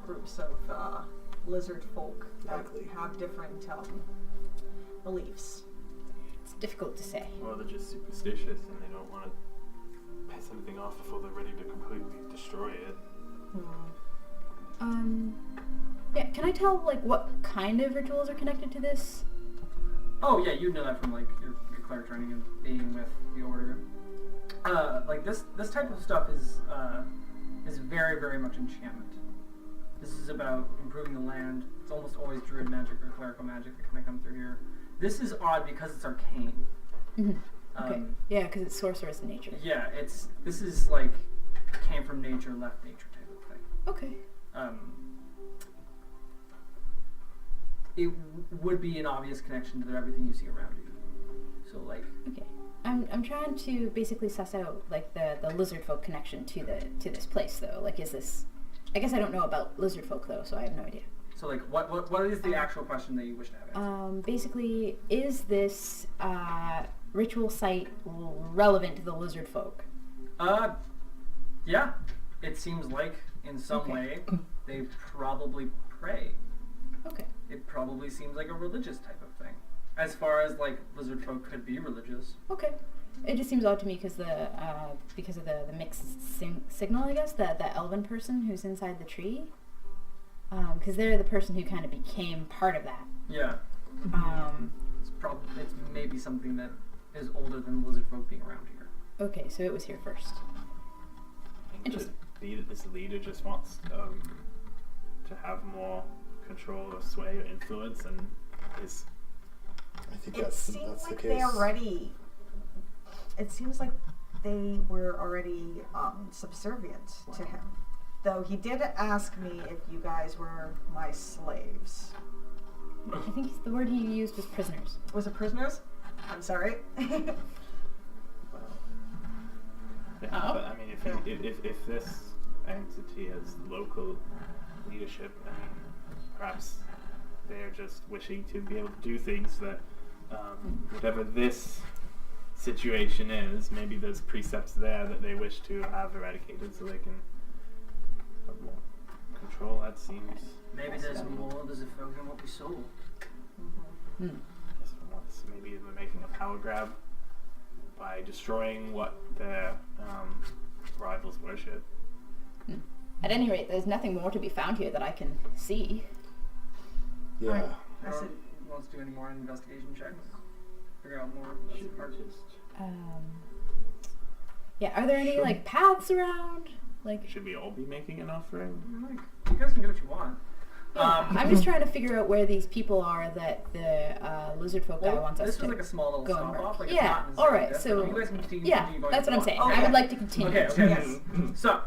groups of lizard folk that Likely. have different beliefs. It's difficult to say. Or they're just superstitious and they don't want to piss anything off before they're ready to completely destroy it. Yeah, can I I tell like what kind of rituals are connected to this? Oh yeah, you know that from like your cleric training and being with the order. Like this type of stuff is very, very much enchantment. This is about improving the land. It's almost always druid magic or clerical magic that kind of come through here. This is odd because it's arcane. Mm-hmm. Okay. Yeah, because it's sorceress in nature. Yeah, this is like came from nature, left nature type of thing. Okay. It would be an obvious connection to everything you see around you. So like. Okay. I'm trying to basically suss out like the lizard folk connection to this place though. Like, is this? I guess I don't know about lizard folk though, so I have no idea. So like, what is the actual question that you wish to have answered? Basically, is this ritual site relevant to the lizard folk? Yeah. It seems like in some way they probably pray. Okay. It probably seems like a religious type of thing. As far as like lizard folk could be religious. Okay. It just seems odd to me because of the mixed signal, I guess, that elven person who's inside the tree. Because they're the person who kind of became part of that. Yeah. It's maybe something that is older than the lizard folk being around here. Okay, so it was here first. Interesting. This leader just wants to have more control or sway or influence, and is. I think It that's seems the like case. they already. It seems like they were already subservient to him. Though he did ask me if you guys were my slaves. I think the word he used was prisoners. Was it prisoners? I'm sorry. Well, yeah, but I mean, if this entity has local leadership, I mean, perhaps they're just wishing to be able to do things that, whatever this situation is, maybe there's precepts there that they wish to have eradicated so they can have more control. That seems. Maybe there's more. There's a folk than what we saw. Just for once, maybe they're making a power grab by destroying what their rivals worship. At any rate, there's nothing more to be found here that I can see. Yeah. Right. Anyone wants to do any more investigation checks? Figure out more. That's hard. Yeah, are there any like paths around? Like, Should we all be making an offering? You guys can do what you want. I'm just trying to figure out where these people are that the lizard folk guy wants us this to was like a small little go and stop work. off. Like it's Yeah, not necessarily alright, this, so- but you guys can continue. Yeah, continue going that's what I'm if you saying. want. I would like to continue. Okay. Yes. So,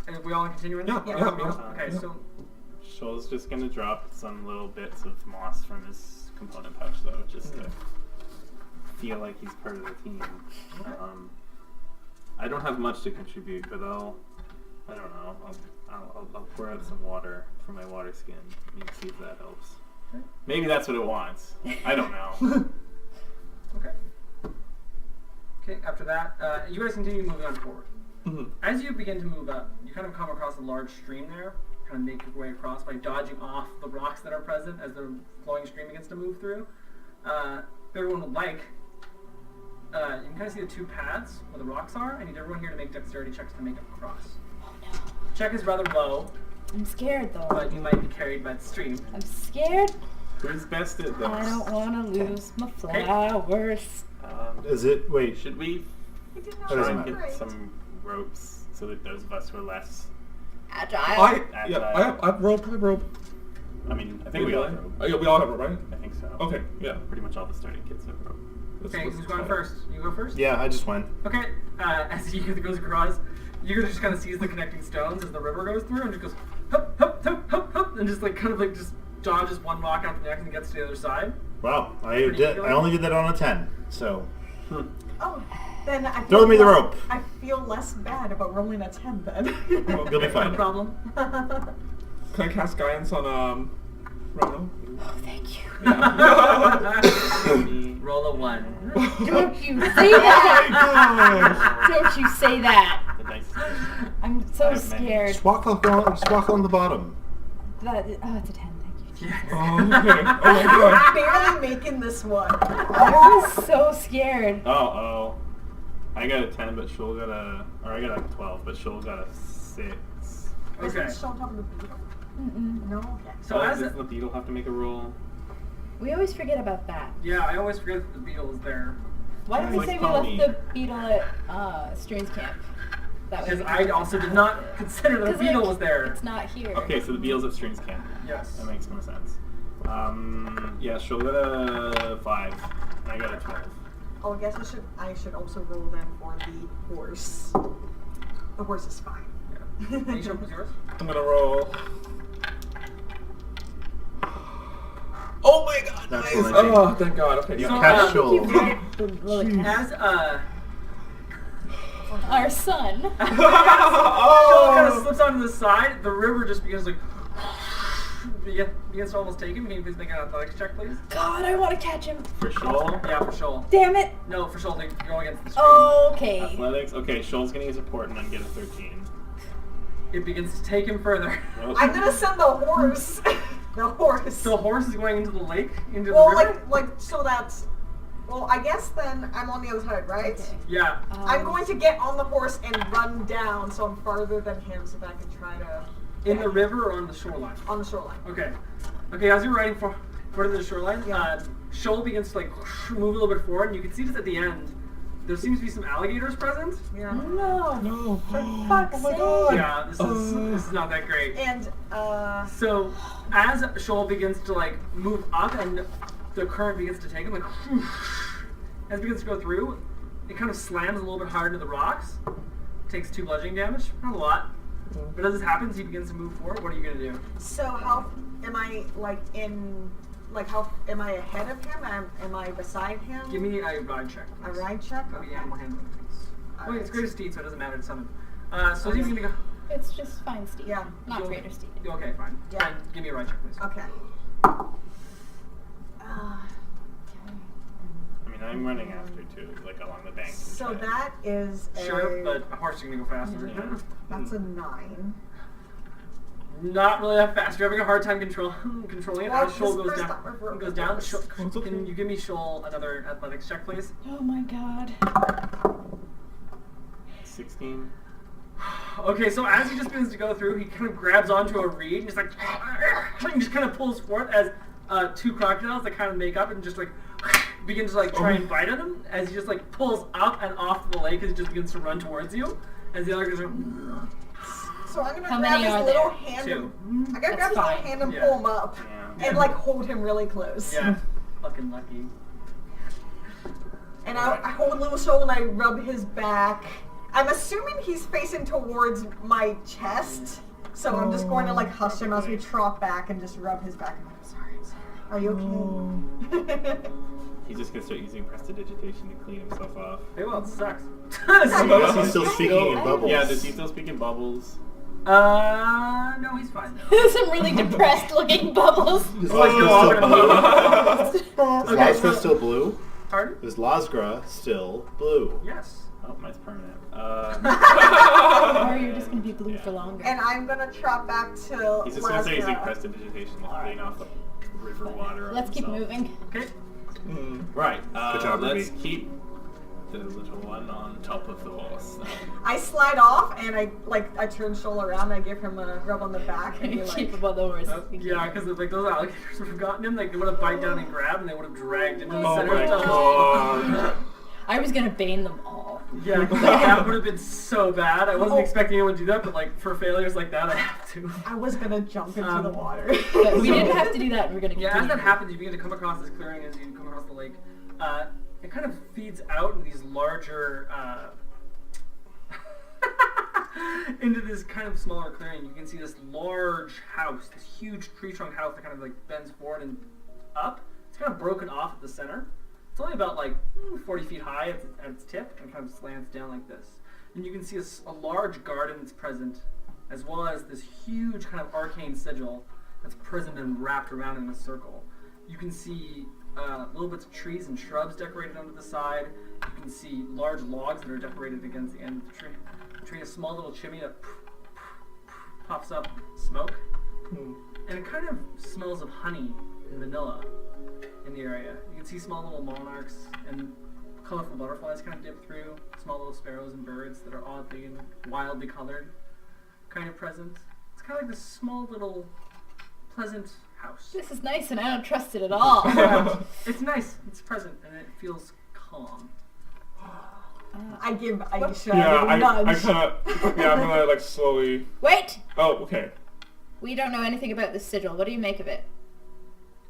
and we all continuing? Yeah. Okay, so Shoal's just gonna drop some little bits of moss from his component pouch, though, just to feel like he's part of the team. I don't have much to contribute, but I don't know. I'll pour out some water from my water skin and see if that helps. Okay. Maybe that's what it wants. I don't know. Okay, after that, you guys continue moving on forward. Mhm. As you begin to move up, you kind of come across a large stream there, kind of make your way across by dodging off the rocks that are present as the flowing stream begins to move through. If everyone would like, you can kind of see the two paths where the rocks are. I need everyone here to make dexterity checks to make it across. Check is rather low, I'm scared though. but you might be carried by the stream. I'm scared. Who's best at this? I don't want to lose my flowers. Is it? Wait, should we He did not try have and a get great. some ropes so that those of us who are less? Agile. I have rope. I mean, I think we all have rope. Yeah, we all have rope, right? I think so. Okay, yeah. Pretty much all the starting kits have rope. Okay, who's going first? You go first? Yeah, I just went. Okay, as Yiga goes across, Yiga just kind of sees the connecting stones as the river goes through and just goes hup, hup, hup, hup, hup, and just like kind of like just dodges one rock after the next and gets to the other side. Wow, I only did that on a 10, so. Oh, then I Throw feel me the less- rope. I feel less bad about rolling a 10 then. You'll be No fine. problem. Can I cast guidance on Rhino? Oh, thank you. Roll a 1. Don't you say that. Don't you say that. The dice. I'm so I have many. scared. Just walk along the bottom. It's a 10. Thank you. Oh, okay. Oh my god. Barely making this one. I was so scared. I got a 10, but Shoal got I got a 12, but Shoal got a 6. Okay. Isn't Sean talking to the beetle? Mm-mm. No? Okay. So as does the beetle have to make a roll? We always forget about that. yeah, I always forget that the beetle is there. Why did we Like say Pony. we left the beetle at Strun's camp? That Because we I also did not consider the 'Cause, beetle like, was there. It's not here. Okay, so the beetle's at Strun's camp. Yes. That makes more sense. Yeah, she'll get a 5. And I got a 12. Oh, I guess I should also roll them for the horse. The horse is fine. Yeah. Aisha, what's yours? I'm gonna roll. Oh my god, That's nice! what I think. Oh, thank god. Okay, You yeah. catch Shoal. As Our son. Shoal kind of Oh! slips onto the side, the river just begins like begins to almost take him. Can you please make an athletics check, please? God, I want to catch him. For Shoal, Yeah, for Shoal. Damn it. No, for Shoal, you're going against the stream. Okay. athletics. Okay, Shoal's gonna use a port and then get a 13. It begins to take him further. Well, I'm gonna send the horse. The horse. So the horse is going into the lake, into well, the river. like so that's. Well, I guess then I'm on the other side, right? Okay. Yeah. I'm going to get on the horse and run down, so I'm farther than him, so that I can try to. In the river or on the shoreline? On the shoreline. Okay. Okay, as you're riding for to the shoreline, Yeah. Shoal begins to like move a little bit forward, and you can see just at the end, there seems to be some alligators present. Yeah. No. No. For fuck's sake. Yeah, this is not that great. And So as Shoal begins to like move up and the current begins to take him, like as it begins to go through, it kind of slams a little bit hard into the rocks. Takes 2 bludgeoning damage, not a lot. But as this happens, he begins to move forward. What are you gonna do? so how am I how am I ahead of him? Am I beside him? Give me a ride check. a please. ride check. That'll be Okay. animal handling, please. Wait, Alright. it's greater steed, so it doesn't matter to summon. So he's gonna go. It's just fine, Steve. Yeah. Not You'll- greater Steve. Okay, fine. Yeah. Fine. Give me a ride check, please. Okay. I mean, I'm running after too, like along the bank. and So trying- that is Sure, but a horse is gonna go faster. Yeah. that's a 9. Not really that fast. You're having a hard time controlling it. Well, As Shoal this goes first down. time I've rode Goes a down. horse. Shoal, can you give me Shoal another athletics check, please? Oh my god. 16. Okay, so as he just begins to go through, he kind of grabs onto a reed and just like and just kind of pulls forth as 2 crocodiles that kind of make up and just like begin to like try and bite at him as he just like pulls up and off the lake as he just begins to run towards you. As the other guys are So I'm gonna How grab many his are little there? hand. 2. I'm gonna grab That's his little fine. hand and Yeah. pull him up, Yeah. and like hold him really close. Yeah, fucking lucky. And I hold little Shoal and I rub his back. I'm assuming he's facing towards my chest, so I'm just going to like hush him as we trot back and just rub his back. I'm sorry, I'm sorry. Are you okay? He's just gonna start using prestidigitation to clean himself off. Feywild sucks. He's still speaking in bubbles. Yeah, does he still speak in bubbles? No, he's fine. Some really depressed looking bubbles. Is Like, go off in a Lasgra blue. Okay, so, still blue? pardon? Is Lasgra still blue? Yes. Oh, mine's permanent. Or you're just gonna be blue Yeah. for longer. And I'm gonna trot back to He's just gonna start using Lasgra. prestidigitation to clean off the river water. on Let's keep himself. moving. Okay. Right. Good job, let's Ruby. keep the little one on top of the horse. I slide off and I turn Shoal around and I give him a rub on the back and be Keep like, above the horse. Yeah, because like those alligators would have gotten him, like they would have bite down and grabbed, and they would have dragged into the Oh center my of the god. I was gonna bane them all. Yeah, like, that would have been so bad. I wasn't expecting anyone to do that, but like for failures like that, I have to. I was gonna jump into the water. But we didn't have to do that. We're gonna Yeah, as continue. that happens, you begin to come across this clearing as you come across the lake. It kind of feeds out in these larger, into this kind of smaller clearing. You can see this large house, this huge tree trunk house that kind of like bends forward and up. It's kind of broken off at the center. It's only about like 40 feet high at its tip and kind of slants down like this. And you can see a large garden that's present, as well as this huge kind of arcane sigil that's present and wrapped around in a circle. You can see little bits of trees and shrubs decorated onto the side. You can see large logs that are decorated against the end of the tree. A small little chimney that pops up smoke. And it kind of smells of honey and vanilla in the area. You can see small little monarchs and colorful butterflies kind of dip through, small little sparrows and birds that are oddly and wildly colored kind of present. It's kind of like this small little pleasant house. This is nice and I don't trust it at all. It's nice. It's present and it feels calm. I give Aisha Yeah, a nudge. I kind of. Yeah, I'm gonna like slowly. Wait! Oh, okay. We don't know anything about this sigil. What do you make of it?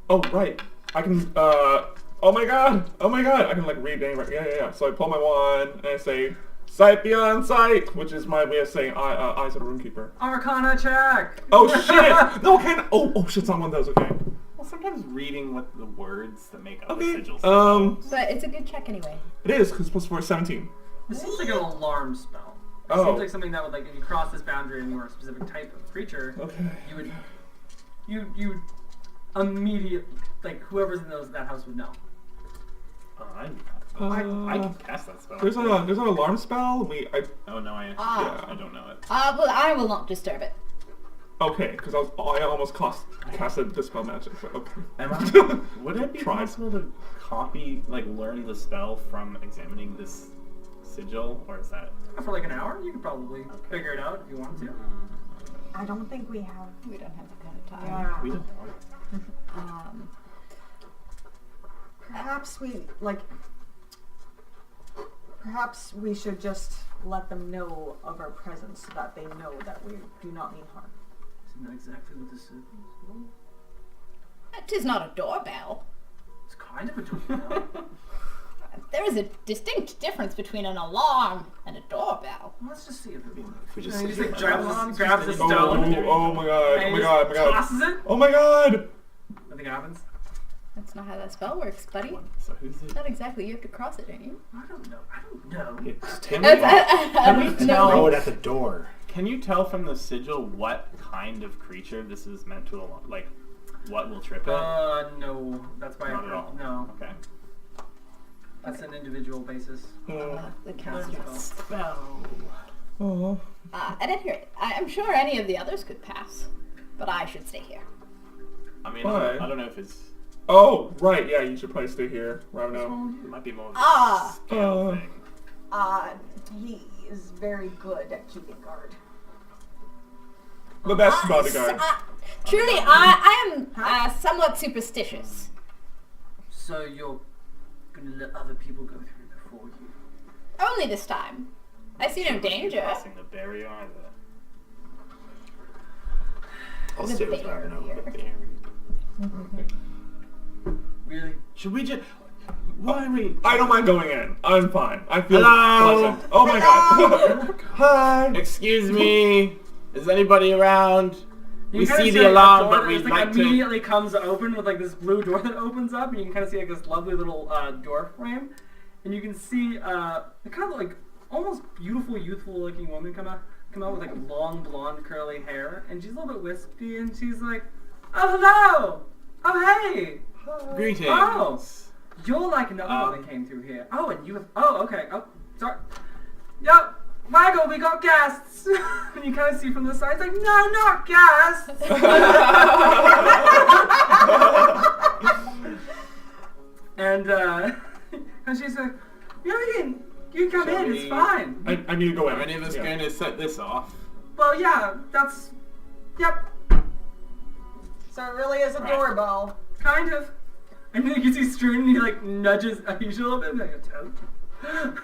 Oh, right. I can. Oh my god. Oh my god. I can like read name. Right. Yeah. So I pull my wand and I say, "Sight beyond sight," which is my way of saying eyes of the roomkeeper. Arcana check! Oh shit! No, okay. Oh shit! It's not one of those. Okay. Well, sometimes reading what the words that make up the Okay. sigils. But it's a good check anyway. It is because plus 4 is 17. This seems like an alarm spell. It Oh. seems like something that would, like, if you cross this boundary and you were a specific type of creature, Okay. you would, you immediately, like, whoever's in that house would know. I can cast that spell. There's an alarm spell. Oh no, I Ah. I don't know it. Well, I will not disturb it. Okay, because I almost casted dispel magic. So, okay. Would it be Try. possible to learn the spell from examining this sigil, or is that? For like an hour, you could probably figure it out if you want to. I don't think we have. We don't have that kind of time. Yeah. We don't know. Perhaps we Perhaps we should just let them know of our presence so that they know that we do not mean harm. Isn't that exactly what this is? It is not a doorbell. It's kind of a doorbell. There is a distinct difference between an alarm and a doorbell. Let's just see if it works. If we And just he sit just here. like grabs the Oh, stone. oh my god! And Oh he my god! Oh my just god! tosses it. Oh my god! Nothing happens. That's not how that spell works, buddy. So who's it? Not exactly. You have to cross it, don't you? I don't know. It's Tim. Can we Throw tell? it at the door. Can you tell from the sigil what kind of creature this is meant to alarm? Like, what will trip it? No. That's by Not at all. No. Okay. That's an individual basis. The caster Spell. Oh. At any rate, I am sure any of the others could pass, but I should stay here. I mean, Why? I don't know if it's. Oh, right. Yeah, you should probably stay here right now. It might be more of a Ah. scale thing. He is very good at keeping guard. The best bodyguard. Truly, I am somewhat superstitious. So you're gonna let other people go through before you? Only this time. I see no danger. Crossing the barrier either. I'll The stay with bear Ravno. here. The bear. Really? Should we just? Why are we? I don't mind going in. I'm fine. I feel Hello? pleasant. Oh my god. Hi. Excuse me. Is anybody around? You We can kinda see like, the a alarm, door but that we'd just, like to. immediately comes open with like this blue door that opens up, and you can kind of see like this lovely little door frame, and you can see a kind of like almost beautiful, youthful-looking woman come out with like long blonde curly hair, and she's a little bit wispy, and she's like, "Oh hello! Oh hey! Greetings. Oh, you're like another one that came through here. Oh, and you have. Oh, okay. Oh, sorry. Yep. Waggle, we got guests. And you kind of see from the side, it's like, no, not guests. and she's like, you can come Shall in. we- It's fine. I need to go in. Are any of us Yeah. going to set this off? Well, yeah, that's. Yep, So it really is a Right. doorbell. kind of. And then you can see Strun, and he like nudges Aisha a little bit, and like a toad.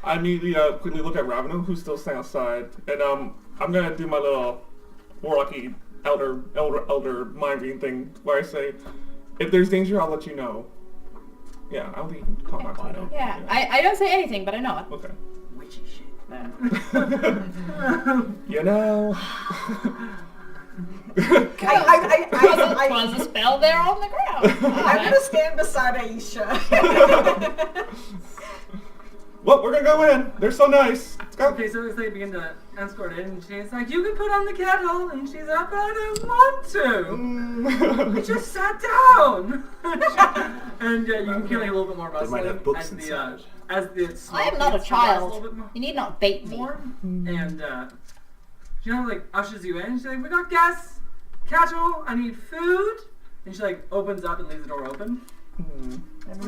I immediately quickly look at Ravno, who's still staying outside, and I'm gonna do my little warlocky elder mind reading thing where I say, if there's danger, I'll let you know. Yeah, I don't think you can talk back to me. Yeah, I don't say anything, but I know it. Okay. Witchy shit. You know. Was a spell there on the ground. I'm gonna stand beside Aisha. Well, we're gonna go in. They're so nice. Let's go. Okay, so as they begin to escort in, and she's like, you can put on the kettle, and she's like, I don't want to. I just sat down. And you can hear like a little bit more rustling might have books as inside. the smoke I am not a gets to rise a little child. bit more. You need not bait me. And she kind of like ushers you in. She's like, we got guests, cattle, I need food. And she like opens up and leaves the door open. and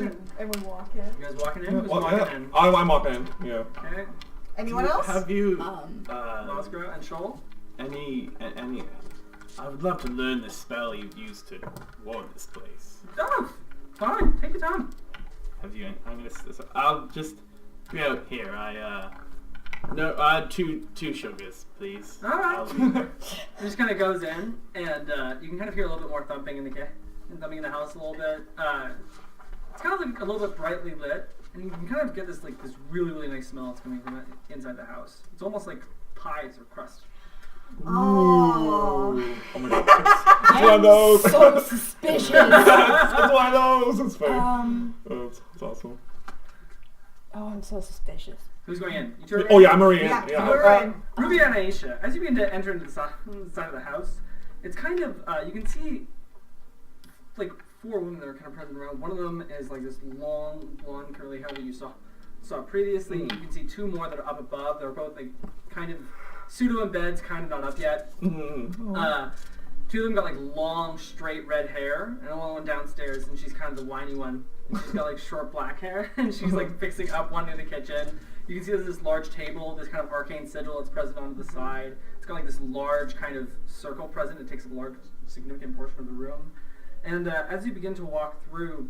we walk in. You guys walking in? Who's Well, walking yeah. in? I'm walking in. Yeah. Okay. Anyone else? Have you? Oscar and Shoal. any. I would love to learn the spell you used to ward this place. Oh, fine. Take your time. Have you? I'll just be out here. No, two sugars, please. All right. It just kind of goes in, and you can kind of hear a little bit more thumping in the house a little bit. It's kind of like a little bit brightly lit, and you can kind of get this really really nice smell that's coming from inside the house. It's almost like pies or crust. Oh. Oh my god. It's one of those. So suspicious. It's one of those. It's funny. Oh, it's awesome. Oh, I'm so suspicious. Who's going in? You two are Oh in? yeah, Marie. Yeah, Yeah. we're in. Ruby and Aisha, as you begin to enter into the side of the house, it's kind of, you can see like 4 women that are kind of present around. One of them is like this long, blonde, curly hair that you saw previously. You can see 2 more that are up above. They're both like kind of pseudo in beds, kind of not up yet. 2 of them got like long, straight red hair, and one downstairs, and she's kind of the whiny one. And she's got like short black hair, and she's like fixing up one near the kitchen. You can see there's this large table, this kind of arcane sigil that's present on the side. It's got like this large kind of circle present. It takes a large, significant portion of the room. And as you begin to walk through,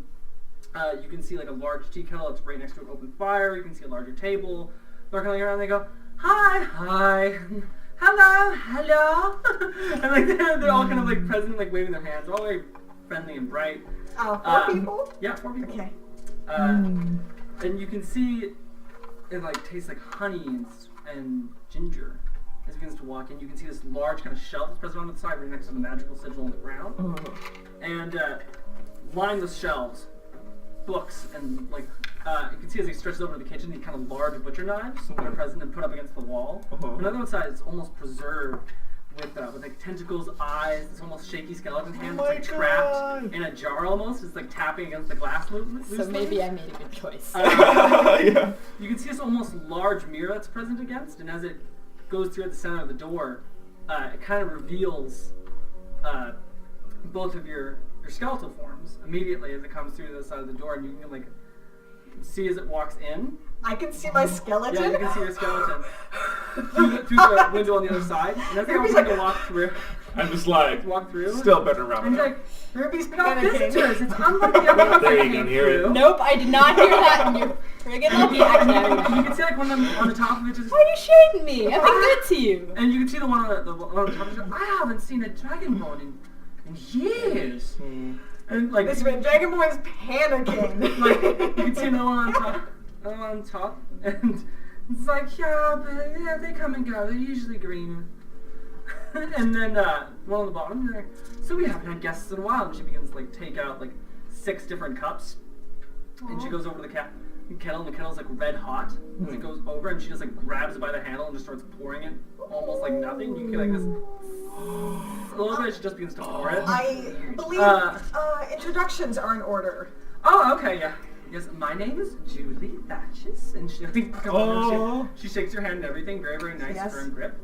you can see like a large tea kettle that's right next to an open fire. You can see a larger table. They're kind of around. They go, hi, hello, and like they're all kind of like present, like waving their hands. They're all very friendly and bright. 4 people? Yeah, 4 people. Okay. And you can see it like tastes like honey and ginger. As it begins to walk in, you can see this large kind of shelf that's present on the side right next to the magical sigil on the ground. And lined with shelves, books, and like you can see as he stretches over to the kitchen, these kind of large butcher knives that are present and put up against the wall. On the other side, it's almost preserved with like tentacles, eyes, this almost shaky skeleton hand that's like trapped in a jar almost. It's like tapping against the glass loosely. So maybe I made a good choice. Yeah. You can see this almost large mirror that's present against, and as it goes through at the center of the door, it kind of reveals both of your skeletal forms immediately as it comes through the side of the door, and you can like see as it walks in. I can see my skeleton? Yeah, you can see your skeleton through the window on the other side. And as they all kind of walk through, I'm just like, still better around. and he's like, Ruby's no panicking. visitors, it's unlike the other ones There I you came can hear it. through. Nope, I did not hear that, and you're friggin' lucky I can. You can see like one of them on the top of it just. Why are you shading me? I've been good to you. And you can see the one on the top of it. I haven't seen a dragonborn in years. And like This Dragonborn's panicking. like you can see another one on top, and it's like yeah, they come and go. They're usually green. And then one on the bottom, they're like, so we haven't had guests in a while. And she begins to like take out like 6 different cups, and she goes over to the kettle, and the kettle's like red hot. And it goes over, and she just like grabs it by the handle and just starts pouring it almost like nothing. You can like this. A little bit, she just begins to pour it. I believe introductions are in order. Oh, okay, yeah. Yes, my name is Julie Thatches, and she she shakes your hand and everything, very, very nice, Yes. firm grip.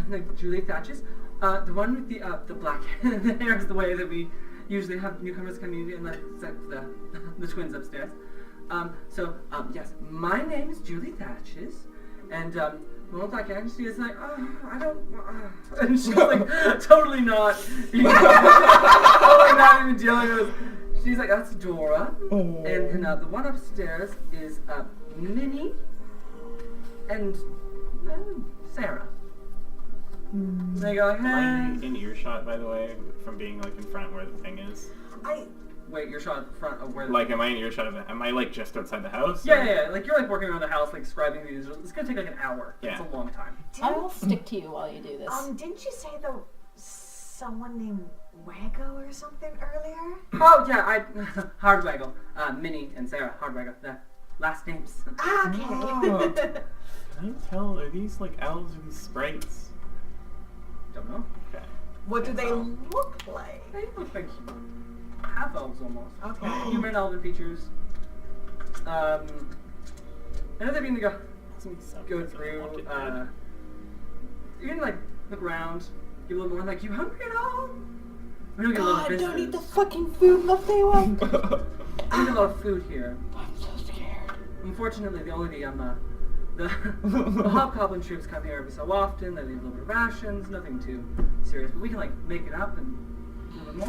Like Julie Thatches, the one with the black hair is the way that we usually have newcomers come in, and the twins upstairs. Yes, my name is Julie Thatches, and the one with black hair, and she is like, I don't, and she's like totally not, totally not even dealing with. She's like, that's Dora. And then the one upstairs is Minnie and Sarah. They go, Am I hey. in earshot, by the way, from being like in front where the thing is? Wait, you're shot in front of where? Like, am I in earshot of it? Am I like just outside the house? Yeah. Like you're like working around the house, like scribing these. It's gonna take like an hour. Yeah. It's a long time. I will stick to you while you do this. Didn't you say someone named Wago or something earlier? Oh yeah, Hardwaggle, Minnie and Sarah Hardwaggle. The last names. Okay. Can you tell? Are these like elves or these sprites? Don't know. Okay. What do they look like? They look like half elves almost. Okay. Human elven features. And as they begin to go through, you can like look around, give a little more like, you hungry at all? We don't get a lot of God, don't eat the visitors. fucking food in the Feywild. We don't get a lot of food here. I'm so scared. Unfortunately, the only The hobgoblin troops come here every so often. They leave a little bit of rations, nothing too serious. But we can like make it up and a little bit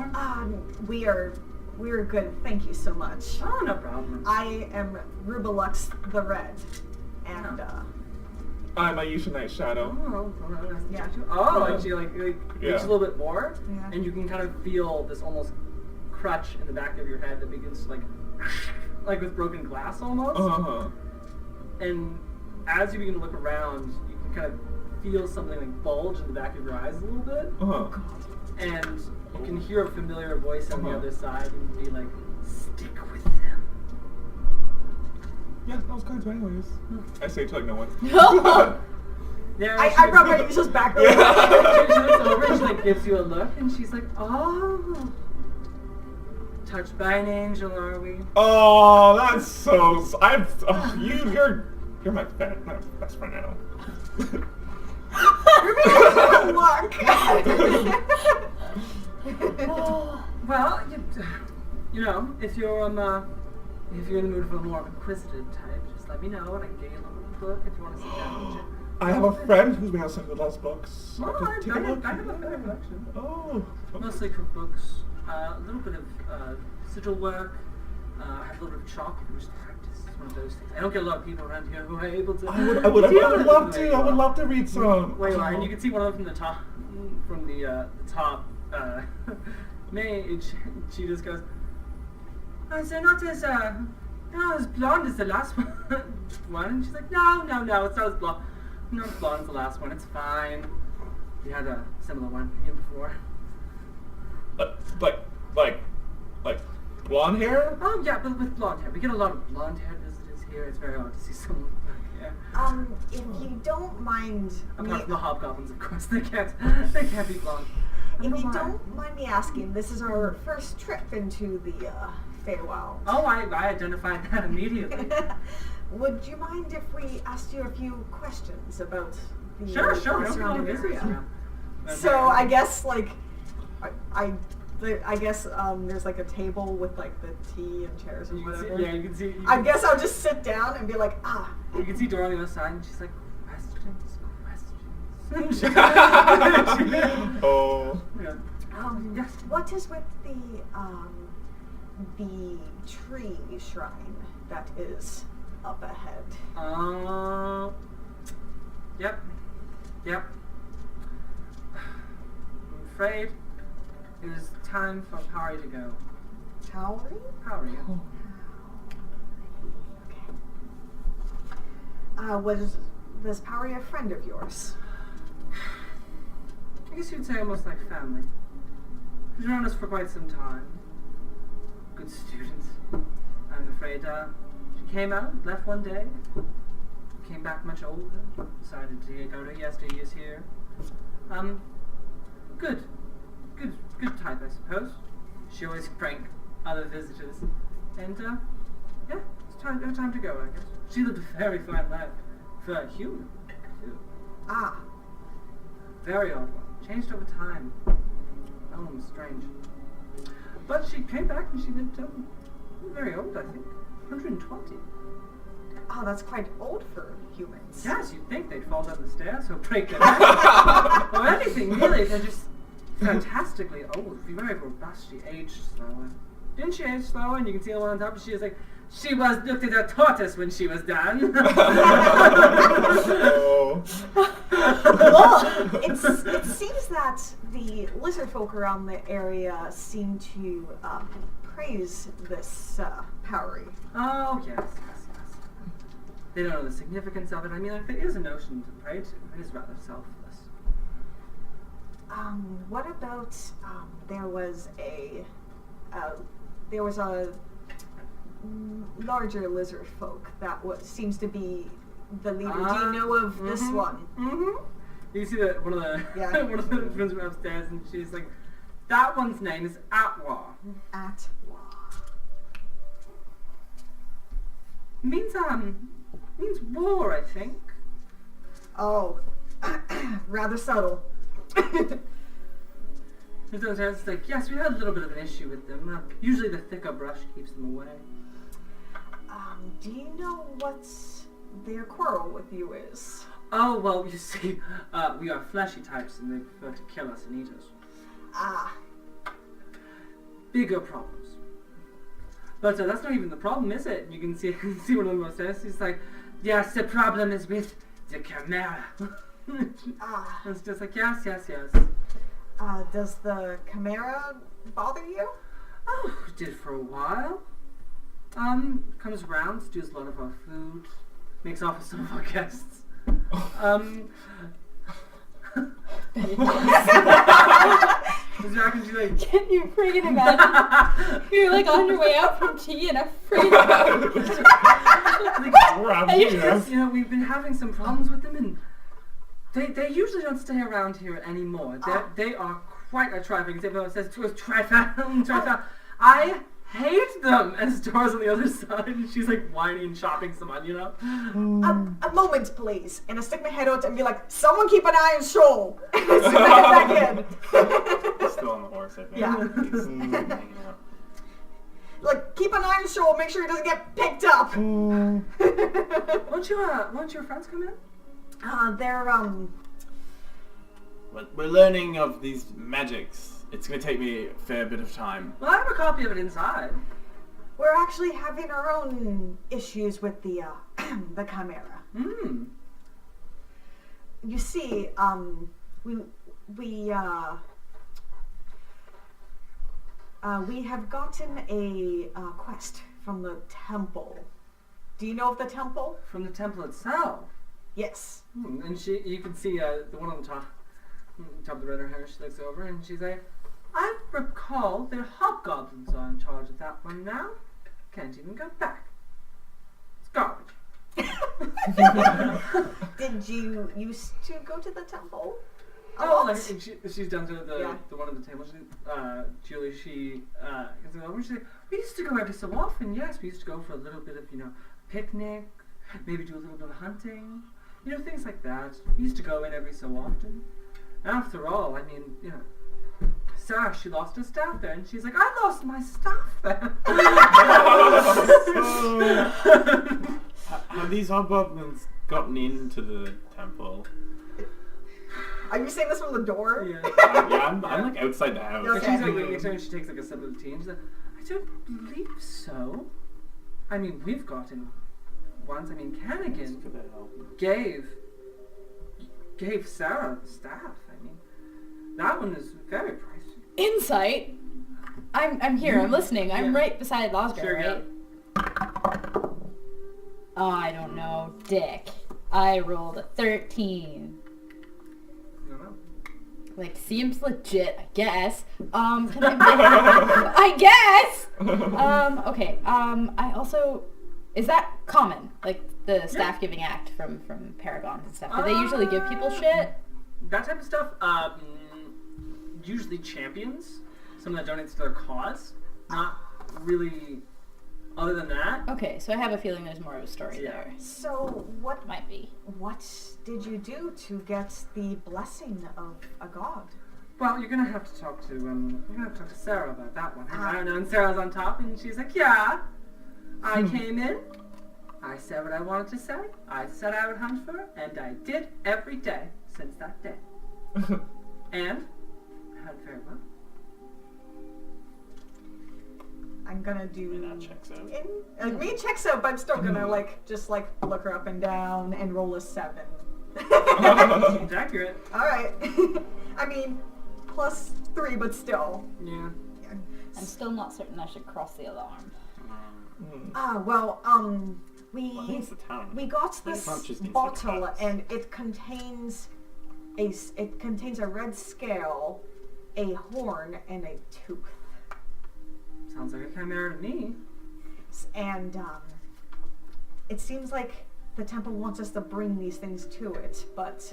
more. We're good. Thank you so much. Oh, no problem. I am Rubalux the Red, and I'm Aisha Night Shadow. Oh, well, nice to Yeah. meet you. Oh, Yeah. and she like Yeah. reaches a little bit more, Yeah. and you can kind of feel this almost crutch in the back of your head that begins to like with broken glass almost. Uh-huh. And as you begin to look around, you can kind of feel something like bulge in the back of your eyes a little bit, Uh-huh. and you can hear a familiar voice on the Uh-huh. other side and be like, "Stick with them." Yeah, that was kind of anyways. I say to like no one. Yeah, I brought my useless back over. She looks over and she like gives you a look and she's like, "Oh, touched by an angel, are we?" Oh, that's so. You're my best friend now. Well, you know, if you're in the mood for a more inquisitive type, just let me know and I can get you a little book if you want to sit down and chat. I have a friend who's been on some of the last books. Oh, I could take a look. I have a fair collection. Oh. Okay. Mostly cookbooks, a little bit of sigil work, I have a little bit of chalk, which is practice. It's one of those things. I don't get a lot of people around here who are able to. I would love to. I would love to read some. Wait, and you can see one of them from the top, mage. She just goes, "Oh, so not as blonde as the last one." And she's like, "No, it's not as blonde. Not as blonde as the last one. It's fine. We had a similar one here before." Like blonde hair? Oh yeah, but with blonde hair. We get a lot of blonde-haired visitors here. It's very hard to see someone with black hair. If you don't mind Apart from the me, hobgoblins, of course, they can't be blonde. if you don't mind me asking, this is our first trip into the Feywild. Oh, I identified that immediately. Would you mind if we asked you a few questions about the Sure. We don't get a lot of surrounding visitors area? now. So I guess like I guess there's like a table with like the tea and chairs or You can see, whatever. you can see. I guess I'll just sit down and be like, You can see Dora on the other side, and she's like, questions. Oh. Yeah. Yes. what is with the tree shrine that is up ahead? Yep. I'm afraid it is time for Pari to go. Towery? Pari. Was Pari a friend of yours? I guess you'd say almost like family. She's known us for quite some time. Good student. I'm afraid she came out, left one day, came back much older, decided to go to yesteryears here. Good type, I suppose. She always prank other visitors. And, yeah, it's time to go, I guess. She lived a very fine life for a human, too. Very odd one. Changed over time. Oh, strange. But she came back and she lived very old, I think. 120. Oh, that's quite old for humans. Yes, you'd think they'd fall down the stairs or break their neck. Or anything, really. They're just fantastically old. Very robust. She aged slower. Didn't she age slower? And you can see the one on top, and she was like, she looked at a tortoise when she was done. Oh. Well, it seems that the lizard folk around the area seem to praise this Pari. Oh, yes. They don't know the significance of it. I mean, like, there is an ocean to pray to. It is rather selfless. What about there was a larger lizard folk that seems to be the leader. Do you know of this one? Mm-hmm. You see that one of the one of the twins went upstairs, and she's like, "That one's name is Atwa. Means war, I think." Oh, rather subtle. It's like, yes, we had a little bit of an issue with them. Usually the thicker brush keeps them away. Do you know what's their quarrel with you is? Oh, well, you see, we are fleshy types and they prefer to kill us and eat us. Ah, Bigger problems. But that's not even the problem, is it? You can see one of them upstairs. He's like, yes, the problem is with the chimera. It's just like, yes. does the chimera bother you? Oh, it did for a while. Comes around, steals a lot of our food, makes off with some of our guests. Jack and she's like, Can you friggin' imagine? You're like on your way out from tea and a friggin' you know, we've been having some problems with them, and they usually don't stay around here anymore. They are quite a trifling. Everyone says to us, trifling. I hate them. And Stora's on the other side, and she's like whining and chopping some onion up. A moment, please. And I stick my head out and be like, someone keep an eye on Shoal. And I stick my head back in. He's still on the horse, I think. Yeah. He's hanging out. Like, keep an eye on Shoal, make sure he doesn't get picked up. Won't your friends come in? They're, We're learning of these magics. It's going to take me a fair bit of time. Well, I have a copy of it inside. we're actually having our own issues with the, the chimera. You see, we have gotten a quest from the temple. Do you know of the temple? From the temple itself. Yes. And you can see the one on the top of the red hair. She looks over and she's like, I recall the hobgoblins are in charge of that one now. Can't even go back. It's garbage. Did you used to go to the temple? Oh, like, she's down to the Yeah. the one at the table. Julie, she gets it over and she's like, we used to go every so often. Yes, we used to go for a little bit of, picnic, maybe do a little bit of hunting, things like that. We used to go in every so often. After all, I mean, Sarah, she lost her staff there, and she's like, I lost my staff there. Have these hobgoblins gotten into the temple? Are you saying this from the door? Yeah. I'm like outside the house. Okay. She's like looking at her and she takes like a sip of the tea and she's like, I don't believe so. I mean, we've gotten once. I mean, Canagan gave Sarah the staff. I mean, that one is very pricey. Insight. I'm here. I'm listening. I'm right beside Losgar, Sure, right? Oh, I don't know, Dick. I rolled a 13. I don't know. Like, seems legit, I guess. Can I guess! Okay, I also... Is that common? Like, the staff giving act from Paragons and stuff? Do they usually give people shit? That type of stuff, usually champions. Someone that donates to their cause. Not really... Other than that... Okay, so I have a feeling there's more of a story there. So what Might be. What did you do to get the blessing of a god? Well, you're gonna have to talk to Sarah about that one. I don't know, and Sarah's on top, and she's like, yeah, I came in, I said what I wanted to say, I said I would hunt for her, and I did every day since that day. And, I had very well. I'm gonna do... That checks out. Me checks out, but I'm still gonna, just look her up and down and roll a 7. It's accurate. Alright. I mean, +3, but still. Yeah. I'm still not certain I should cross the alarm. We It's the town. we got It's this not just bottle, cuts. and it contains a red scale, a horn, and a tooth. Sounds like a chimera to me. And it seems like the temple wants us to bring these things to it, but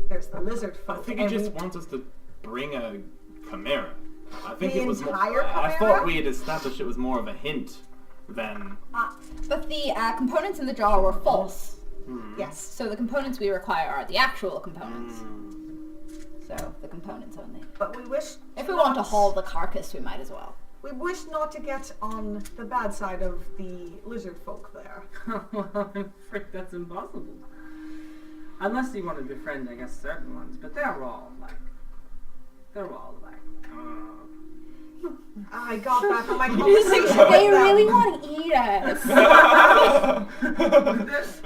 there's the lizard I folk. think he just wants us to bring a chimera. I think The it was more. entire I chimera? thought we had established it was more of a hint than. But the components in the jar were false. Yes. So the components we require are the actual components. So the components only. But we wish If we want to haul the carcass, we might as well. We wish not to get on the bad side of the lizard folk there. Well, I'm afraid that's impossible. Unless you want to befriend, I guess, certain ones, but they're all like, I got that from my conversation with They them. really want to eat us.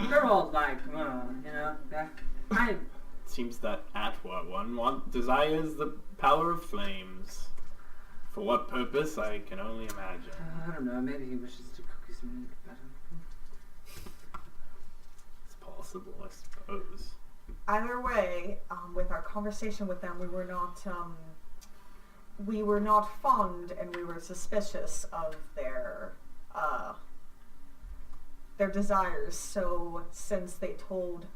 they're all like, you know, I Seems that Atwa one desires the power of flames. For what purpose, I can only imagine. I don't know, maybe he wishes to cook you some meat better. It's possible, I suppose. Either way, with our conversation with them, we were not fond and we were suspicious of their desires. So since they told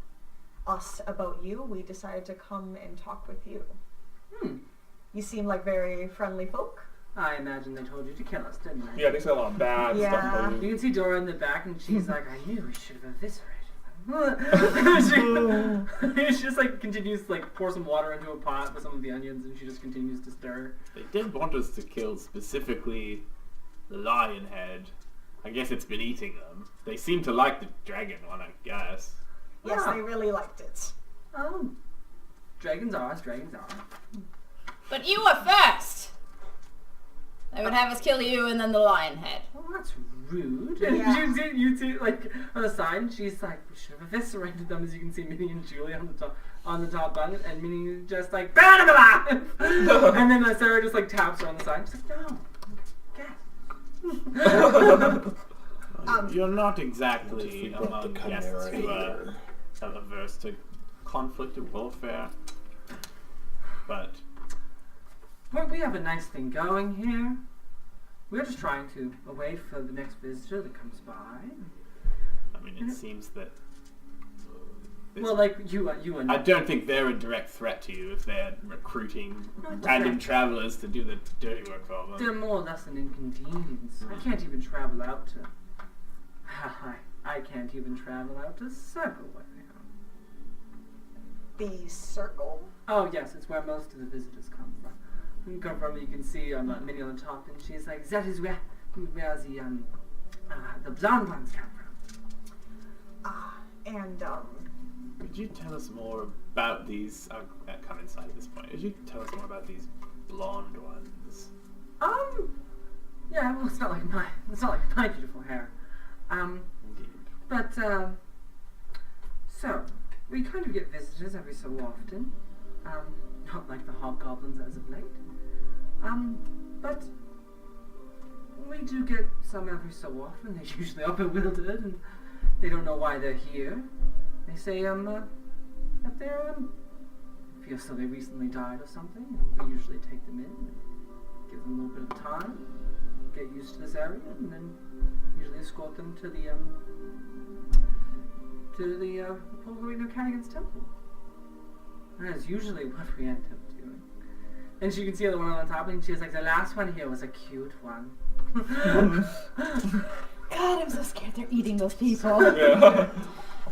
us about you, we decided to come and talk with you. You seem like very friendly folk. I imagine they told you to kill us, didn't they? Yeah, they said a lot of bad Yeah. stuff about You you. can see Dora in the back, and she's like, I knew we should have eviscerated them. she just like continues to like pour some water into a pot with some of the onions, and she just continues to stir. They did want us to kill specifically the lion head. I guess it's been eating them. They seem to like the dragon one, I guess. Yes, Ah. they really liked it. Oh, dragons are as dragons are. But you were first. They would have us kill you and then the lion head. Well, that's rude. And Yeah. you see, like on the side, and she's like, we should have eviscerated them. As you can see, Minnie and Julie on the top button, and Minnie just like, burn them alive. And then Sarah just like taps her on the side. She's like, no, get. You're not exactly If we brought the among chimera guests who are here. averse to conflict and warfare. But Well, we have a nice thing going here. We're just trying to wait for the next visitor that comes by. I mean, it seems that. Well, like you and I don't think they're a direct threat to you if they're recruiting Not random direct. travelers to do the dirty work for them. they're more or less an inconvenience. I can't even travel out to. I can't even travel out to Circle right now. The circle. Oh yes, it's where most of the visitors come from. You can see Minnie on the top, and she's like, that is where the blonde ones come from. And Could you tell us more about these? I'll come inside at this point. Could you tell us more about these blonde ones? Yeah, well, it's not like my beautiful hair. Indeed. But so we kind of get visitors every so often. Not like the hobgoblins as of late. But we do get some every so often. They usually are bewildered and they don't know why they're here. They say that they're feel so they recently died or something. We usually take them in and give them a little bit of time, get used to this area, and then usually escort them to the Pulverino Canagan's temple. And that's usually what we end up doing. And she can see the one on top, and she's like, the last one here was a cute one. God, I'm so scared they're eating those people. Yeah.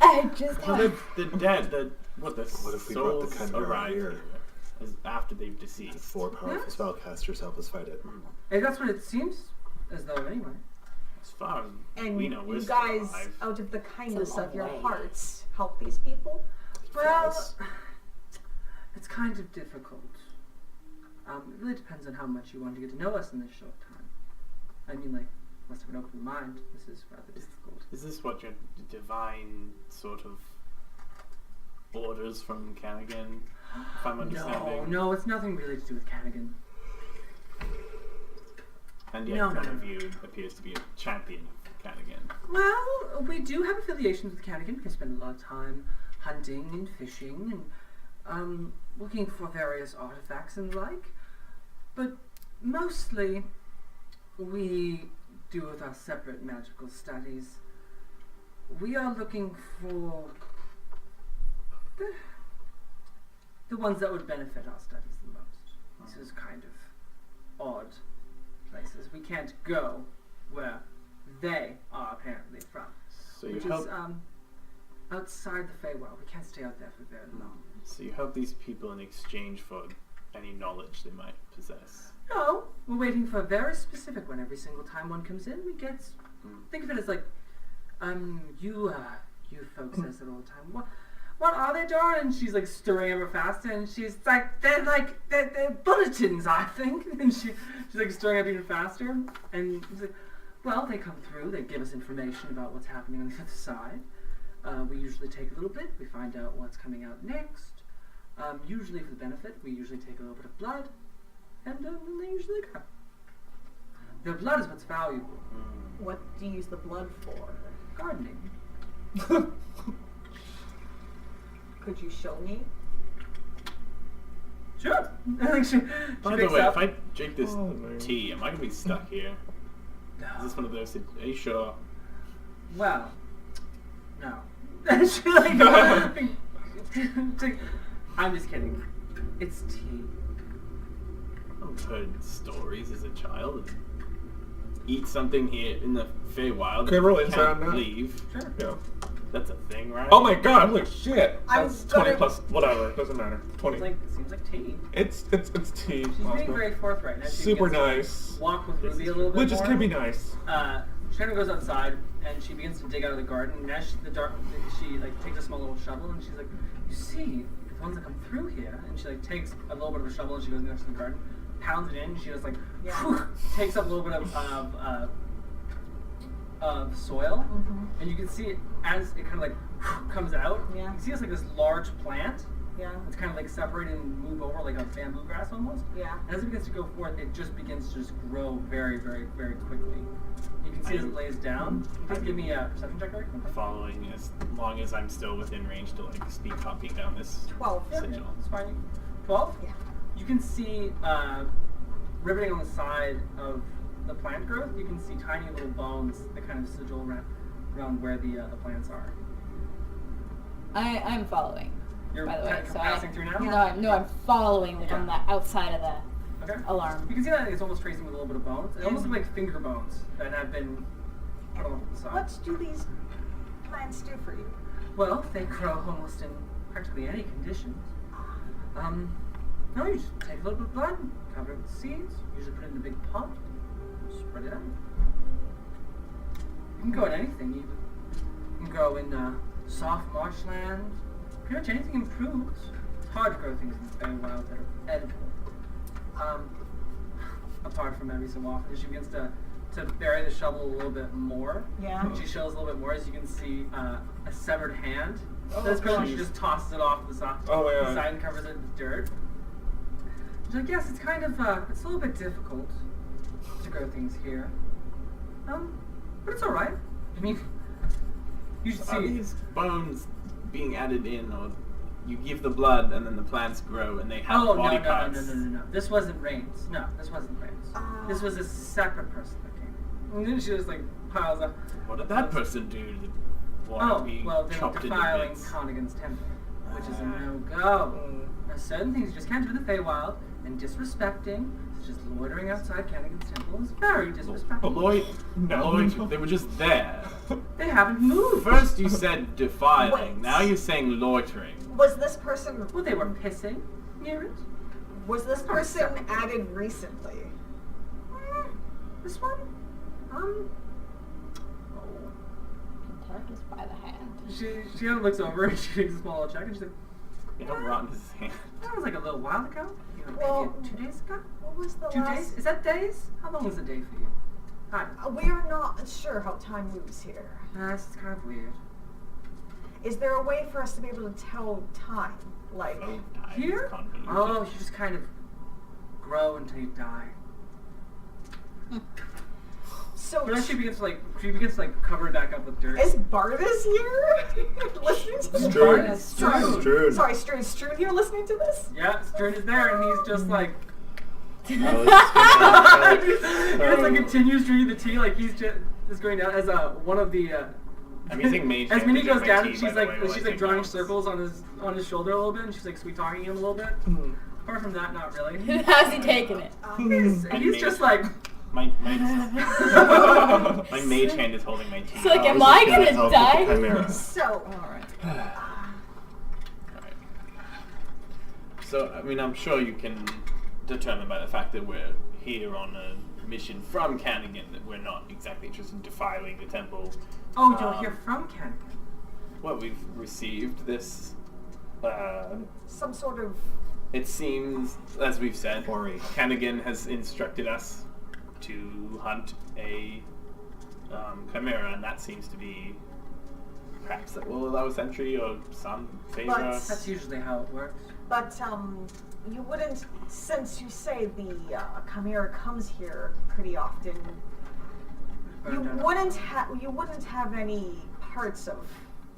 I just Well, have... the dead. The What if we brought the souls chimera arrive here? after they've deceased. 4 powerful spellcasters help us fight it. And that's what it seems as though, anyway. As far as and we know, we're you still guys, alive. out of the kindness long of your way. hearts, help these people. Well, Flies. it's kind of difficult. It really depends on how much you want to get to know us in this short time. I mean, like, must have an open mind. This is rather difficult. Is this what your divine sort of orders from Canagan? If I'm understanding. No, it's nothing really to do with Canagan. And yet, No, none no, of no. you appears to be a champion of Canagan. Well, we do have affiliations with Canagan. We spend a lot of time hunting and fishing and looking for various artifacts and the like. But mostly, we do with our separate magical studies. We are looking for the ones that would benefit our studies the most. This is kind of odd places. We can't go where they are apparently from, So you which help. is outside the Feywild. We can't stay out there for very long. So you help these people in exchange for any knowledge they might possess. No, we're waiting for a very specific one every single time one comes in. We get, think of it as like, you folks says it all the time. What are they, darling? And she's like stirring ever faster, and she's like, they're bulletins, I think. And she's like stirring up even faster, and she's like, well, they come through, they give us information about what's happening on the other side. We usually take a little bit, we find out what's coming out next. Usually for the benefit, we usually take a little bit of blood, and then they usually go. The blood is what's valuable. What do you use the blood for? Gardening. Could you show me? Sure. I think she By the picks way, up. if I drink this Oh, man. tea, am I gonna be stuck here? Is this one of those? Are you sure? Well, no. She like, I'm just kidding. It's tea. I've heard stories as a child. Eat something here in the Feywild. Okay, roll insight can't on that. leave. Sure. Yeah. That's a thing, right? Oh my god, holy shit! I'm That's 20 gonna- plus whatever, doesn't matter. 20. Seems like tea. It's tea. She's being very forthright. Now she Super begins to nice. walk with Ruby a little bit Which is more. can be nice. Shannon goes outside and she begins to dig out of the garden. And as she like takes a small little shovel and she's like, you see, the ones that come through here. And she like takes a little bit of a shovel and she goes next to the garden, pounds it in. And she just like takes up a little bit of soil, and you can see it as it kind of like comes out. Yeah. You can see it's like this large plant. Yeah. It's kind of like separated and move over like a bamboo grass almost. Yeah. And as it begins to go forth, it just begins to just grow very, very, very quickly. You can see as it lays down. Just give me a perception check very quickly. Following as long as I'm still within range to like speed hopping down this 12. sigil. It's fine. 12? Yeah. You can see riveting on the side of the plant growth, you can see tiny little bones that kind of sigil around where the plants are. I'm following. You're by the way, kind of so passing through now? I'm following like on the outside of the Okay. alarm. You can see that it's almost tracing with a little bit of bones. It almost looks like finger bones that have been put off to the side. What do these plants do for you? Well, they grow almost in practically any conditions. No, you just take a little bit of blood, cover it with seeds, usually put it in a big pot, spread it out. You can grow in anything. You can grow in soft marshland. Pretty much anything improves. It's hard to grow things in the Feywild that are edible. Apart from every so often, she begins to bury the shovel a little bit more. Yeah. She shows a little bit more as you can see a severed hand. That's pretty she just tosses it off to the side, Oh, yeah. the side and covers it with dirt. She's like, yes, it's kind of, it's a little bit difficult to grow things here. But it's alright. I mean, you should Are see. these bones being added in, or you give the blood and then the plants grow and they have Oh, no, body no, parts? no. This wasn't Rains. No, this wasn't Rains. This was a separate person that came. And then she just, like, piles up. What did that person do to want to be Well, they were chopped into defiling bits? Canagan's temple, which is a no-go. Now, certain things you just can't do in the Feywild, and disrespecting, such as loitering outside Canagan's temple, is very disrespectful. No. They were just there. They haven't moved. First you said defiling, Wait. now you're saying loitering. Was this person Well, they were pissing near it. added recently? This one? Can tell just by the hand. She kind of looks over and she takes a small little check and she's like, You know, rotten his hand. that was like a little while ago. You know, Well, maybe 2 days ago? What was the 2 last? days? Is that days? How long is a day for you? Hi. We are not sure how time moves here. This is kind of weird. Is there a way for us to be able to tell time? Like, Here? Oh, you just kind of grow until you die. so But then she begins to like cover it back up with dirt. is Barnabas here listening to this? Strun. Strun. Strun. Sorry, Strun. Is Strun here listening to this? Yeah, Strun is there and he's just like he Oh, just like continues drinking the tea like he's just going down as one of the I'm using mage as hand Minnie to goes drink my down, tea, she's by the like way, while I she's take like drawing notes. circles on his shoulder a little bit, and she's like sweet talking him a little bit. Apart from that, not really. How's he taking it? He's just like My mage hand is holding my tea. It's like, I am was I just gonna gonna help with die? the chimera. So, Alright. Alright. So, I mean, I'm sure you can determined by the fact that we're here on a mission from Canagan, that we're not exactly interested in defiling the temple. Oh, you're here from Canagan. Well, we've received this. Some sort of. It seems, as we've said, Quarry. Canagan has instructed us to hunt a chimera, and that seems to be perhaps that will allow us entry or some favor. But- That's usually how it works. But you wouldn't, since you say the chimera comes here pretty often, you wouldn't have any parts of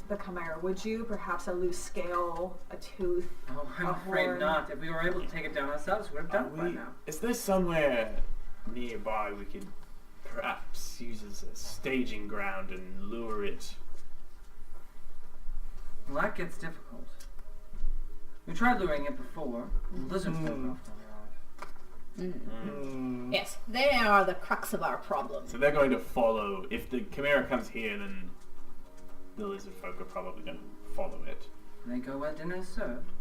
the chimera, would you? Perhaps a loose scale, a tooth, Oh, I'm a afraid horn? not. If we were able to take it down ourselves, we would have done it by now. Is there somewhere nearby we could perhaps use as a staging ground and lure it? Well, that gets difficult. We tried luring it before. Lizards don't often arrive. Yes, they are the crux of our problem. So they're going to follow. If the chimera comes here, then the lizard folk are probably going to follow it. They go where dinner is served.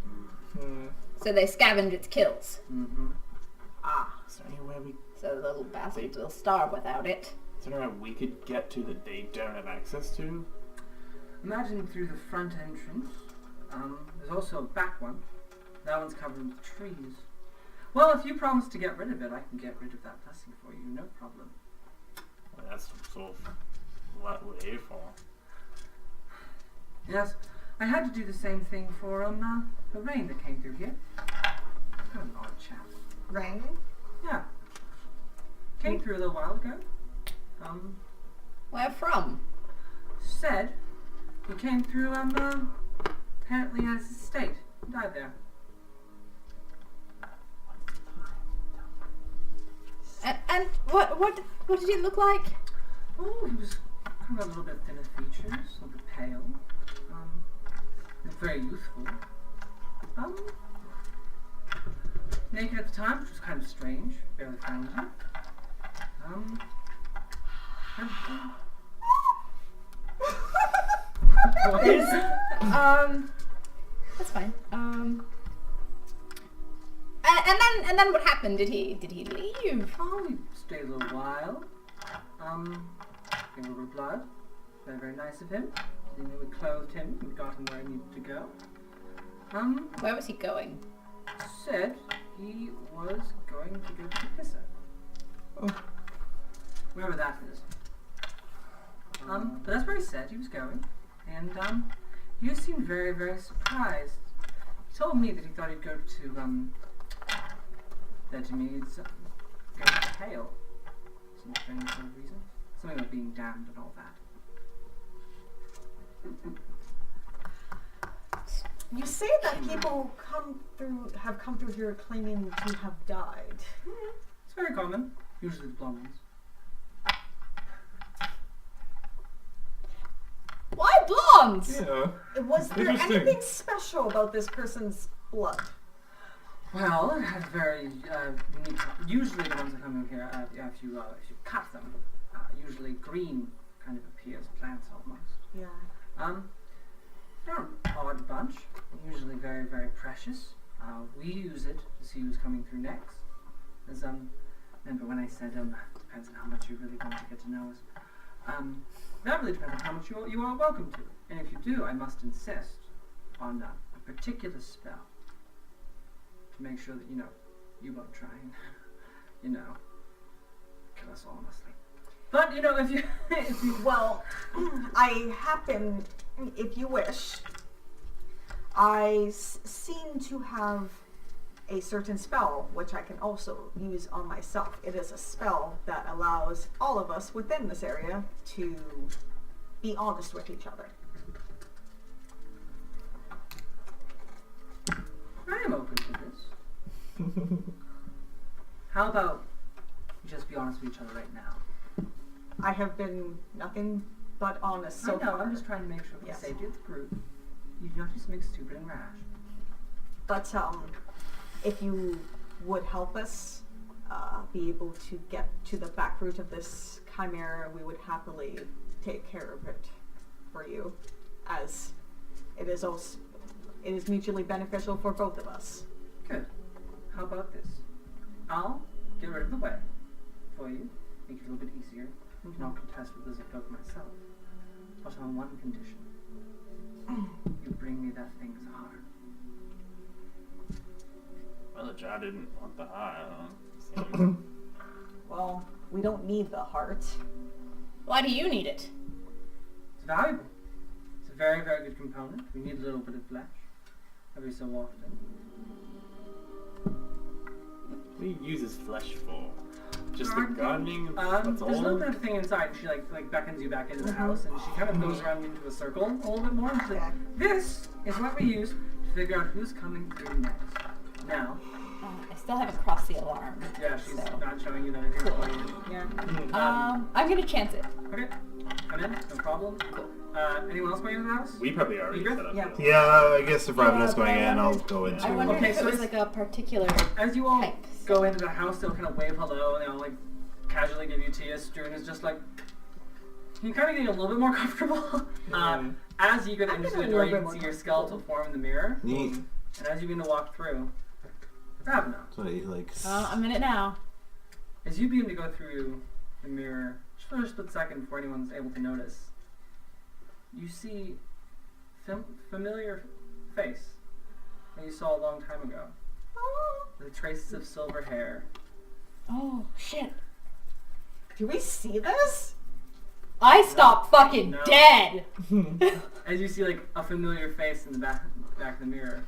So they scavenge its kills. Mm-hmm. Is there anywhere we? So the little bastards will starve without it. Is there anywhere we could get to that they don't have access to? Imagine through the front entrance. There's also a back one. That one's covered with trees. Well, if you promise to get rid of it, I can get rid of that blessing for you, no problem. Well, that's sort of what we're here for. Yes, I had to do the same thing for the rain that came through here. Kind of an odd chap. Rain? Yeah. Came through a little while ago. Where from? Said he came through apparently as his estate. Died there. And what did he look like? Oh, he was kind of a little bit thinner features, a little bit pale. Very youthful. Naked at the time, which was kind of strange. Barely found him. What is it? That's fine. And then what happened? Did he leave? Oh, he stayed a little while. Gave a little blood. Very, very nice of him. Then we clothed him and got him where he needed to go. Where was he going? Said he was going to go to Pissa. Oh. Wherever that is. But that's where he said he was going. And, he just seemed very, very surprised. He told me that he thought he'd go to, said to me he'd go to Hale. Some strange sort of reason. Something about being damned and all that. You say that people have come through here claiming to have died. It's very common. Usually the blonde ones. Why blondes? Yeah. Was there Interesting. anything special about this person's blood? Well, it has very unique. Usually, the ones that come in here, if you cut them, usually green kind of appears, plants almost. Yeah. They're an odd bunch. Usually very, very precious. We use it to see who's coming through next. As remember when I said depends on how much you really want to get to know us. That really depends on how much you are welcome to. And if you do, I must insist on a particular spell to make sure that you won't try and kill us all honestly. But if you Well, I happen, if you wish, I seem to have a certain spell which I can also use on myself. It is a spell that allows all of us within this area to be honest with each other. I am open to this. How about we just be honest with each other right now? I have been nothing but honest so I know, far. I'm just trying to make sure for Yes. the safety of the group, you do not do something stupid and rash. But if you would help us be able to get to the back root of this chimera, we would happily take care of it for you, as it is mutually beneficial for both of us. Good. How about this? I'll get rid of the way for you, make it a little bit easier. You can all contest with Lizard Folk myself. But on one condition. You bring me that thing's heart. Well, the jar didn't want the heart. So. Well, we don't need the heart. Why do you need it? It's valuable. It's a very, very good component. We need a little bit of flesh every so often. What do you use his flesh for? Just the Gardening? gardening? That's There's a all? little bit of thing inside. She like beckons you back into the house, and she kind of goes around into a circle a little bit more. And she's like, "This is what we use to figure out who's coming through next." Now, I still haven't crossed the alarm. yeah, she's So. not showing you that anything's Cool. going in. Yeah. I'm gonna chance it. Okay, come in, no problem. Cool. Anyone else going in the house? We probably already Egret? set up. Yeah. the- Yeah, I guess if Ravenous but going I in, I'll wondered- go in I too. wondered Okay, if so it was it's- like a particular As you all type. go into the house, they'll kind of wave hello, and they'll like casually give you tea. As Strun is just like, you kind of getting a little bit more comfortable. As you get I'm into getting the a door, little you bit can more see your comfortable. skeletal form in the mirror, Neat. and as you begin to walk through, Ravna, So like, I'm in it now. as you begin to go through the mirror, just for a split second before anyone's able to notice, you see familiar face that you saw a long time ago, with traces of silver hair. Oh shit! Do we see this? I stopped fucking No. dead. As you see like a familiar face in the back of the mirror.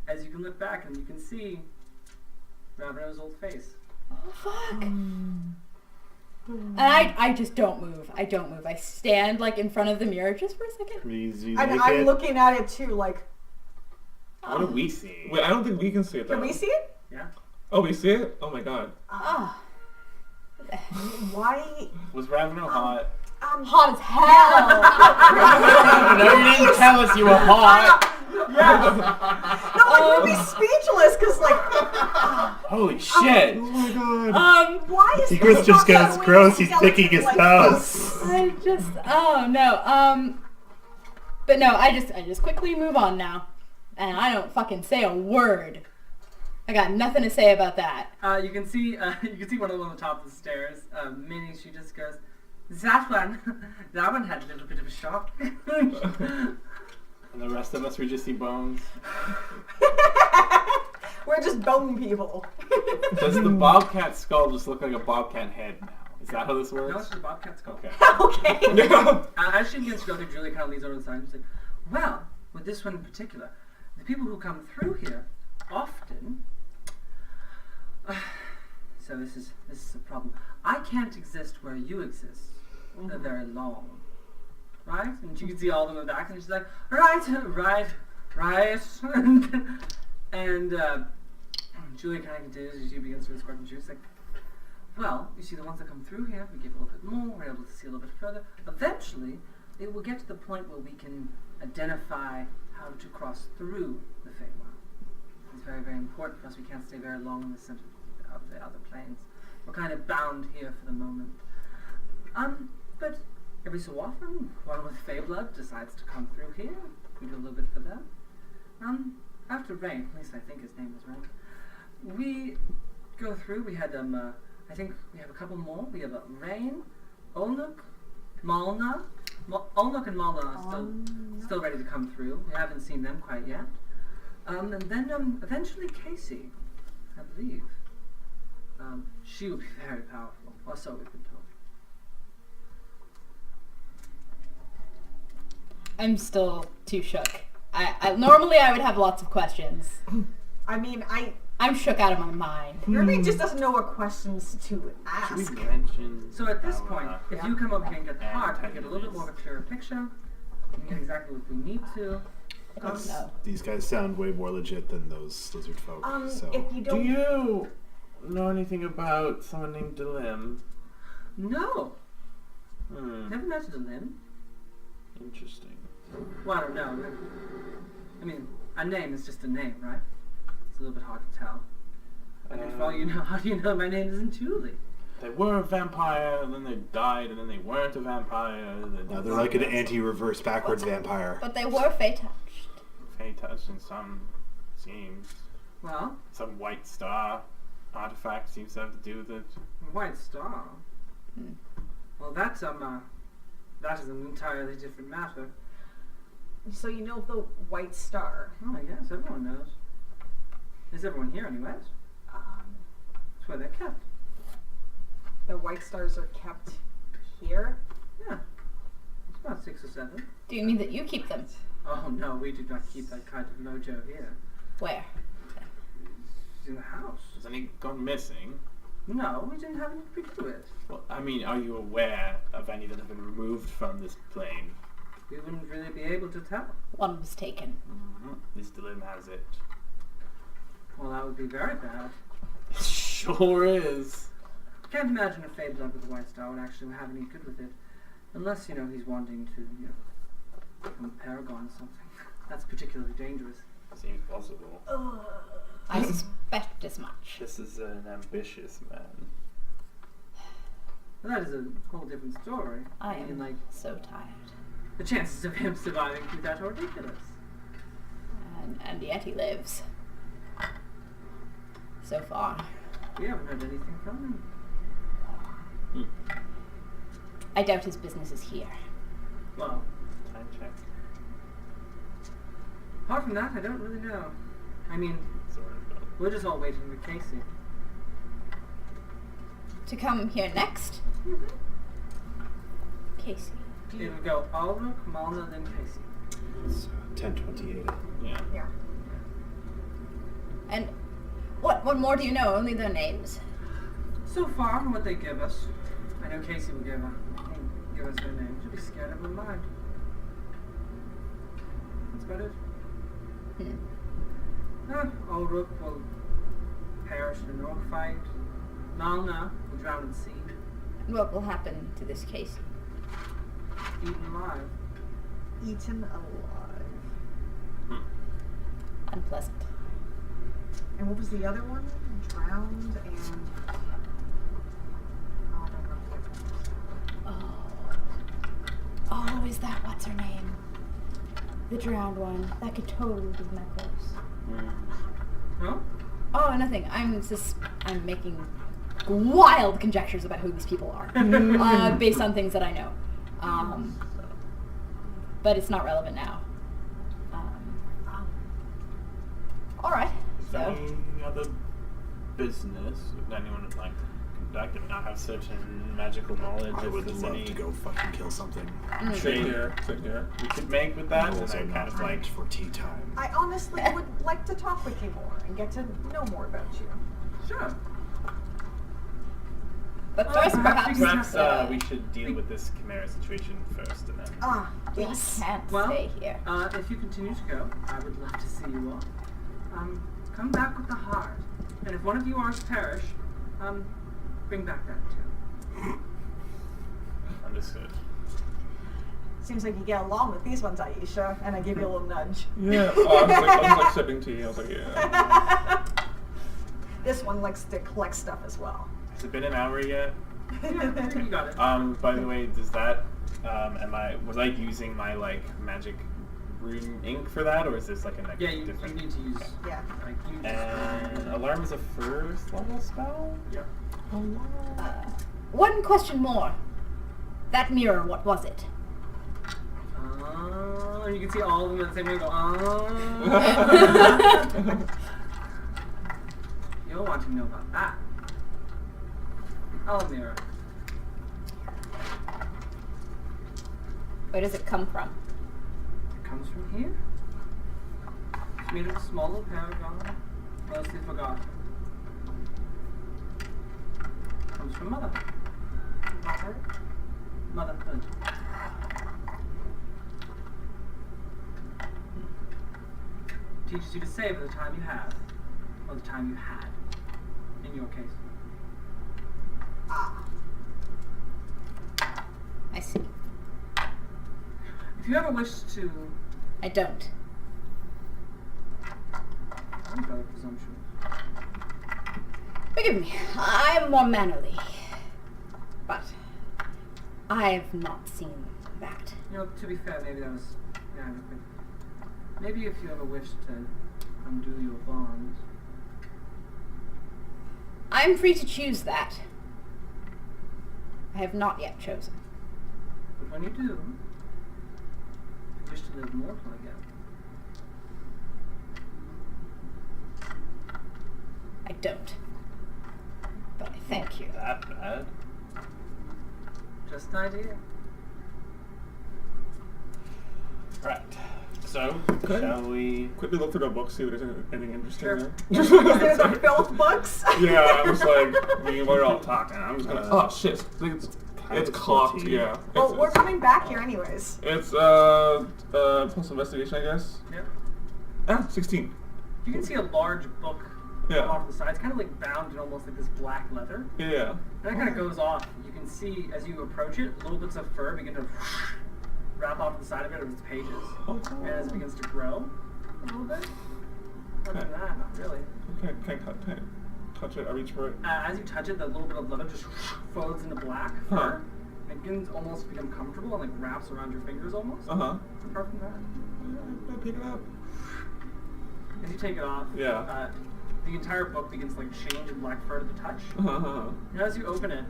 As you can look back and you can see Raveno's old face. Oh fuck! And I just don't move. I don't move. I stand like in front of the mirror just for a second. crazy And naked. I'm looking at it too, like, What do we see? Wait, I don't think we can see it though. can we see it? Yeah. Oh, we see it? Oh my god. Oh, Why? Was Raveno hot? hot as hell. No, you didn't tell us you were hot. No, like, we'd be speechless, because, like, Holy shit. Oh my god. why is Secrets this just not goes that gross. way He's picking his like toes. I just oh no. But no, I just quickly move on now, and I don't fucking say a word. I got nothing to say about that. You can see one of them on the top of the stairs. Minnie, she just goes, that one had a little bit of a shock. And the rest of us, we just see bones. We're just bone people. Does the bobcat skull just look like a bobcat head now? Is that how this No, it's works? just a bobcat skull. Okay. Okay. As she begins to go through, Julie kind of leads over to the side and she's like, well, with this one in particular, the people who come through here often... so this is a problem. I can't exist where you exist for very long. Right? And you can see all of them in the back and she's like, right. And Julie kind of continues as she begins to escort and she's like, well, you see the ones that come through here, we give a little bit more, we're able to see a little bit further. Eventually, it will get to the point where we can identify how to cross through the Feywild. It's very, very important for us. We can't stay very long in the center of the other planes. We're kind of bound here for the moment. But every so often, one with Feyblood decides to come through here. We do a little bit for them. After Rain, at least I think his name is Rain, we go through. We had I think we have a couple more. We have Rain, Olnuk, Malna. Olnuk and Malna are still ready to come through. We haven't seen them quite yet. And then eventually Casey, I believe. She will be very powerful, or so we've been told. I'm still too shook. I normally I would have lots of questions. I mean, I'm shook out of my mind. Ruby just doesn't know what questions to Should ask. we mention? So at this how, point, if you come over here and get the heart, we get a little bit more of a clearer picture. We can get exactly what we need to. I don't know. These guys sound way more legit than those lizard folk. So. If you Do don't, you know anything about someone named Delim? No! Hmm. Never met a limb. Interesting. Well, I don't know. I mean, a name is just a name, right? It's a little bit hard to tell. I mean, for all you know, how do you know my name isn't Julie? They were a vampire, and then they died, and then they weren't a vampire. Now they're like an anti-reverse backwards vampire. But they were fey touched. Fey touched in some seems. Well, Some white star. seems to have to do with it. White Star. Well, that is an entirely different matter. So you know the White Star. Oh, I guess everyone knows. Is everyone here, anyways? That's where they're kept. The White Stars are kept here. Yeah. It's about 6 or 7. Do you mean that you keep them? Oh no, we do not keep that kind of mojo here. Where? It's in the house. Has any gone missing? No, we didn't have anything to do with it. Well, I mean, are you aware of any that have been removed from this plane? We wouldn't really be able to tell. One was taken. This dilemma has it. Well, that would be very bad. It sure is. Can't imagine a Feywild with a White Star would actually have any good with it. Unless, he's wanting to, become a paragon or something. That's particularly dangerous. Seems possible. I suspect as much. This is an ambitious man. But that is a whole different story. I mean, am like, so tired. the chances of him surviving through that are ridiculous. And yet he lives. So far. We haven't heard anything from him. I doubt his business is here. Well, Time check. apart from that, I don't really know. I mean, Sort of. we're just all waiting for Casey. To come here next? Casey. It would go Ulrich, Malna, then Casey. It's 10:28. Yeah. Yeah. And what more do you know? Only their names. So far, from what they give us, I know Casey will give us their name. She'll be scared of her mind. That's about it. Ulrich will perish in an orc fight. Malna will drown at sea, What will happen to this Casey? eaten alive. Eaten alive. Unpleasant. And what was the other one? Drowned and... Oh, I don't remember. Oh, is that what's her name? The drowned one. That could totally be Mekos. Huh? Oh, nothing. I'm making wild conjectures about who these people are, based on things that I know. But it's not relevant now. All right. So Any other business that anyone would like to conduct? I mean, I have certain magical knowledge. I if would there's love any to go fucking kill something. Same here. Same here. we could make with that, and Rules I are kind not of like. ranked for tea time. I honestly would like to talk with you more and get to know more about you. Sure. but Well, first, perhaps perhaps We should deal with this chimera situation first, and then. we Yes. can't Well, stay here. If you continue to go, I would love to see you all. Come back with the heart. And if one of you are to perish, bring back that too. Understood. Seems like you get along with these ones, Aisha, and I give you a little nudge. Yeah. Oh, I was like sipping tea. I was like, yeah. This one likes to collect stuff as well. Has it been an hour yet? Yeah, you got it. By the way, does that was I using my like magic rune ink for that, or is this like a next Yeah, you different? need to use. Yeah. Like, you And alarm is a first level spell. Yep. One question more. That mirror, what was it? You can see all of them at the same time go, You'll want to know about that. Mirror. Where does it come from? It comes from here. It's made of a small little paragon, mostly forgotten. Comes from Mother. Motherhood. Teaches you to savor the time you have, or the time you had, in your case. I see. If you ever wish to... I don't. I'm rather presumptuous. Forgive me. I am more mannerly. But I have not seen that. To be fair, maybe that was inadequate. Maybe if you ever wish to undo your bonds. I'm free to choose that. I have not yet chosen. But when you do, you wish to live mortal again. I don't. But I thank you. That bad? Just an idea. Right. So, Okay. shall we? Quickly look through the book, see if there's anything interesting Sure. there. There's a filth books. Yeah, I was like, we're all talking. I'm just gonna. Oh shit! It's cocked. 14. Yeah. Well, we're coming back here anyways. It's plus investigation, I guess. Yep. 16. You can see a large book Yeah. off the side. It's kind of like bound in almost like this black leather. Yeah. And that kind of goes off. You can see as you approach it, little bits of fur begin to wrap off the side of it of its pages. Oh, cool. And as it begins to grow a little bit. Other than that, not really. Okay, can't touch it. I reach for it. As you touch it, that little bit of leather just folds into black Huh. fur. And it begins to almost become comfortable and like wraps around your fingers almost. Uh-huh. Apart from that. I pick it up. As you take it off, Yeah. the entire book begins to like change in black fur to the touch. Uh-huh. And as you open it,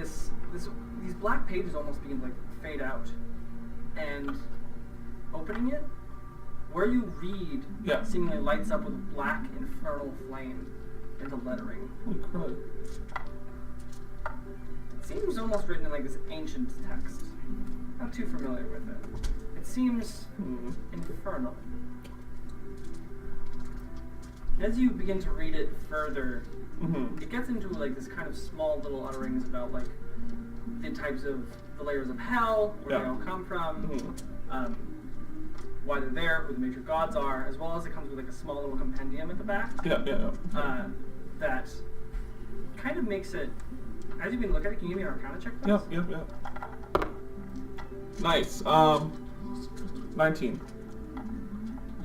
these black pages almost begin to like fade out. And opening it, where you read Yeah. seemingly lights up with black infernal flame into lettering. Holy crap. It seems almost written in like this ancient text. Not too familiar with it. It seems infernal. As you begin to read it further, Mm-hmm. it gets into like this kind of small little utterings about like the types of the layers of hell, where they Yeah. all come from, Mhm. why they're there, who the major gods are, as well as it comes with like a small little compendium at the back Yeah. that kind of makes it. As you can look at it, can you give me an Arcana check, please? Yeah. Nice. 19.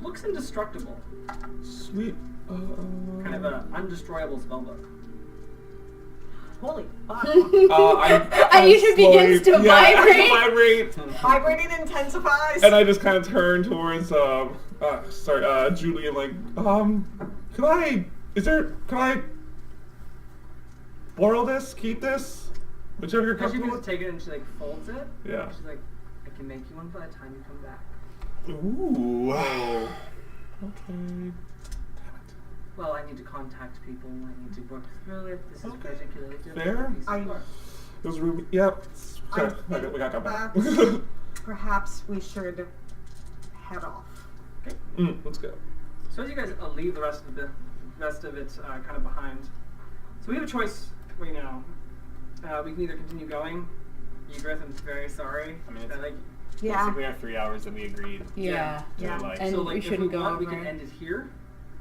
Looks indestructible. Sweet. Kind of an undestroyable spellbook. Holy fuck. Ayesha begins to vibrate. Vibrating intensifies. And I just kind of turn towards, Julie and like, can I borrow this, keep this? Whichever you're As she comfortable begins with? to take it and she like folds it. Yeah. She's like, I can make you one by the time you come back. Ooh. Okay. Well, I need to contact people. I need to work through it. This is Okay. particularly difficult. Fair. piece of work. It was Ruby. Yep. I Okay, think we got back. that's- Perhaps we should head off. Let's go. So as you guys leave the rest of it kind of behind. So we have a choice right now. We can either continue going. Griff, I'm very sorry. I mean, it's that, like, Yeah. basically our 3 hours that we agreed. Yeah. To, Yeah. like, And so like we if shouldn't we go want, we over. can end it here,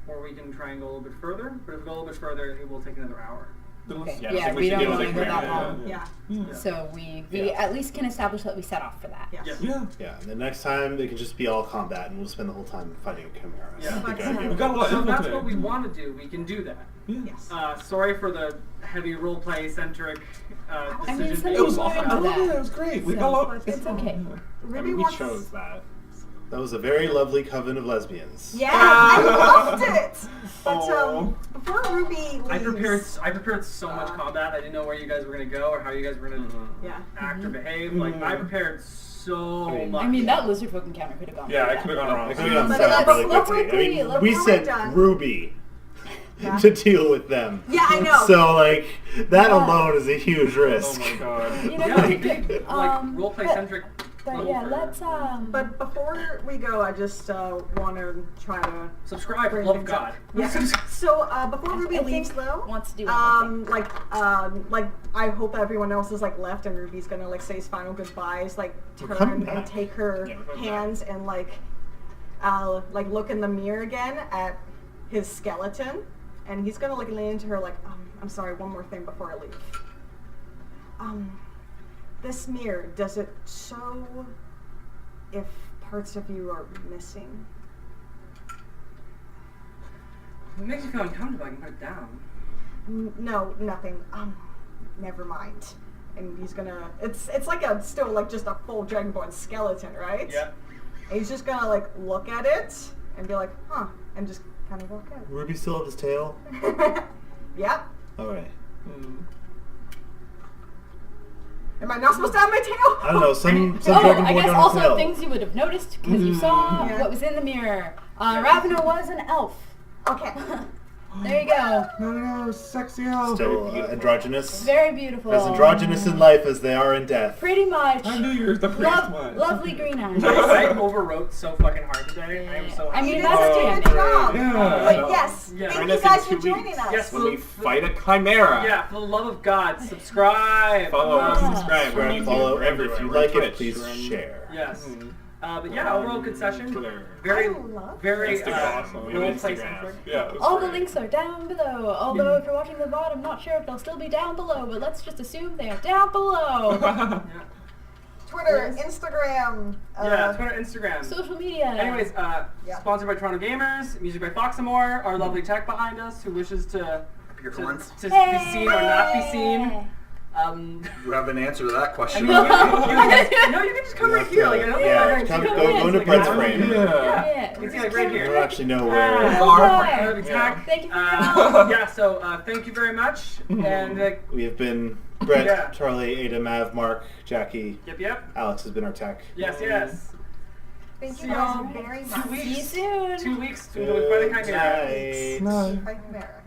or we can try and go a little bit further. But if we go a little bit further, it will take another hour. Okay. Yeah, Yeah, so we we should don't deal want with to it go that quickly. long. Yeah. So we Yeah. at least can establish that we set off for that. Yes. Yes. Yeah. Yeah, and the next time it can just be all combat, and we'll spend the whole time fighting a chimera. Yeah. I think But, I'd be we We got a lot So of if that's info what we today. want to do, we can do that. Yes. Sorry for the heavy roleplay centric I mean, decision. some It was people awesome. into I love that. it. It was great. We So, got a lot. it's okay. I Ruby mean, we wants. chose that. That was a very lovely coven of lesbians. Yeah, I loved it. But Oh. before Ruby leaves, I prepared so much combat. I didn't know where you guys were gonna go or how you guys were gonna Yeah. act or behave. Like I prepared so much. I mean, that lizard folk encounter could have gone. Yeah, through I that. could have gone wrong. I could have gone But south let's- really let's quickly. I mean, quickly- we before sent we're done- Ruby Yeah. to deal with them. Yeah, I know. So, like, that Yeah. alone is a huge Oh risk. my god. You know, Yeah, we big, could, like roleplay centric. but yeah, let's But before we go, I just want to try to Subscribe, bring love of things God. up. Yeah. So before Ruby I leaves, think though, wants to do one more thing. like I hope everyone else is like left, and Ruby's gonna like say his final goodbyes, like We're coming turn back. and take her Yeah, we're coming hands and like look in the mirror again at his skeleton, and he's gonna like lean into her like, I'm sorry, one more thing before I leave. This mirror, does it show if parts of you are missing? If it makes you feel uncomfortable, I can put it down. No, nothing. Never mind. And he's gonna. It's like a still like just a full dragonborn skeleton, right? Yeah. And he's just gonna like look at it and be like, huh, and just kind of work Ruby still have his tail? out. Yep. Alright. Am I not supposed to have my tail? I don't know, some Oh, dragon I boy guess don't also tail. things you would have noticed because you saw Yeah. what was in the mirror. Ravena was an elf. Okay. There you go. No, sexy elf. Still androgynous. Very beautiful. As androgynous in life as they are in death. Pretty much. I knew you were the first one. Lovely green eyes. I overwrote so fucking hard today. I am so I happy. mean, You that's did a good. good job. Yeah. But yes, Yeah. thank Join you us in guys 2 for joining weeks. us. Yes, When we fight a chimera. Yeah, for the love of God, subscribe. Follow us, Ah. subscribe. We're on And YouTube, follow, we're and everywhere. if you We're on like it, Twitch, please we're on- share. Yes. But yeah, overall good session. Twitter. Very, I love very Instagram. Awesome. We have role-play Instagram. centric. Yeah. That's All the great. links are down below. Although if you're watching the VOD, I'm not sure if they'll still be down below, but let's just assume they're down below. Yeah. Twitter, Instagram. Yeah, Twitter, Instagram. Social media. Anyways, sponsored by Toronto Gamers, music by Foxamore, our lovely tech behind us who wishes to Your horns. be seen or not be seen. You have an answer to that I question. mean, you can just come right here. Like, I don't think Yeah, I come, can go into Brett's Yeah. frame. Yeah. You can see like right I here. don't actually know Ah, where hi. Lovely tech. Thank you for your help. Yeah, so thank you very much. And we have been. Brett, Yeah. Charlie, Ada, Mav, Mark, Jackie, yep. Alex has been our tech. Yes. Thank See you guys y'all very in much. 2 weeks. See you soon. 2 weeks to fight a chimera. Good night. Bye, Chimera.